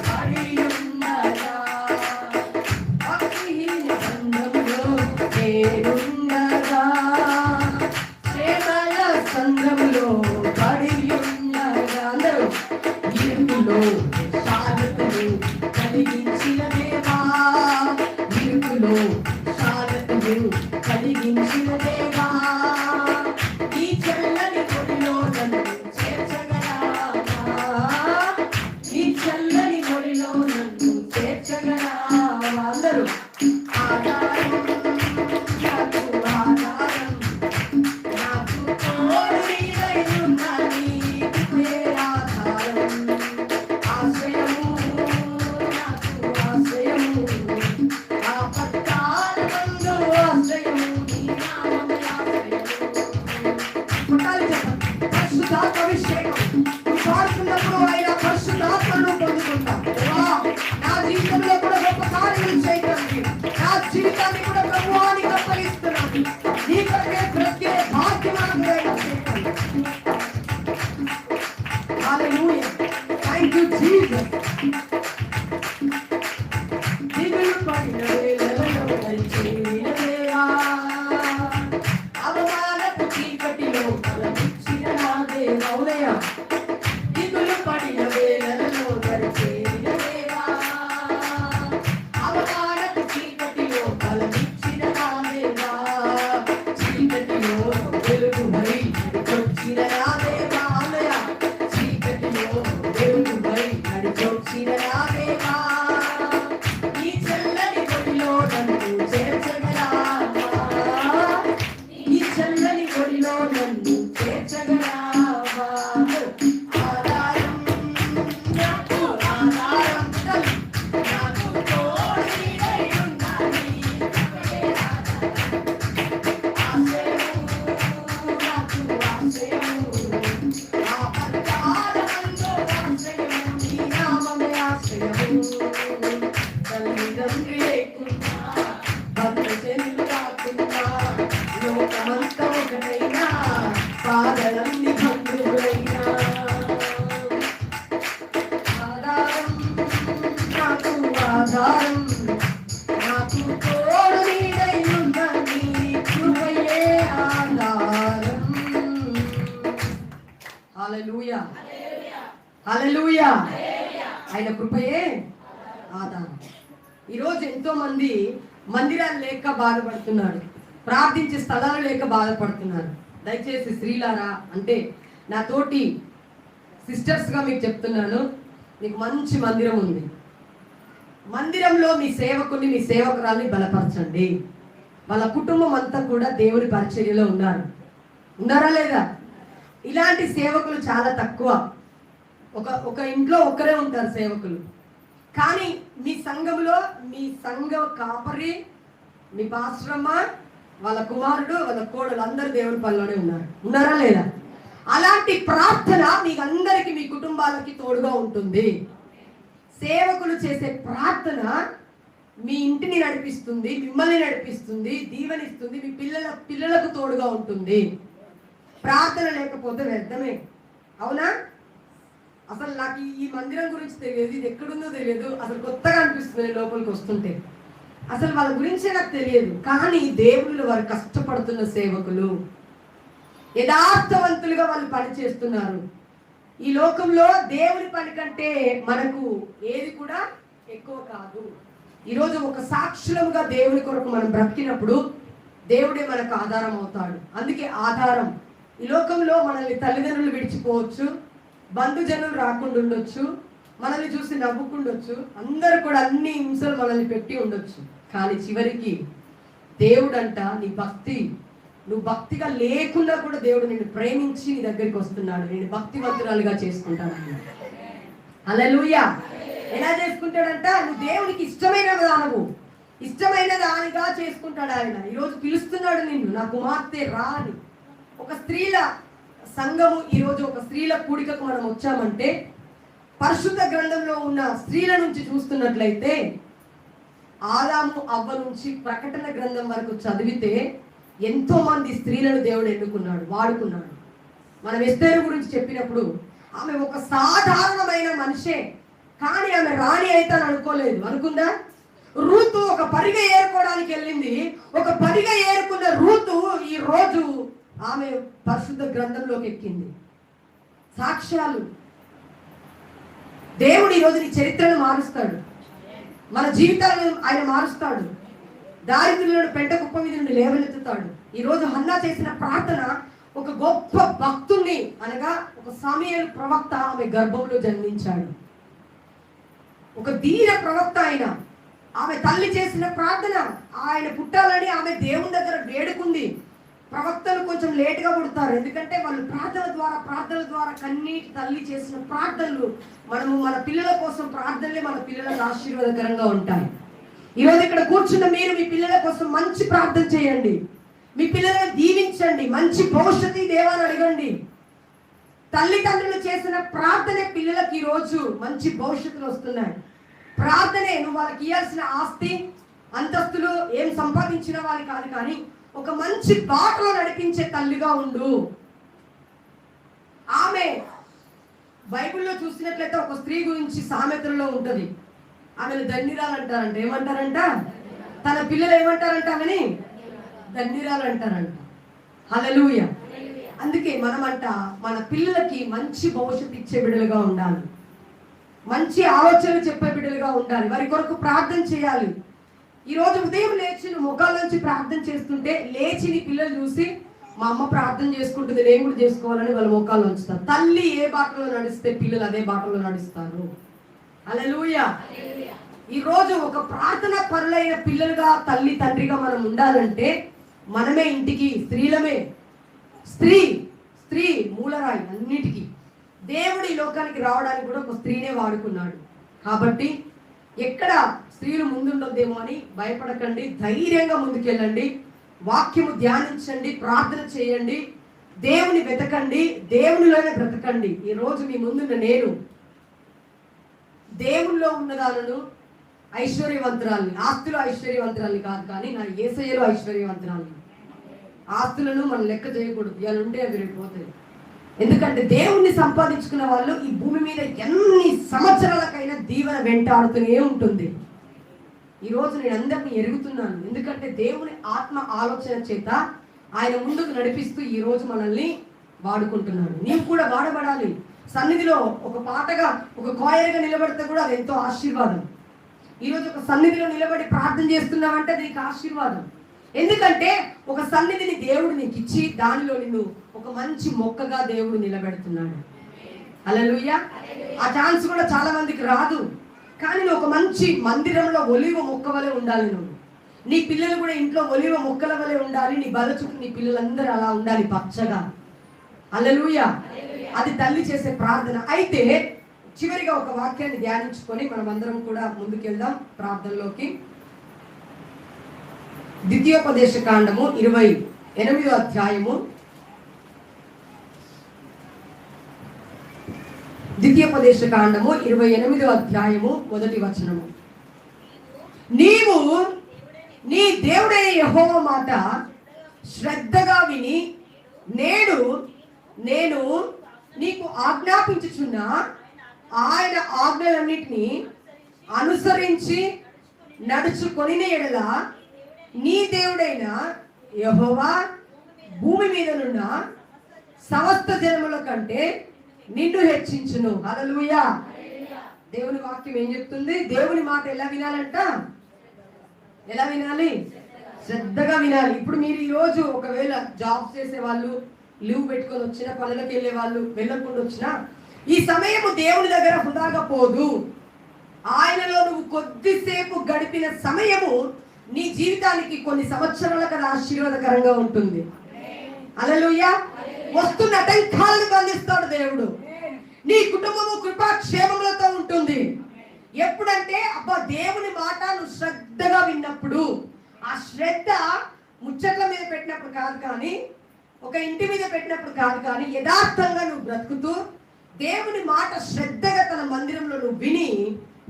పడి ఉండగా, భక్తిహీన బంధములో నేనుండగా, శ్రమల సంద్రములో పడి ఉండగా, అందరూ ఇరుకులో శాంతము కలిగించిన దేవా, ఇరుకులో శాంతము కలిగించిన దేవా, నీ చల్లని ఒడిలో నన్ను చేర్చగలవా, నీ చల్లని ఒడిలో నన్ను చేర్చగలవా. అందరూ ఆధారం నాకు ఆధారం, నాకు తోడు నీడై ఉన్న నీ కృపే ఆధారం. ఆశ్రయము నాకు ఆశ్రయము, ఆపత్కాలమందు ఆశ్రయము, నీ నామమే ఆశ్రయము. కొట్టాలి చెప్పండి. పరిశుద్ధాత్మ అభిషేకం నువ్వు పాడుతున్నప్పుడు ఆయన పరిశుద్ధాత్మను పొందుకుంటావు. దేవా, నా జీవితంలో కూడా గొప్ప కార్యాలు చేయడానికి, నా జీవితాన్ని కూడా ప్రభువానికి అప్పగిస్తున్నాను. నీ కొరకే బ్రతికే భాగ్యం నాకు దయచేయండి. హల్లెలూయా. Thank you Jesus. దిగులు పడిన వేళలలో దయచేయని దేవా, అవమానపు చీకటిలో బలమిచ్చిన నా దేవా. ఉదయం దిగులు పడిన వేళలలో దయచేయని దేవా, అవమానపు చీకటిలో బలమిచ్చిన నా దేవా, చీకటిలో వెలుగుమై నడిచొచ్చిన నా దేవా. ఉదయం చీకటిలో వెలుగుమై నడిచొచ్చిన నా దేవా, నీ చల్లని ఒడిలో నన్ను చేర్చగలవా, నీ చల్లని ఒడిలో నన్ను చేర్చగలవా. ఆధారం నాకు ఆధారం, నాకు తోడు నీడై ఉన్న నీ కృపే ఆధారం. ఆశ్రయము నాకు ఆశ్రయము, ఆపత్కాలమందు ఆశ్రయము, నీ నామమే ఆశ్రయము. తల్లిదండ్రి లేకున్నా, భక్తజనులు కాకున్నా, లోకమంతా ఒకటైనా, పాదలన్నీ బంధువులైనా, ఆధారం నాకు ఆధారం, నాకు తోడు నీడై ఉన్న నీ కృపయే ఆధారం. హల్లెలూయా. హల్లెలూయా. ఆయన కృపయే ఆధారం. ఈరోజు ఎంతో మంది మందిరాలు లేక బాధపడుతున్నారు, ప్రార్థించే స్థలాలు లేక బాధపడుతున్నారు. దయచేసి స్త్రీలారా, అంటే నా తోటి సిస్టర్స్గా మీకు చెప్తున్నాను, మీకు మంచి మందిరం ఉంది. మందిరంలో మీ సేవకుని, మీ సేవకురాల్ని బలపరచండి. వాళ్ళ కుటుంబం అంతా కూడా దేవుని పరిచర్యలో ఉన్నారా లేదా? ఇలాంటి సేవకులు చాలా తక్కువ. ఒక ఇంట్లో ఒక్కరే ఉంటారు సేవకులు. కానీ మీ సంఘములో మీ సంఘ కాపరి, మీ పాస్టరమ్మ, వాళ్ళ కుమారుడు, వాళ్ళ కోడలు అందరూ దేవుని పనిలోనే ఉన్నారా లేదా? అలాంటి ప్రార్థన మీకు అందరికీ, మీ కుటుంబాలకి తోడుగా ఉంటుంది. సేవకులు చేసే ప్రార్థన మీ ఇంటిని నడిపిస్తుంది, మిమ్మల్ని నడిపిస్తుంది, దీవెనిస్తుంది, మీ పిల్లలకు తోడుగా ఉంటుంది. ప్రార్థన లేకపోతే వ్యర్థమే. అవునా? అసలు నాకు ఈ మందిరం గురించి తెలియదు, ఇది ఎక్కడుందో తెలియదు, అసలు కొత్తగా అనిపిస్తుంది లోపలికి వస్తుంటే. అసలు వాళ్ళ గురించే నాకు తెలియదు. కానీ దేవుళ్ళు వారు కష్టపడుతున్న సేవకులు, యథార్థవంతులుగా వాళ్ళు పని చేస్తున్నారు. ఈ లోకంలో దేవుని పని కంటే మనకు ఏది కూడా ఎక్కువ కాదు. ఈరోజు ఒక సాక్షులుగా దేవుని కొరకు మనం బ్రతికినప్పుడు దేవుడే మనకు ఆధారం అవుతాడు. అందుకే ఆధారం. ఈ లోకంలో మనల్ని తల్లిదండ్రులు విడిచిపోవచ్చు, బంధుజనులు రాకుండా ఉండొచ్చు, మనల్ని చూసి నవ్వుకుండొచ్చు, అందరూ కూడా అన్ని హింసలు మనల్ని పెట్టి ఉండొచ్చు. కానీ చివరికి దేవుడంట నీ భక్తి, నువ్వు భక్తిగా లేకుండా కూడా దేవుడు నిన్ను ప్రేమించి నీ దగ్గరికి వస్తున్నాడు, నేను భక్తివంతురాలుగా చేసుకుంటాను అన్నాడు. హల్లెలూయా. ఎలా చేసుకుంటాడంట? నువ్వు దేవునికి ఇష్టమైన దానవు, ఇష్టమైన దానిగా చేసుకుంటాడు ఆయన. ఈరోజు పిలుస్తున్నాడు నిన్ను, నా కుమార్తె రా అని. ఒక స్త్రీల సంఘము, ఈరోజు ఒక స్త్రీల కూడికకు మనం వచ్చామంటే పరిశుద్ధ గ్రంథంలో ఉన్న స్త్రీల నుంచి చూస్తున్నట్లయితే ఆదాము అవ్వ నుంచి ప్రకటన గ్రంథం వరకు చదివితే ఎంతో మంది స్త్రీలను దేవుడు ఎన్నుకున్నాడు, వాడుకున్నాడు. మనం ఎస్తేరు గురించి చెప్పినప్పుడు ఆమె ఒక సాధారణమైన మనిషే, కానీ ఆమె రాణి అయితే అని అనుకోలేదు. అనుకుందా? రూతు ఒక పరిగ ఏరుకోవడానికి వెళ్ళింది. ఒక పరిగ ఏరుకున్న రూతు ఈ రోజు ఆమె పరిశుద్ధ గ్రంథంలోకి ఎక్కింది. సాక్ష్యాలు. దేవుడు ఈరోజు నీ చరిత్రను మారుస్తాడు, మన జీవితాలను ఆయన మారుస్తాడు. దారిద్ర్యులను పెంట కుప్ప మీద నుండి లేవనెత్తుతాడు. ఈరోజు హన్నా చేసిన ప్రార్థన ఒక గొప్ప భక్తుణ్ణి, అనగా ఒక సమూయేలు ప్రవక్త ఆమె గర్భంలో జన్మించాడు. ఒక ధీర ప్రవక్త ఆయన. ఆమె తల్లి చేసిన ప్రార్థన, ఆయన పుట్టాలని ఆమె దేవుని దగ్గర వేడుకుంది. ప్రవక్తలు కొంచెం లేటుగా పుడతారు, ఎందుకంటే వాళ్ళు ప్రార్థనల ద్వారా కన్నీటి తల్లి చేసిన ప్రార్థనలు, మనము మన పిల్లల కోసం ప్రార్థనలే మన పిల్లలకు ఆశీర్వాదకరంగా ఉంటాయి. ఈరోజు ఇక్కడ కూర్చున్న మీరు మీ పిల్లల కోసం మంచి ప్రార్థన చేయండి, మీ పిల్లలను దీవించండి, మంచి భవిష్యత్తు దేవాన్ని అడగండి. తల్లిదండ్రులు చేసిన ప్రార్థనే పిల్లలకి ఈరోజు మంచి భవిష్యత్తులు వస్తున్నాయి. ప్రార్థనే. నువ్వు వాళ్ళకి ఇవ్వాల్సిన ఆస్తి అంతస్తులు ఏం సంపాదించిన వాళ్ళు కాదు, కానీ ఒక మంచి బాటలో నడిపించే తల్లిగా ఉండు. ఆమె బైబిల్లో చూసినట్లయితే ఒక స్త్రీ గురించి సామెతల్లో ఉంటది. ఆమెను ధన్యురాలు అంటారంట. ఏమంటారంట? తన పిల్లలు ఏమంటారంట? ఆమెని ధన్యురాలు అంటారంట. హల్లెలూయా. అందుకే మనమంట మన పిల్లలకి మంచి భవిష్యత్తు ఇచ్చే బిడ్డలుగా ఉండాలి, మంచి ఆలోచనలు చెప్పే బిడ్డలుగా ఉండాలి, వారి కొరకు ప్రార్థన చేయాలి. ఈరోజు ఉదయం లేచి నువ్వు ముఖాల నుంచి ప్రార్థన చేస్తుంటే లేచి నీ పిల్లలు చూసి మా అమ్మ ప్రార్థన చేసుకుంటుంది, నేను కూడా చేసుకోవాలని వాళ్ళ ముఖాలు ఉంచుతారు. తల్లి ఏ బాటలో నడిస్తే పిల్లలు అదే బాటలో నడుస్తారు. హల్లెలూయా. ఈరోజు ఒక ప్రార్థన పరులైన పిల్లలుగా తల్లి తండ్రిగా మనం ఉండాలంటే మనమే ఇంటికి స్త్రీలమే. స్త్రీ మూలరాయి అన్నిటికీ. దేవుడు ఈ లోకానికి రావడానికి కూడా ఒక స్త్రీనే వాడుకున్నాడు. కాబట్టి ఎక్కడ స్త్రీలు ముందుండొద్దేమో అని భయపడకండి, ధైర్యంగా ముందుకెళ్ళండి, వాక్యము ధ్యానించండి, ప్రార్థన చేయండి, దేవుని వెతకండి, దేవునిలోనే బ్రతకండి. ఈరోజు మీ ముందున్న నేను దేవునిలో ఉన్నదాలను ఐశ్వర్యవంతురాల్ని, ఆస్తులు ఐశ్వర్యవంతురాల్ని కాదు, కానీ నా యేసయ్యలో ఐశ్వర్యవంతురాల్ని. ఆస్తులను మనం లెక్క చేయకూడదు, ఇవాళ ఉంటే అవి రేపు పోతాయి. ఎందుకంటే దేవుణ్ణి సంపాదించుకున్న వాళ్ళు ఈ భూమి మీద ఎన్ని సంవత్సరాలకైనా దీవెన వెంటాడుతూనే ఉంటుంది. ఈరోజు నేను అందరినీ ఎరుగుతున్నాను, ఎందుకంటే దేవుని ఆత్మ ఆలోచన చేత ఆయన ముందుకు నడిపిస్తూ ఈరోజు మనల్ని వాడుకుంటున్నాడు. నీవు కూడా వాడబడాలి. సన్నిధిలో ఒక పాటగా, ఒక కాయర్గా నిలబడితే కూడా అది ఎంతో ఆశీర్వాదం. ఈరోజు ఒక సన్నిధిలో నిలబడి ప్రార్థన చేస్తున్నావంటే నీకు ఆశీర్వాదం. ఎందుకంటే ఒక సన్నిధిని దేవుడు నీకు ఇచ్చి దానిలో నిన్ను ఒక మంచి మొక్కగా దేవుడు నిలబెడుతున్నాడు. హల్లెలూయా. ఆ ఛాన్స్ కూడా చాలా మందికి రాదు, కానీ నువ్వు ఒక మంచి మందిరంలో ఒలివ మొక్క వలె ఉండాలి. నువ్వు నీ పిల్లలు కూడా ఇంట్లో ఒలివ మొక్కల వలె ఉండాలి. నీ బల చుట్టూ నీ పిల్లలందరూ అలా ఉండాలి, పచ్చగా. హల్లెలూయా. అది తల్లి చేసే ప్రార్థన. అయితే చివరిగా ఒక వాక్యాన్ని ధ్యానించుకొని మనం అందరం కూడా ముందుకెళ్దాం ప్రార్థనలోకి. ద్వితీయోపదేశ కాండము 28వ అధ్యాయము. ద్వితీయోపదేశ కాండము 28వ అధ్యాయము 1వ వచనము. నీవు నీ దేవుడైన యెహోవా మాట శ్రద్ధగా విని నేను నీకు ఆజ్ఞాపించుచున్న ఆయన ఆజ్ఞలన్నిటినీ అనుసరించి నడుచుకొని ఎడల నీ దేవుడైన యెహోవా భూమి మీద నున్న సమస్త జనముల కంటే నిన్ను హెచ్చించును. హల్లెలూయా. దేవుని వాక్యం ఏం చెప్తుంది? దేవుని మాట ఎలా వినాలంట? ఎలా వినాలి? శ్రద్ధగా వినాలి. ఇప్పుడు మీరు ఈరోజు ఒకవేళ జాబ్ చేసే వాళ్ళు, లీవ్ పెట్టుకొని వచ్చిన, పనులకు వెళ్ళే వాళ్ళు వెళ్ళకుండా వచ్చినా, ఈ సమయము దేవుని దగ్గర వృధాగా పోదు. ఆయనలో నువ్వు కొద్దిసేపు గడిపిన సమయము నీ జీవితానికి కొన్ని సంవత్సరాల కదా ఆశీర్వాదకరంగా ఉంటుంది. హల్లెలూయా. వస్తున్న ఆటంకాలను బంధిస్తాడు దేవుడు. నీ కుటుంబము కృపాక్షేమములతో ఉంటుంది. ఎప్పుడంటే అబ్బా దేవుని మాట నువ్వు శ్రద్ధగా విన్నప్పుడు, ఆ శ్రద్ధ ముచ్చట్ల మీద పెట్టినప్పుడు కాదు, కానీ ఒక ఇంటి మీద పెట్టినప్పుడు కాదు, కానీ యథార్థంగా నువ్వు బ్రతుకుతూ దేవుని మాట శ్రద్ధగా తన మందిరంలో నువ్వు విని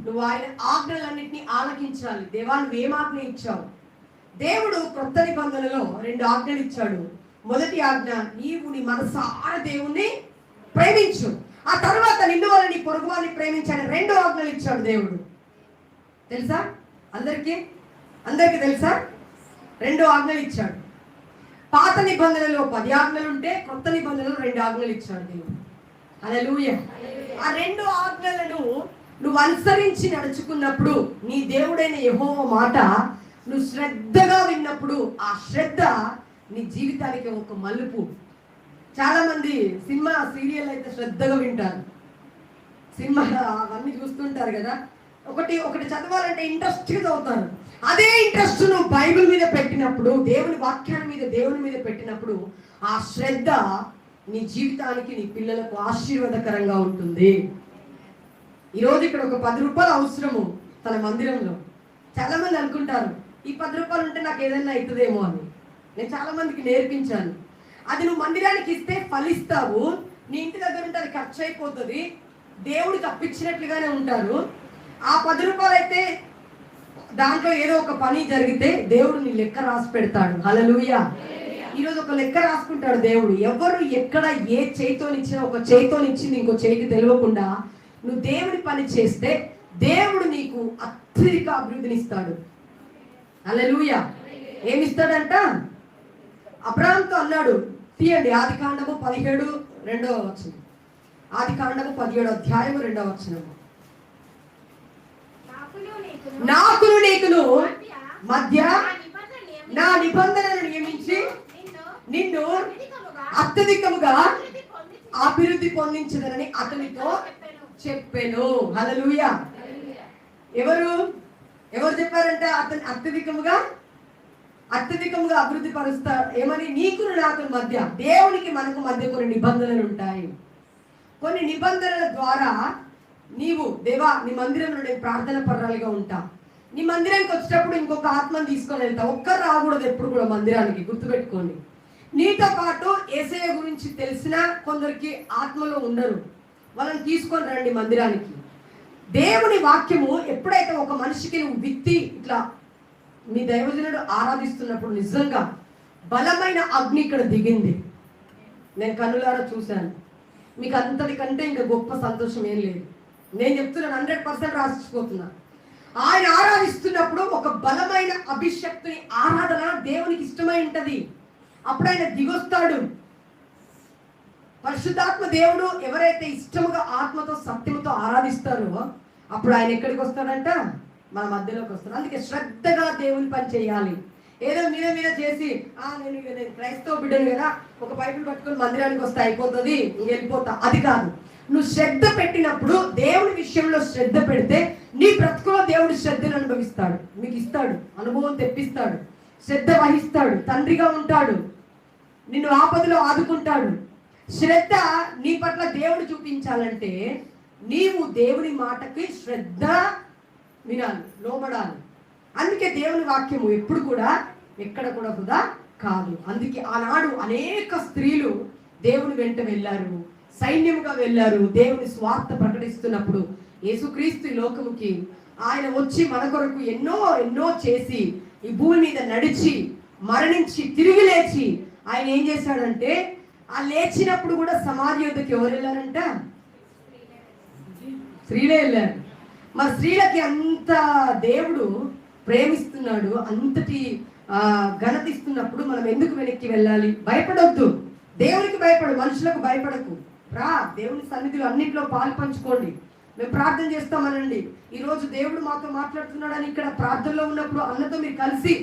నువ్వు ఆయన ఆజ్ఞలన్నింటినీ ఆలకించాలి. దేవా నువ్వేం ఆజ్ఞ ఇచ్చావు? దేవుడు క్రొత్త నిబంధనలో 2 ఆజ్ఞలు ఇచ్చాడు. మొదటి ఆజ్ఞ, నీవు నీ మనసారా దేవుణ్ణి ప్రేమించు. ఆ తర్వాత నిన్ను వల్ల నీ పొరుగు వారిని ప్రేమించాలని 2 ఆజ్ఞలు ఇచ్చాడు దేవుడు. తెలుసా? అందరికీ తెలుసా? 2 ఆజ్ఞలు ఇచ్చాడు. పాత నిబంధనలో 10 ఆజ్ఞలు ఉంటే క్రొత్త నిబంధనలో 2 ఆజ్ఞలు ఇచ్చాడు దేవుడు. హల్లెలూయా. ఆ 2 ఆజ్ఞలను నువ్వు అనుసరించి నడుచుకున్నప్పుడు, నీ దేవుడైన యెహోవా మాట నువ్వు శ్రద్ధగా విన్నప్పుడు, ఆ శ్రద్ధ నీ జీవితానికి ఒక మలుపు. చాలా మంది సినిమా సీరియల్ అయితే శ్రద్ధగా వింటారు, సినిమా అవన్నీ చూస్తుంటారు కదా, ఒకటి చదవాలంటే ఇంట్రెస్ట్గా చదువుతారు. అదే ఇంట్రెస్ట్ నువ్వు బైబిల్ మీద పెట్టినప్పుడు, దేవుని దేవుని మీద పెట్టినప్పుడు, ఆ శ్రద్ధ నీ జీవితానికి, నీ పిల్లలకు ఆశీర్వాదకరంగా ఉంటుంది. ఈరోజు ఇక్కడ ఒక 10 రూపాయలు అవసరము తన మందిరంలో. చాలా మంది అనుకుంటారు ఈ 10 రూపాయలు ఉంటే నాకు ఏదైనా అవుతుందేమో అని. నేను చాలా మందికి నేర్పించాను, అది నువ్వు మందిరానికి ఇస్తే ఫలిస్తావు, నీ ఇంటి దగ్గర ఉంటే అది ఖర్చు అయిపోతుంది, దేవుడికి అప్పించినట్లుగానే ఉంటారు. ఆ 10 రూపాయలు అయితే దాంట్లో ఏదో ఒక పని జరిగితే దేవుడు నీ లెక్క రాసి పెడతాడు. హల్లెలూయా. ఈరోజు ఒక లెక్క రాసుకుంటాడు దేవుడు. ఎవరు ఎక్కడ ఏ చేయితోనిచ్చినా, ఒక చేయితోనిచ్చింది ఇంకో చేయికి తెలియకుండా నువ్వు దేవుడి పని చేస్తే దేవుడు నీకు అత్యధిక అభివృద్ధిని ఇస్తాడు. హల్లెలూయా. ఏమిస్తాడంట? అబ్రాహాముతో అన్నాడు, తీయండి ఆదికాండము 17:2. ఆదికాండము 17 అధ్యాయము 2 నాకును నీకును మధ్య నా నిబంధనను నియమించి నిన్ను అత్యధికముగా అభివృద్ధి పొందించదనని అతనితో చెప్పాను. హల్లెలూయా. ఎవరు చెప్పారంట? అతను అత్యధికముగా అభివృద్ధి పరుస్తారు. ఏమని? నీకును నాకు మధ్య, దేవునికి మనకు మధ్య కొన్ని నిబంధనలు ఉంటాయి. కొన్ని నిబంధనల ద్వారా నీవు దేవా నీ మందిరంలో నేను ప్రార్థన పర్రాలుగా ఉంటా, నీ మందిరానికి వచ్చేటప్పుడు ఇంకొక ఆత్మను తీసుకొని వెళ్తా. ఒక్కరు రాకూడదు ఎప్పుడు కూడా మందిరానికి, గుర్తుపెట్టుకోండి. నీతో పాటు యేసయ్య గురించి తెలిసిన కొందరికి ఆత్మలో ఉండరు, వాళ్ళని తీసుకొని రండి మందిరానికి. దేవుని వాక్యము ఎప్పుడైతే ఒక మనిషికి నువ్వు విత్తి ఇట్లా మీ దైవజనుడు ఆరాధిస్తున్నప్పుడు నిజంగా బలమైన అగ్ని ఇక్కడ దిగింది. నేను కన్నులారా చూశాను. మీకు అంతటికంటే ఇంకా గొప్ప సంతోషం ఏం లేదు. నేను చెప్తున్నాను, 100% రాసిపోతున్నా. ఆయన ఆరాధిస్తున్నప్పుడు ఒక బలమైన అభిషక్తుని ఆరాధన దేవునికి ఇష్టమై ఉంటది. అప్పుడు ఆయన దిగొస్తాడు. పరిశుద్ధాత్మ దేవుడు ఎవరైతే ఇష్టముగా ఆత్మతో సత్యముతో ఆరాధిస్తారో అప్పుడు ఆయన ఎక్కడికి వస్తాడంట? మన మధ్యలోకి వస్తాడు. అందుకే శ్రద్ధగా దేవుని పని చేయాలి. ఏదో మీద చేసి నేను క్రైస్తవ బిడ్డను కదా, ఒక బైబిల్ పట్టుకొని మందిరానికి వస్తే అయిపోతుంది, వెళ్ళిపోతా, అది కాదు. నువ్వు శ్రద్ధ పెట్టినప్పుడు, దేవుని విషయంలో శ్రద్ధ పెడితే నీ బ్రతుకులో దేవుడు శ్రద్ధను అనుభవిస్తాడు, మీకు ఇస్తాడు, అనుభవం తెప్పిస్తాడు, శ్రద్ధ వహిస్తాడు, తండ్రిగా ఉంటాడు, నిన్ను ఆపదలో ఆదుకుంటాడు. శ్రద్ధ నీ పట్ల దేవుడు చూపించాలంటే నీవు దేవుని మాటకి శ్రద్ధ వినాలి, లోబడాలి. అందుకే దేవుని వాక్యము ఎప్పుడు కూడా ఎక్కడ కూడా వృధా కాదు. అందుకే ఆనాడు అనేక స్త్రీలు దేవుని వెంట వెళ్ళారు, సైన్యముగా వెళ్ళారు. దేవుని స్వార్థ ప్రకటిస్తున్నప్పుడు యేసుక్రీస్తు ఈ లోకముకి ఆయన వచ్చి మన కొరకు ఎన్నో చేసి ఈ భూమి మీద నడిచి మరణించి తిరిగి లేచి ఆయన ఏం చేశాడంటే, ఆ లేచినప్పుడు కూడా సమాధి యుద్ధకి ఎవరు వెళ్ళారంట? స్త్రీలే వెళ్ళారు. మరి స్త్రీలకి అంత దేవుడు ప్రేమిస్తున్నాడు, అంతటి ఘనత ఇస్తున్నప్పుడు మనం ఎందుకు వెనక్కి వెళ్ళాలి? భయపడొద్దు, దేవునికి భయపడు, మనుషులకు భయపడకు. రా దేవుని సన్నిధిలో అన్నింటిలో పాలు పంచుకోండి. మేము ప్రార్థన చేస్తామనండి. ఈరోజు దేవుడు మాతో మాట్లాడుతున్నాడని ఇక్కడ ప్రార్థనలో ఉన్నప్పుడు అన్నతో మీరు కలిసి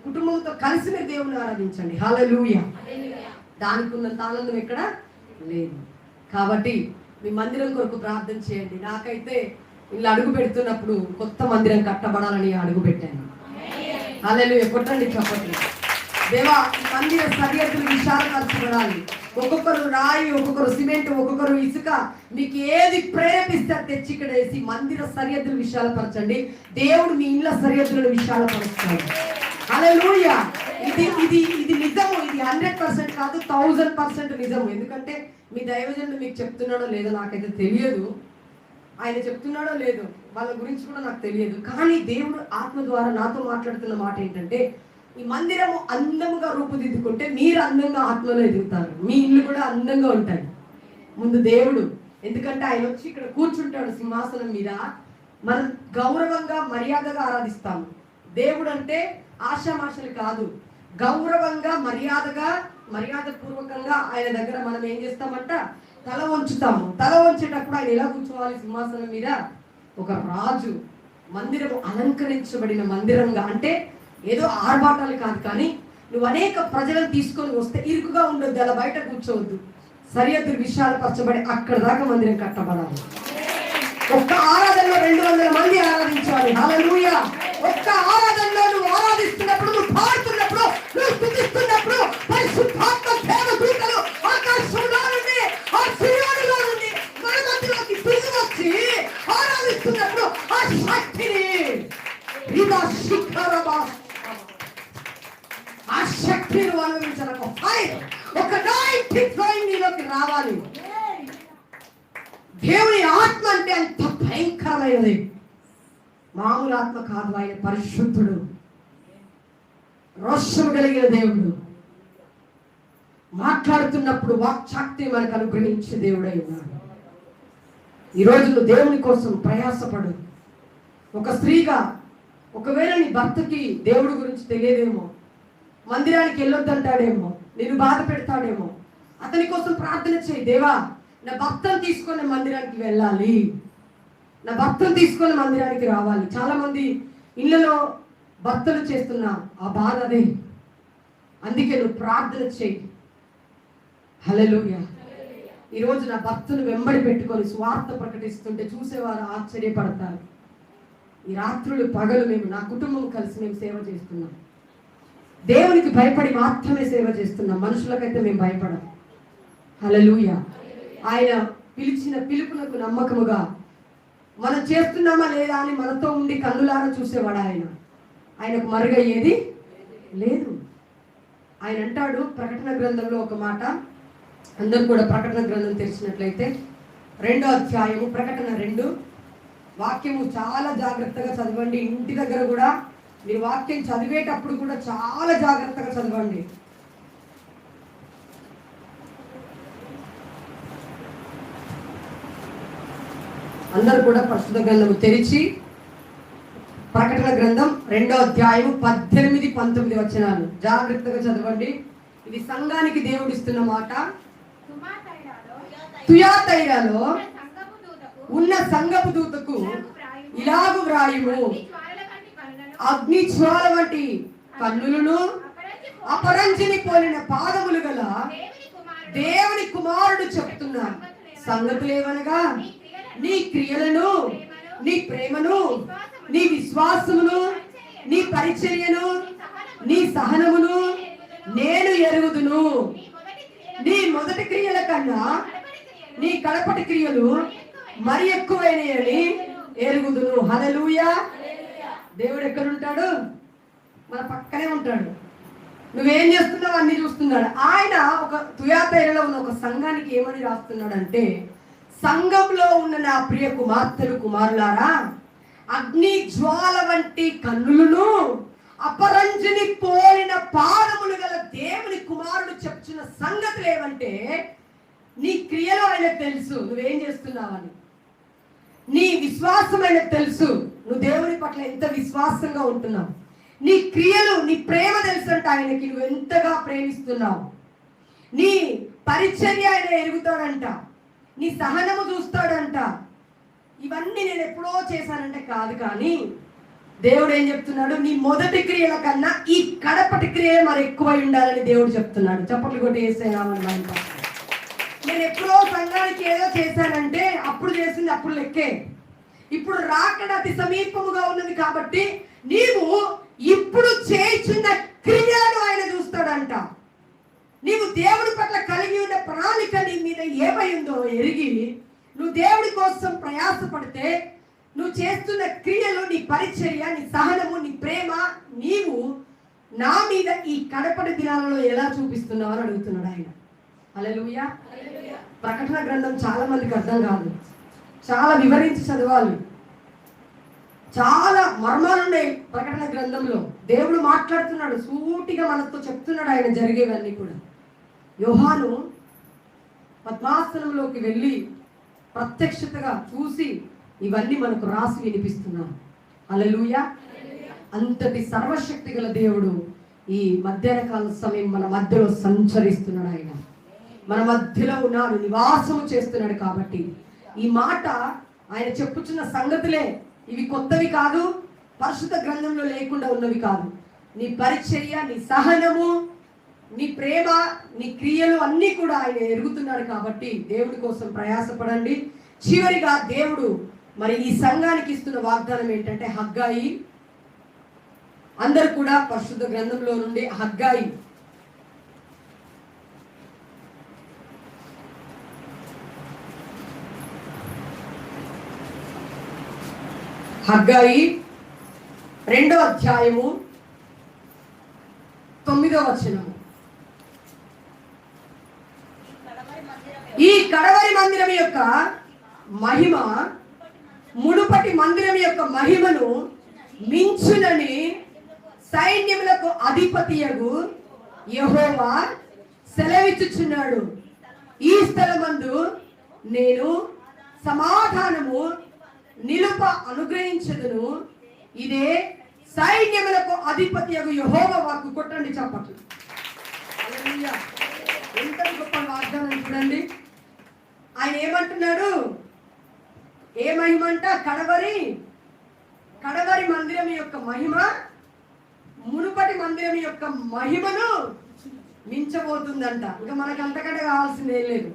కుటుంబంతో కలిసి మీరు దేవుని ఆరాధించండి. హల్లెలూయా. దానికి ఉన్నంత ఆనందం ఎక్కడ లేదు. కాబట్టి మీ మందిరం కొరకు ప్రార్థన చేయండి. నాకైతే ఇలా అడుగు పెడుతున్నప్పుడు కొత్త మందిరం కట్టబడాలని అడుగు పెట్టాను. హల్లెలూయా. కొట్టండి చప్పట్లు. దేవా, ఈ మందిర సరిహద్దులు విశాలపరచబడాలి. ఒక్కొక్కరు రాయి, ఒక్కొక్కరు సిమెంట్, ఒక్కొక్కరు ఇసుక, మీకు ఏది ప్రేరేపిస్తే తెచ్చి ఇక్కడ వేసి మందిర సరిహద్దులు విశాలపరచండి. దేవుడు మీ ఇళ్ళ సరిహద్దులను విశాలపరుస్తాడు. హల్లెలూయా. ఇది ఇది ఇది నిజము. ఇది 100% కాదు, 1000% నిజము. ఎందుకంటే మీ దైవజనుడు మీకు చెప్తున్నాడో లేదో నాకైతే తెలియదు, ఆయన చెప్తున్నాడో లేదో వాళ్ళ గురించి కూడా నాకు తెలియదు. కానీ దేవుడు ఆత్మ ద్వారా నాతో మాట్లాడుతున్న మాట ఏంటంటే, ఈ మందిరము అందంగా రూపుదిద్దుకుంటే మీరు అందంగా ఆత్మలో ఎదుగుతారు, మీ ఇల్లు కూడా అందంగా ఉంటాయి. ముందు దేవుడు, ఎందుకంటే ఆయన వచ్చి ఇక్కడ కూర్చుంటాడు సింహాసనం మీద, మనం గౌరవంగా మర్యాదగా ఆరాధిస్తాము. దేవుడు అంటే ఆశామాషలు కాదు, గౌరవంగా మర్యాదపూర్వకంగా ఆయన దగ్గర మనం ఏం చేస్తామంట, తల వంచుతాము. తల వంచేటప్పుడు ఆయన ఎలా కూర్చోవాలి సింహాసనం మీద? ఒక రాజు. మందిరము అలంకరించబడిన మందిరంగా, అంటే ఏదో ఆర్భాటాలు కాదు, కానీ నువ్వు అనేక ప్రజలను తీసుకొని వస్తే ఇరుకుగా ఉండొద్దు, అలా బయట కూర్చోవద్దు. సరిహద్దులు విశాలపరచబడి అక్కడ దాకా మందిరం కట్టబడాలి. ఒక్క ఆరాధనలో 200 మంది ఆరాధించాలి. హల్లెలూయా. ఒక్క ఆరాధనలో నువ్వు ఆరాధిస్తున్నప్పుడు, నువ్వు పాడుతున్నప్పుడు, నువ్వు స్తుతిస్తున్నప్పుడు పరిశుద్ధాత్మ దేవదూతలు ఆకాశంలో నుండి, ఆ సియోనులో నుండి మన మధ్యలోకి దిగి వచ్చి ఆరాధిస్తున్నప్పుడు ఆ శక్తిని అనుభవించాలి. ఒక ఫైర్, ఒక నీలోకి రావాలి. దేవుని ఆత్మ అంటే అంత భయంకరమైనది, మామూలు ఆత్మ కాదు. ఆయన పరిశుద్ధుడు, రోషము కలిగిన దేవుడు. మాట్లాడుతున్నప్పుడు వాక్చాక్తి మనకు అనుగ్రహించే దేవుడై ఉన్నాడు. ఈరోజు నువ్వు దేవుని కోసం ప్రయాసపడు. ఒక స్త్రీగా ఒకవేళ నీ భర్తకి దేవుడి గురించి తెలియదేమో, మందిరానికి వెళ్ళొద్దంటాడేమో, నేను బాధ పెడతాడేమో, అతని కోసం ప్రార్థన చేయి. దేవా, నా భర్తను తీసుకొని మందిరానికి వెళ్ళాలి, నా భర్తను తీసుకొని మందిరానికి రావాలి. చాలా మంది ఇళ్ళలో భర్తలు చేస్తున్న ఆ బాధ అదే. అందుకే నువ్వు ప్రార్థన చేయి. హల్లెలూయా. ఈరోజు నా భర్తను వెంబడి పెట్టుకొని స్వార్థ ప్రకటిస్తుంటే చూసేవారు ఆశ్చర్యపడతారు. ఈ రాత్రులు పగలు మేము, నా కుటుంబం కలిసి మేము సేవ చేస్తున్నాం. దేవునికి భయపడి మాత్రమే సేవ చేస్తున్నాం, మనుషులకైతే మేము భయపడం. హల్లెలూయా. ఆయన పిలిచిన పిలుపునకు నమ్మకముగా మనం చేస్తున్నామా లేదా అని మనతో ఉండి కన్నులారా చూసేవాడు ఆయన. ఆయనకు మరుగయ్యేది లేదు. ఆయన అంటాడు ప్రకటన గ్రంథంలో ఒక మాట, అందరూ కూడా ప్రకటన గ్రంథం తెరిచినట్లయితే 2వ అధ్యాయము, ప్రకటన 2 వాక్యము చాలా జాగ్రత్తగా చదవండి. ఇంటి దగ్గర కూడా మీరు వాక్యం చదివేటప్పుడు కూడా చాలా జాగ్రత్తగా చదవండి. అందరూ కూడా పరిశుద్ధ గ్రంథము తెరిచి ప్రకటన గ్రంథం 2వ అధ్యాయము 18-19 వచనాలు జాగ్రత్తగా చదవండి. ఇది సంఘానికి దేవుడు ఇస్తున్న మాట. తుయాతైరలో ఉన్న సంఘపు దూతకు ఇలాగు వ్రాయుము, అగ్ని జ్వాల వంటి కన్నులను, అపరంజిని పోలిన పాదములు గల దేవుని కుమారుడు చెప్తున్న సంగతులేవనగా, నీ క్రియలను, నీ ప్రేమను, నీ విశ్వాసమును, నీ పరిచర్యను, నీ సహనమును నేను ఎరుగుదును. నీ మొదటి క్రియల కన్నా నీ కడపటి క్రియలు మరి ఎక్కువైనయని ఎరుగుదును. హల్లెలూయా. దేవుడు ఎక్కడుంటాడు? మన పక్కనే ఉంటాడు. నువ్వేం చేస్తున్నావు అన్ని చూస్తున్నాడు. ఆయన ఒక తుయాతైరలో ఉన్న ఒక సంఘానికి ఏమని రాస్తున్నాడు అంటే, సంఘంలో ఉన్న నా ప్రియ కుమార్తెలు కుమారులారా, అగ్ని జ్వాల వంటి కన్నులను, అపరంజిని పోలిన పాదములు గల దేవుని కుమారుడు చెప్తున్న సంగతులు ఏమంటే, నీ క్రియలు ఆయనకు తెలుసు నువ్వేం చేస్తున్నావని, నీ విశ్వాసం ఆయనకు తెలుసు నువ్వు దేవుని పట్ల ఎంత విశ్వాసంగా ఉంటున్నావు, నీ క్రియలు, నీ ప్రేమ తెలుసు అంటే ఆయనకి నువ్వు ఎంతగా ప్రేమిస్తున్నావు, నీ పరిచర్య ఆయన ఎరుగుతాడంట, నీ సహనము చూస్తాడంట. ఇవన్నీ నేను ఎప్పుడో చేశానంటే కాదు, కానీ దేవుడు ఏం చెప్తున్నాడు, నీ మొదటి క్రియల కన్నా ఈ కడపటి క్రియే మరి ఎక్కువై ఉండాలని దేవుడు చెప్తున్నాడు. చప్పట్లు కొట్టి వేసేయాలన్నమాట. నేను ఎప్పుడో సంఘానికి ఏదో చేశానంటే అప్పుడు చేసింది అప్పుడు లెక్కే. ఇప్పుడు రాకడ అతి సమీపముగా ఉన్నది కాబట్టి నీవు ఇప్పుడు చేయుచున్న క్రియలను ఆయన చూస్తాడంట. నీవు దేవుడి పట్ల కలిగి ఉన్న ప్రణాళిక నీ మీద ఏమై ఉందో ఎరిగి నువ్వు దేవుడి కోసం ప్రయాసపడితే నువ్వు చేస్తున్న క్రియలు, నీ పరిచర్య, నీ సహనము, నీ ప్రేమ నీవు నా మీద ఈ కడపటి దినాలలో ఎలా చూపిస్తున్నావు అని అడుగుతున్నాడు ఆయన. హల్లెలూయా. ప్రకటన గ్రంథం చాలా మందికి అర్థం కాదు, చాలా వివరించి చదవాలి. చాలా మర్మాలు ఉన్నాయి ప్రకటన గ్రంథంలో. దేవుడు మాట్లాడుతున్నాడు, సూటిగా మనతో చెప్తున్నాడు ఆయన జరిగేవన్నీ కూడా. యోహాను పద్మాసనంలోకి వెళ్ళి ప్రత్యక్షతగా చూసి ఇవన్నీ మనకు రాసి వినిపిస్తున్నాడు. హల్లెలూయా. అంతటి సర్వశక్తి గల దేవుడు ఈ మధ్యాహ్న కాల సమయం మన మధ్యలో సంచరిస్తున్నాడు. ఆయన మన మధ్యలో ఉన్నాడు, నివాసము చేస్తున్నాడు. కాబట్టి ఈ మాట ఆయన చెప్పుచున్న సంగతులే, ఇవి కొత్తవి కాదు, పరిశుద్ధ గ్రంథంలో లేకుండా ఉన్నవి కాదు. నీ పరిచర్య, నీ సహనము, నీ ప్రేమ, నీ క్రియలు అన్నీ కూడా ఆయన ఎరుగుతున్నాడు. కాబట్టి దేవుడి కోసం ప్రయాసపడండి. చివరిగా దేవుడు మరి ఈ సంఘానికి ఇస్తున్న వాగ్దానం ఏంటంటే హగ్గాయి. అందరు కూడా పరిశుద్ధ గ్రంథంలో నుండి హగ్గాయి హగ్గాయి 2వ అధ్యాయము 9వ వచనము. ఈ కడవరి మందిరం యొక్క మహిమ మునుపటి మందిరం యొక్క మహిమను మించునని సైన్యములకు అధిపతియగు యెహోవా సెలవిచ్చుచున్నాడు. ఈ స్థలమందు నేను సమాధానము నిలుప అనుగ్రహించదును. ఇదే సైన్యములకు అధిపతియగు యెహోవా వాక్కు. కొట్టండి చప్పట్లు. హల్లెలూయా. ఎంత గొప్ప వాగ్దానం చూడండి. ఆయన ఏమంటున్నాడు? ఏ మహిమ అంట? కడవరి మందిరం యొక్క మహిమ మునుపటి మందిరం యొక్క మహిమను మించబోతుందంట. ఇంకా మనకు అంతకంటే కావాల్సిందే లేదు.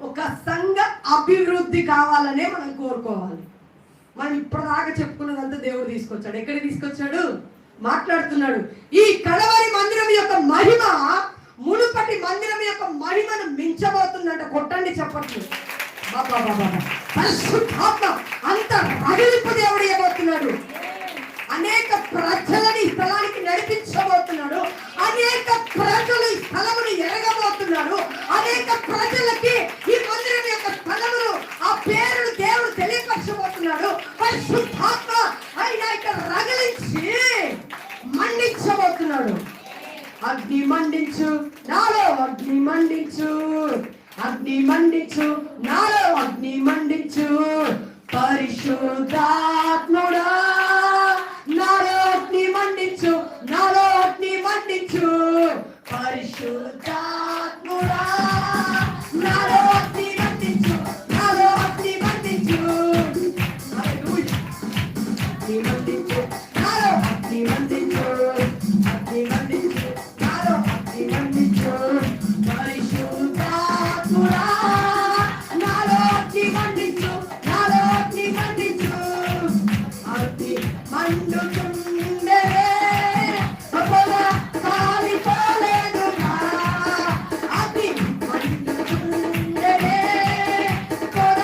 ఒక సంఘ అభివృద్ధి కావాలనే మనం కోరుకోవాలి. మనం ఇప్పటిదాకా చెప్పుకున్నదంతా దేవుడు తీసుకొచ్చాడు. ఎక్కడికి తీసుకొచ్చాడు? మాట్లాడుతున్నాడు. ఈ కడవరి మందిరం యొక్క మహిమ మునుపటి మందిరం యొక్క మహిమను మించబోతుందంట. కొట్టండి చెప్పట్లు. పరిశుద్ధాత్మ అంత రగిలింపు దేవుడు ఏమవుతున్నాడు? అనేక ప్రజలని ఈ స్థలానికి నడిపించబోతున్నాడు. అనేక ప్రజలు ఈ స్థలమును ఎరగబోతున్నాడు. అనేక ప్రజలకి ఈ మందిరం యొక్క స్థలమును, ఆ పేరును దేవుడు తెలియపరచబోతున్నాడు. పరిశుద్ధాత్మ ఆయన ఇక్కడ రగిలించి మండించబోతున్నాడు. అగ్ని మండించు నాలో, అగ్ని మండించు, అగ్ని మండించు నాలో, అగ్ని మండించు. పరిశుద్ధాత్ముడా నాలో అగ్ని మండించు, నాలో అగ్ని మండించు. పరిశుద్ధాత్ముడా నాలో అగ్ని మండించు, నాలో అగ్ని మండించు. హల్లెలూయా. అగ్ని మండించు నాలో, అగ్ని మండించు, అగ్ని మండించు నాలో, అగ్ని మండించు. పరిశుద్ధాత్ముడా నాలో అగ్ని మండించు, నాలో అగ్ని మండించు. అగ్ని మండుతుండే పొగ కాలిపోలేదుగా. అగ్ని మండుతుండే పొగ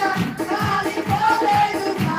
కాలిపోలేదుగా.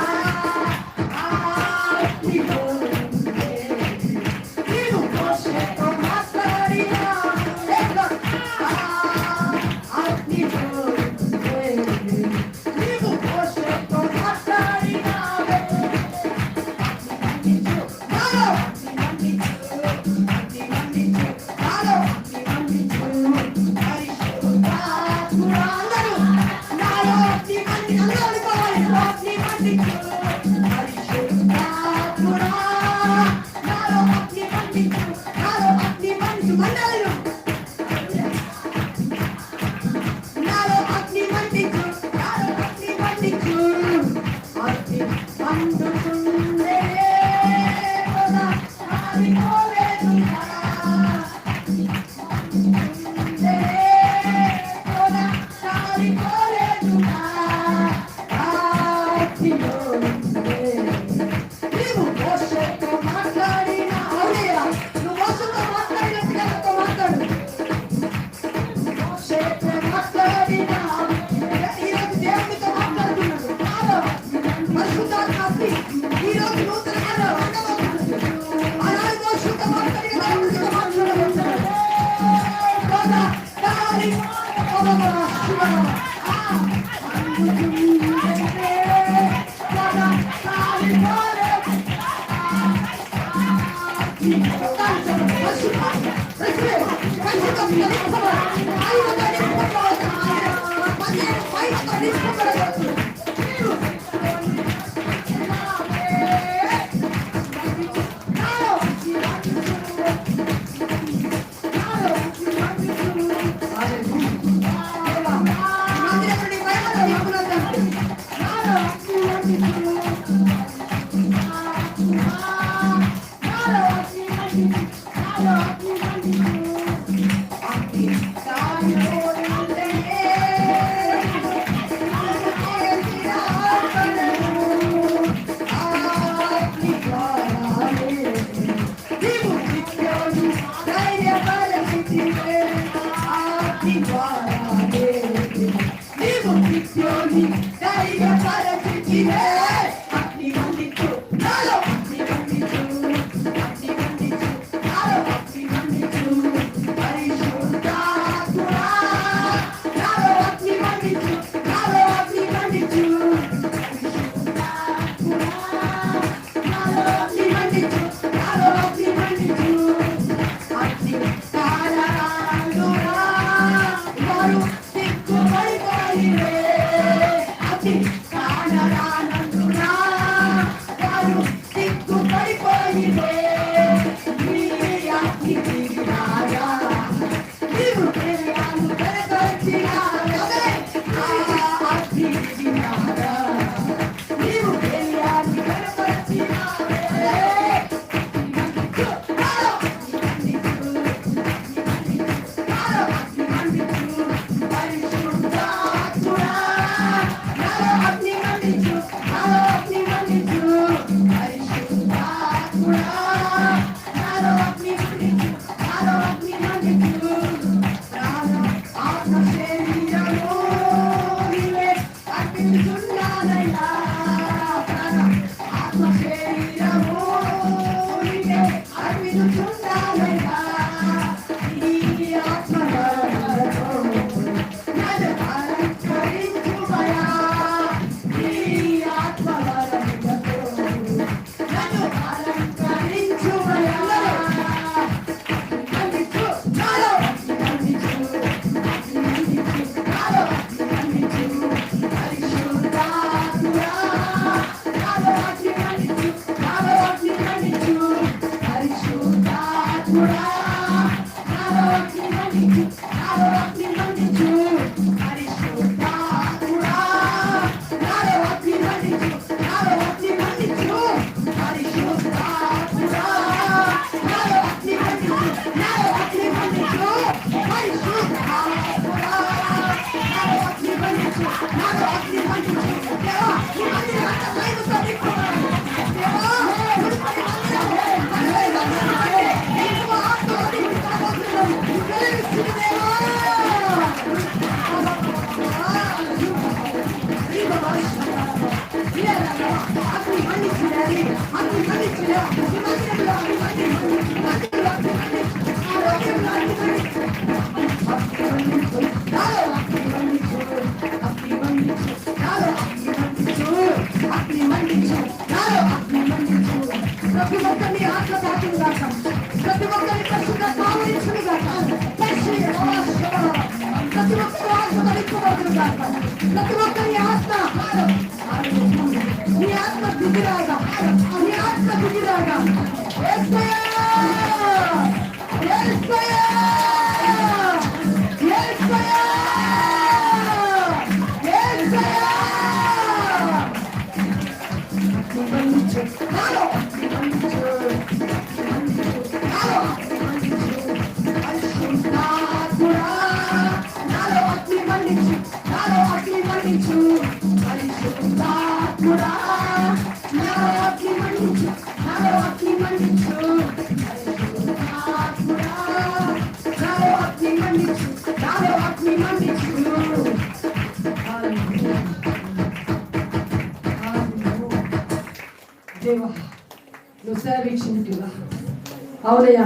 అవునయ్యా,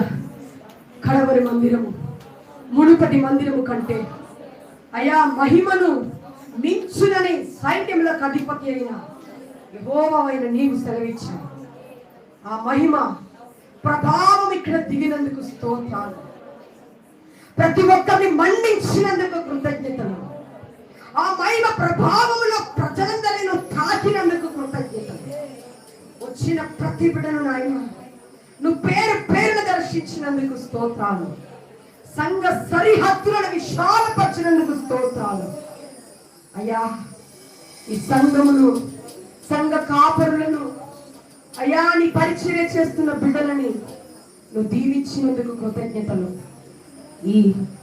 కడవరి మందిరము మునుపటి మందిరము కంటే అయా మహిమను మించునని సైన్యములకు అధిపతి అయిన యెహోవావైన నీవు సెలవిచ్చావు. ఆ మహిమ ప్రభావం ఇక్కడ దిగినందుకు స్తోత్రాలు. ప్రతి ఒక్కరిని మన్నించినందుకు కృతజ్ఞతలు. ఆ మహిమ ప్రభావంలో ప్రజలందరినీ తాకినందుకు కృతజ్ఞతలు. వచ్చిన ప్రతి బిడ్డను నాయన నువ్వు పేరు పేరును దర్శించినందుకు స్తోత్రాలు. సంఘ సరిహద్దులను విశాలపరిచినందుకు స్తోత్రాలు. అయ్యా, ఈ సంఘములు, సంఘ కాపరులను, అయ్యా నీ పరిచర్య చేస్తున్న బిడ్డలని నువ్వు దీవించినందుకు కృతజ్ఞతలు. ఈ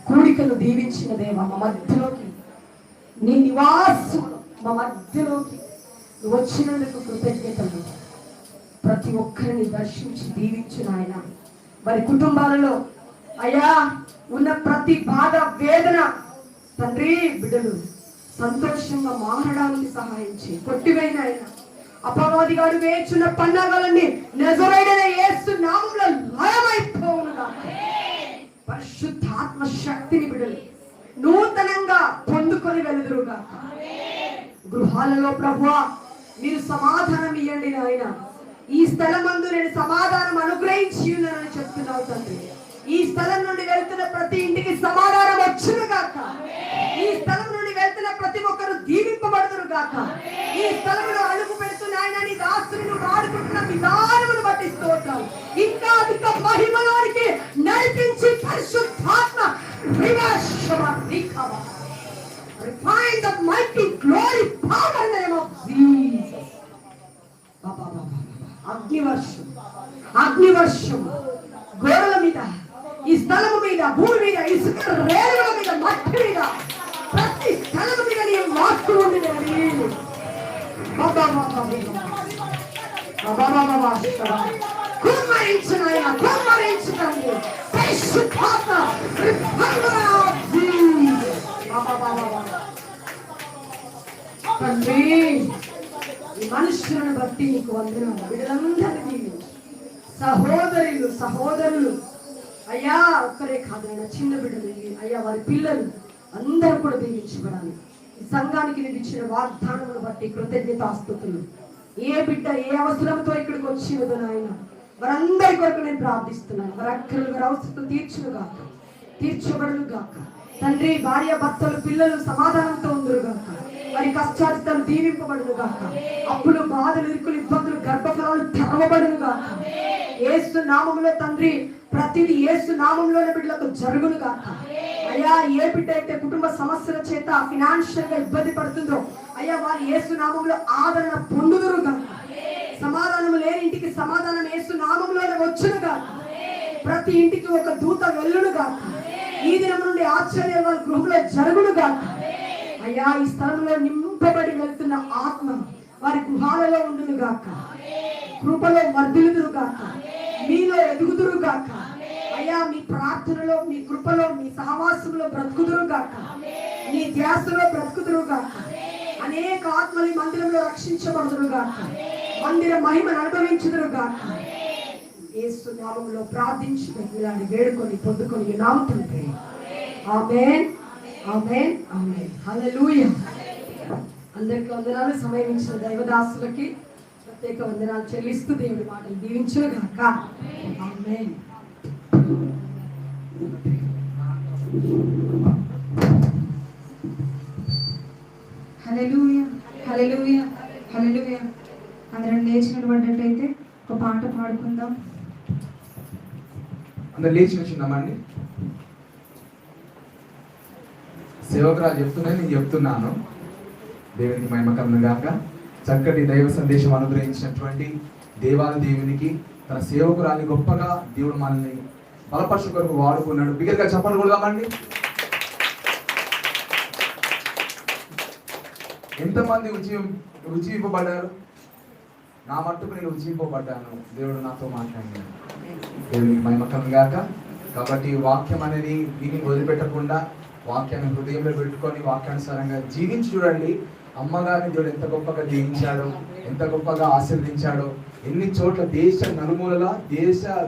కూడికను దీవించిన దేవా, మా మధ్యలోకి నీ నివాసం మా మధ్యలోకి నువ్వు వచ్చినందుకు కృతజ్ఞతలు. ప్రతి ఒక్కరిని దర్శించి దీవించిన ఆయన వారి కుటుంబాలలో అయ్యా ఉన్న ప్రతి బాధ, వేదన తండ్రి బిడ్డలు సంతోషంగా మారడానికి సహాయం చేయి. కొట్టివేయిన ఆయన అపవాది గారు వేచున్న పన్నాగాలన్నీ నజరేయుడైన యేసు నామములో లయమైపోవునుగా. పరిశుద్ధాత్మ శక్తిని బిడ్డలు నూతనంగా పొందుకొని వెలుదురుగా. గృహాలలో ప్రభువా మీరు సమాధానం ఇవ్వండి నాయన. ఈ స్థలం మందు నేను సమాధానం అనుగ్రహించి ఉన్నానని చెప్తున్నావు తండ్రి. ఈ స్థలం నుండి వెళ్తున్న ప్రతి ఇంటికి సమాధానం వచ్చును గాక. ఈ స్థలం నుండి వెళ్తున్న ప్రతి ఒక్కరు దీవింపబడుతురు గాక. ఈ స్థలంలో అడుగు పెడుతున్న ఆయన నీ దాసులను వాడుకుంటున్న విధానమును బట్టి స్తోత్రాలు. ఇంకా అధిక మహిమలోనికి నడిపించి పరిశుద్ధాత్మ refine the mighty glory power in the name of Jesus. అగ్నివర్షం, అగ్నివర్షం గోడల మీద, ఈ స్థలము మీద, భూమి మీద, ఇసుక రేణుల మీద, మట్టి మీద, ప్రతి స్థలము మీద నీ వాక్కు ఉంది. కుమ్మరించిన ఆయన కుమ్మరించండి. పరిశుద్ధాత్మ తండ్రి ఈ మనుషులను బట్టి నీకు వందనాలు. వీళ్ళందరినీ సహోదరులు సహోదరులు అయ్యా ఒక్కరే కాదు ఆయన చిన్న బిడ్డలు అయ్యా వారి పిల్లలు అందరూ కూడా దీవించబడాలి. ఈ సంఘానికి నేను ఇచ్చిన వాగ్దానమును బట్టి కృతజ్ఞతాస్తుతులు. ఏ బిడ్డ ఏ అవసరంతో ఇక్కడికి వచ్చినదో నాయన వారందరి కొరకు నేను ప్రార్థిస్తున్నాను. వారి అక్కలు వారి అవసరం తీర్చునుగాక, తీర్చబడును గాక. తండ్రి భార్య భర్తలు పిల్లలు సమాధానంతో ఉందరు గాక. వారి కష్టాలు దీవింపబడును గాక. అప్పులు బాధలు ఇరుకులు ఇబ్బందులు గర్భఫలాలు తెరవబడును గాక. యేసు నామములో తండ్రి ప్రతిదీ యేసు నామంలోని బిడ్డలకు జరుగును గాక. అయ్యా ఏ బిడ్డ అయితే కుటుంబ సమస్యల చేత ఫినాన్షియల్ గా ఇబ్బంది పడుతుందో అయ్యా వారి యేసు నామంలో ఆదరణ పొందుదురు గాక. సమాధానం లేని ఇంటికి సమాధానం యేసు నామంలోనే వచ్చును గాక. ప్రతి ఇంటికి ఒక దూత వెళ్ళును గాక. ఈ దినం నుండి ఆశ్చర్యం వారి గృహంలో జరుగును గాక. అయ్యా ఈ స్థలంలో నింపబడి వెళ్తున్న ఆత్మ వారి గృహాలలో ఉండును గాక. కృపలో వర్ధిల్లుదురు గాక. మీలో ఎదుగుదురు గాక. అయ్యా మీ ప్రార్థనలో, మీ కృపలో, మీ సహవాసంలో బ్రతుకుదురు గాక. మీ ధ్యాసలో బ్రతుకుదురు గాక. అనేక ఆత్మని మందిరంలో రక్షించబడుదురు గాక. మందిర మహిమను అనుభవించుదురు గాక. యేసు నామములో ప్రార్థించి ఇలాంటి వేడుకొని పొందుకొని నామమున ఆమేన్, ఆమేన్, ఆమేన్. హల్లెలూయా. అందరికీ వందనాలు. సమయం ఇచ్చిన దైవదాసులకి ప్రత్యేక వందనాలు చెల్లిస్తూ దేవుడి మాటలు దీవించును గాక. ఆమేన్. హల్లెలూయా, హల్లెలూయా, హల్లెలూయా. అందరం లేచినటువంటిదైతే ఒక పాట పాడుకుందాం. అందరు లేచి వచ్చిందామండి. సేవకురాలు చెప్తున్నాను, నేను చెప్తున్నాను. దేవునికి మహిమ కలుగును గాక. చక్కటి దైవ సందేశం అనుగ్రహించినటువంటి దేవాది దేవునికి, తన సేవకురాలి గొప్పగా దేవుడు మనల్ని బలపరచు కొరకు వాడుకున్నాడు. బిగ్గరగా చెప్పండి కొడదామండి. ఎంతమంది ఉజ్జీవింపబడ్డారు? నా మట్టుకు నేను ఉజ్జీవింపబడ్డాను. దేవుడు నాతో మాట్లాడినాడు. దేవునికి మహిమ కలుగును గాక. కాబట్టి వాక్యం అనేది దీన్ని వదిలిపెట్టకుండా వాక్యాన్ని హృదయంలో పెట్టుకొని వాక్యానుసారంగా జీవించి చూడండి. అమ్మగారిని దేవుడు ఎంత గొప్పగా జీవించాడో, ఎంత గొప్పగా ఆశీర్వదించాడో. ఎన్ని చోట్ల దేశ నలుమూలల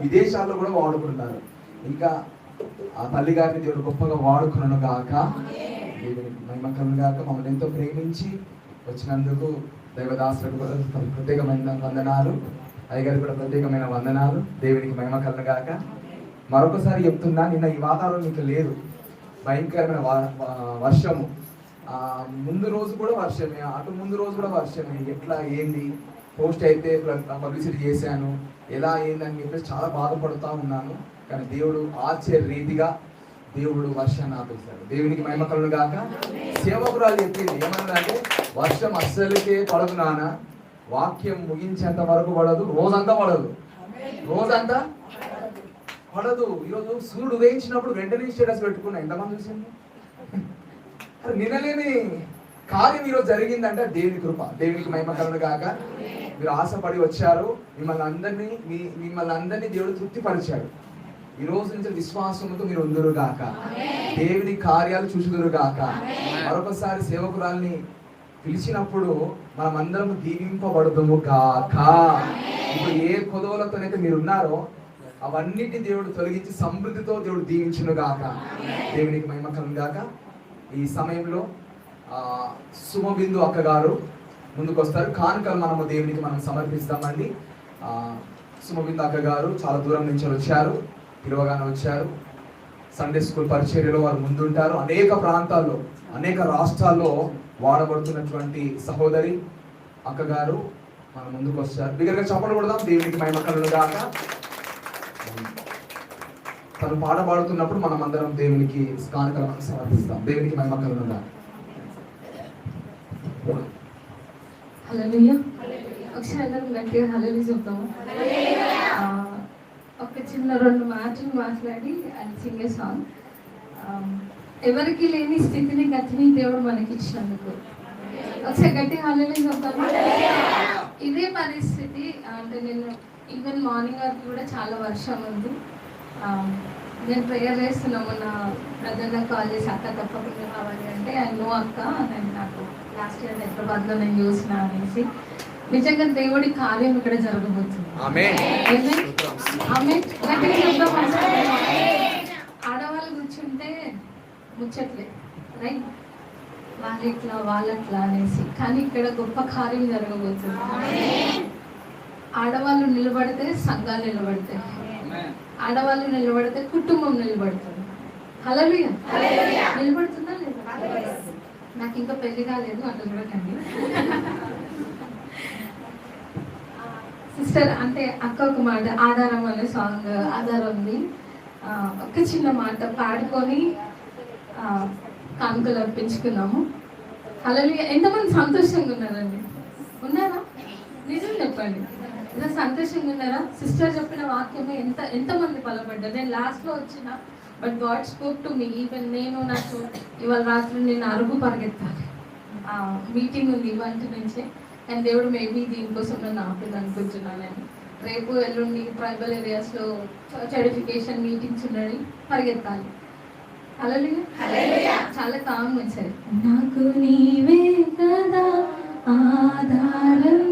విదేశాల్లో కూడా వాడుకుంటారు. ఇంకా ఆ తల్లి గారిని దేవుడు గొప్పగా వాడుకున్నాను గాక. దేవునికి మహిమ కలుగును గాక. మమ్మల్ని ఎంతో ప్రేమించి వచ్చినందుకు దైవదాసులకు ప్రత్యేకమైన వందనాలు. అయ్యగారికి కూడా ప్రత్యేకమైన వందనాలు. దేవునికి మహిమ కలుగును గాక. మరొకసారి చెప్తున్నా, నిన్న ఈ వాతావరణం ఇంకా లేదు, భయంకరమైన వర్షము. ముందు రోజు కూడా వర్షమే, అటు ముందు రోజు కూడా వర్షమే. ఎట్లా ఏంది పోస్ట్ అయితే పబ్లిసిటీ చేశాను, ఎలా ఏందని చెప్పేసి చాలా బాధపడుతూ ఉన్నాను. కానీ దేవుడు ఆశ్చర్య రీతిగా దేవుడు వర్షాన్ని ఆపేశాడు. దేవునికి మహిమ కలుగును గాక. సేవకురాలు చెప్పింది ఏమన్నదంటే, వర్షం అస్సలకే పడదు నాన్న, వాక్యం ముగించేంత వరకు పడదు, రోజంతా పడదు, రోజంతా పడదు. ఈరోజు సూర్యుడు ఉదయించినప్పుడు వెంటనే స్టేటస్ పెట్టుకున్నా, ఎంతమంది చూసింది? నిన్నలేని కార్యం ఈరోజు జరిగిందంటే దేవుని కృప. దేవునికి మహిమ కలుగును గాక. మీరు ఆశపడి వచ్చారు, మిమ్మల్ని అందరినీ దేవుడు తృప్తిపరిచాడు. ఈ రోజు నుంచి విశ్వాసంతో మీరు ఉందురు గాక, దేవుని కార్యాలు చూసుదురు గాక. మరొకసారి సేవకురాల్ని పిలిచినప్పుడు మనం అందరం దీవింపబడుదుము గాక. ఇప్పుడు ఏ కొదవలతోనైతే మీరు ఉన్నారో అవన్నిటిని దేవుడు తొలగించి సమృద్ధితో దేవుడు దీవించును గాక. దేవునికి మహిమ కలుగును గాక. ఈ సమయంలో సుమబిందు అక్క గారు ముందుకు వస్తారు. కానుకలు మనము దేవునికి మనం సమర్పిస్తామండి. సుమబిందు అక్క గారు చాలా దూరం నుంచి వచ్చారు, పిలువగానే వచ్చారు. సండే స్కూల్ పరిచర్యలో వారు ముందుంటారు. అనేక ప్రాంతాల్లో, అనేక రాష్ట్రాల్లో వాడబడుతున్నటువంటి సహోదరి అక్క గారు మన ముందుకు వచ్చారు. బిగ్గరగా చప్పట్లు కొడదాం. దేవునికి మహిమ కలుగును గాక. తను పాట పాడుతున్నప్పుడు మనం అందరం దేవునికి కానుకలను సమర్పిస్తాం. దేవునికి మహిమ కలుగును గాక. హల్లెలూయా. ఒకసారి అందరం గట్టిగా హల్లెలూయా చెప్తాము. ఒక చిన్న 2 మాటలు మాట్లాడి అది సింగే సాంగ్. ఎవరికి లేని స్థితిని గతిని దేవుడు మనకి ఇచ్చినందుకు ఒకసారి గట్టి హల్లెలూయా చెప్తాము. ఇదే పరిస్థితి అంటే నేను ఈవెన్ మార్నింగ్ వరకు కూడా చాలా వర్షం ఉంది. నేను ప్రేయర్ చేస్తున్నాము. నా బ్రదర్ నాకు కాల్ చేసి అక్క తప్పకుండా కావాలి అంటే నో అక్క, నేను నాకు లాస్ట్ ఇయర్ హైదరాబాద్లో నేను చూసిన అనేసి. నిజంగా దేవుడి కార్యం ఇక్కడ జరగబోతుంది. ఆడవాళ్ళు కూర్చుంటే ముచ్చట్లే, రైట్, వాళ్ళట్లా అనేసి. కానీ ఇక్కడ గొప్ప కార్యం జరగబోతుంది. ఆడవాళ్ళు నిలబడితే సంఘాలు నిలబడతాయి, ఆడవాళ్ళు నిలబడితే కుటుంబం నిలబడుతుంది. హల్లెలూయా. నిలబడుతుందా లేదా? నాకు ఇంకా పెళ్లి కాలేదు, అట్లా చూడకండి. సిస్టర్ అంటే అక్క ఒక మాట, ఆధారం అనే సాంగ్ ఆధారం ఉంది. ఒక చిన్న మాట పాడుకొని కానుకలు అర్పించుకున్నాము. హల్లెలూయా. ఎంతమంది సంతోషంగా ఉన్నారండి? ఉన్నారా? నిజం చెప్పండి, ఇలా సంతోషంగా ఉన్నారా? సిస్టర్ చెప్పిన వాక్యమే ఎంతమంది బలపడ్డారు. నేను లాస్ట్లో వచ్చిన, but God spoke to me. Even నాకు ఇవాళ రాత్రి నేను అరుగు పరిగెత్తాలి, మీటింగ్ ఉంది ఇవాళ నుంచే. అండ్ దేవుడు మేబీ దీనికోసం నన్ను ఆపేది అనుకుంటున్నాను. నేను రేపు ఎల్లుండి ట్రైబల్ ఏరియాస్లో చర్చ్ ఎడిఫికేషన్ మీటింగ్స్ ఉన్నాయి, పరిగెత్తాలి. హల్లెలూయా. చాలా కామ్ వచ్చారు. నాకు నీవే కదా ఆధారం,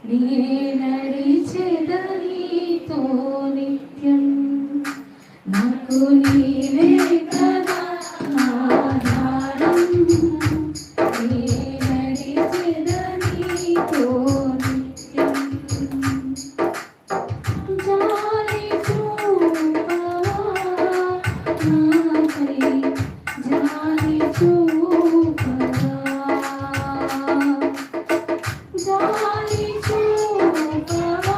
నీ నడిచెదనితో నిత్యం. నాకు నీవే కదా ఆధారం, నీ నడిచెదనితో నిత్యం. జాలి చూపవా నాపై, జాలి చూపవా, జాలి చూపవా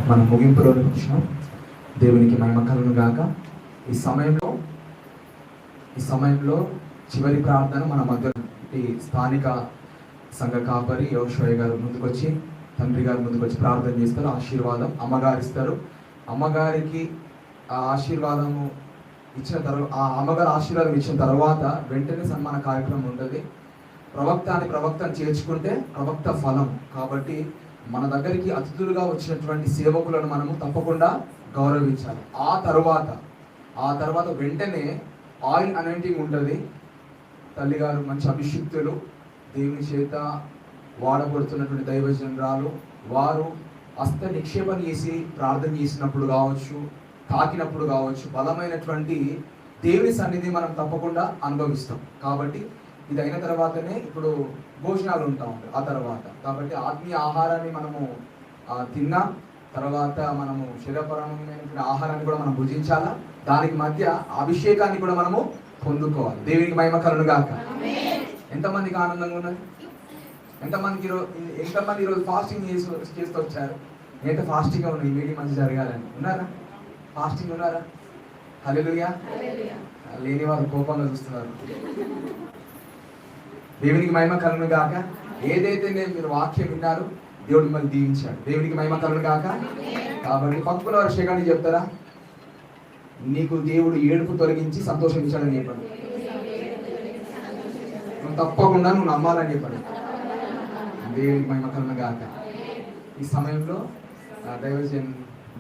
మనం ముగింపులోకి వచ్చినాం. దేవునికి మహిమ కలుగును గాక. ఈ సమయంలో చివరి ప్రార్థన మన మధ్య స్థానిక సంఘ కాపరి యోషయ్య గారు ముందుకొచ్చి, తండ్రి గారు ముందుకొచ్చి ప్రార్థన చేస్తారు. ఆశీర్వాదం అమ్మగారు ఇస్తారు. అమ్మగారికి ఆ ఆశీర్వాదము ఇచ్చిన తర్వాత, ఆ అమ్మగారు ఆశీర్వాదం ఇచ్చిన తర్వాత వెంటనే సన్మాన కార్యక్రమం ఉంటుంది. ప్రవక్తను చేర్చుకుంటే ప్రవక్త ఫలం. కాబట్టి మన దగ్గరికి అతిథులుగా వచ్చినటువంటి సేవకులను మనము తప్పకుండా గౌరవించాలి. ఆ తర్వాత వెంటనే ఆయిల్ అనాయింటింగ్ ఉంటుంది. తల్లిగారు మంచి అభిషిక్తులు, దేవుని చేత వాడబడుతున్నటువంటి దైవజనరాలు, వారు హస్త నిక్షేపం చేసి ప్రార్థన చేసినప్పుడు కావచ్చు, తాకినప్పుడు కావచ్చు, బలమైనటువంటి దేవుని సన్నిధి మనం తప్పకుండా అనుభవిస్తాం. కాబట్టి ఇది అయిన తర్వాతనే ఇప్పుడు భోజనాలు ఉంటా ఉంటాయి ఆ తర్వాత. కాబట్టి ఆత్మీయ ఆహారాన్ని మనము తిన్నా తర్వాత మనము శరీరపరమైనటువంటి ఆహారాన్ని కూడా మనం భుజించాలా. దానికి మధ్య అభిషేకాన్ని కూడా మనము పొందుకోవాలి. దేవునికి మహిమ కలుగును గాక. ఎంతమందికి ఆనందంగా ఉన్నది? ఎంతమంది ఈరోజు ఫాస్టింగ్ చేస్తూ వచ్చారు? నేనైతే ఫాస్టింగ్గా ఉన్నాయి. ఈ మీటింగ్ మంచి జరగాలని ఉన్నారా? ఫాస్టింగ్ ఉన్నారా? హల్లెలూయా. లేని వారు కోపంగా చూస్తున్నారు. దేవునికి మహిమ కలుగును గాక. ఏదైతే మీరు వాక్యం విన్నారు, దేవుడు మిమ్మల్ని దీవించాడు. దేవునికి మహిమ కలుగును గాక. కాబట్టి పక్కన వారు శేఖాన్ని చెప్తారా? నీకు దేవుడు ఏడుపు తొలగించి సంతోషం ఇచ్చాడని చెప్పాడు. నువ్వు తప్పకుండా నువ్వు నమ్మాలని చెప్పాడు. దేవునికి మహిమ కలుగును గాక. ఈ సమయంలో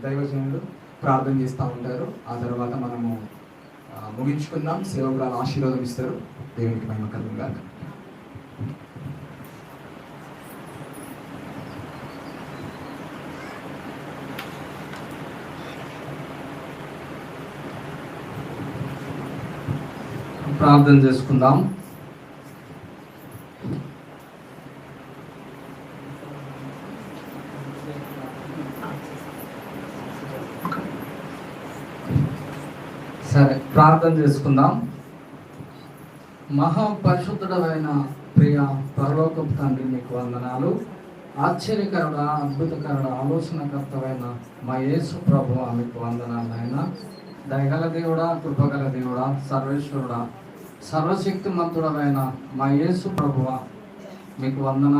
దైవజనులు ప్రార్థన చేస్తూ ఉంటారు. ఆ తర్వాత మనము ముగించుకుందాం. సేవకురాలు ఆశీర్వాదం ఇస్తారు. దేవునికి మహిమ కలుగును గాక. ప్రార్థన చేసుకుందాం. సరే, ప్రార్థన చేసుకుందాం. మహాపరిశుద్ధుడైన ప్రియ పరలోకపు తండ్రి, మీకు వందనాలు. ఆశ్చర్యకరుడ, అద్భుతకరుడ, ఆలోచనకర్తమైన మా యేసు ప్రభువా, మీకు వందనాలు. ఆయన దయగల దేవుడా, కృపగల దేవుడా, సర్వేశ్వరుడా, సర్వశక్తిమంతుడమైన మా యేసు ప్రభువా, మీకు వందనాలు.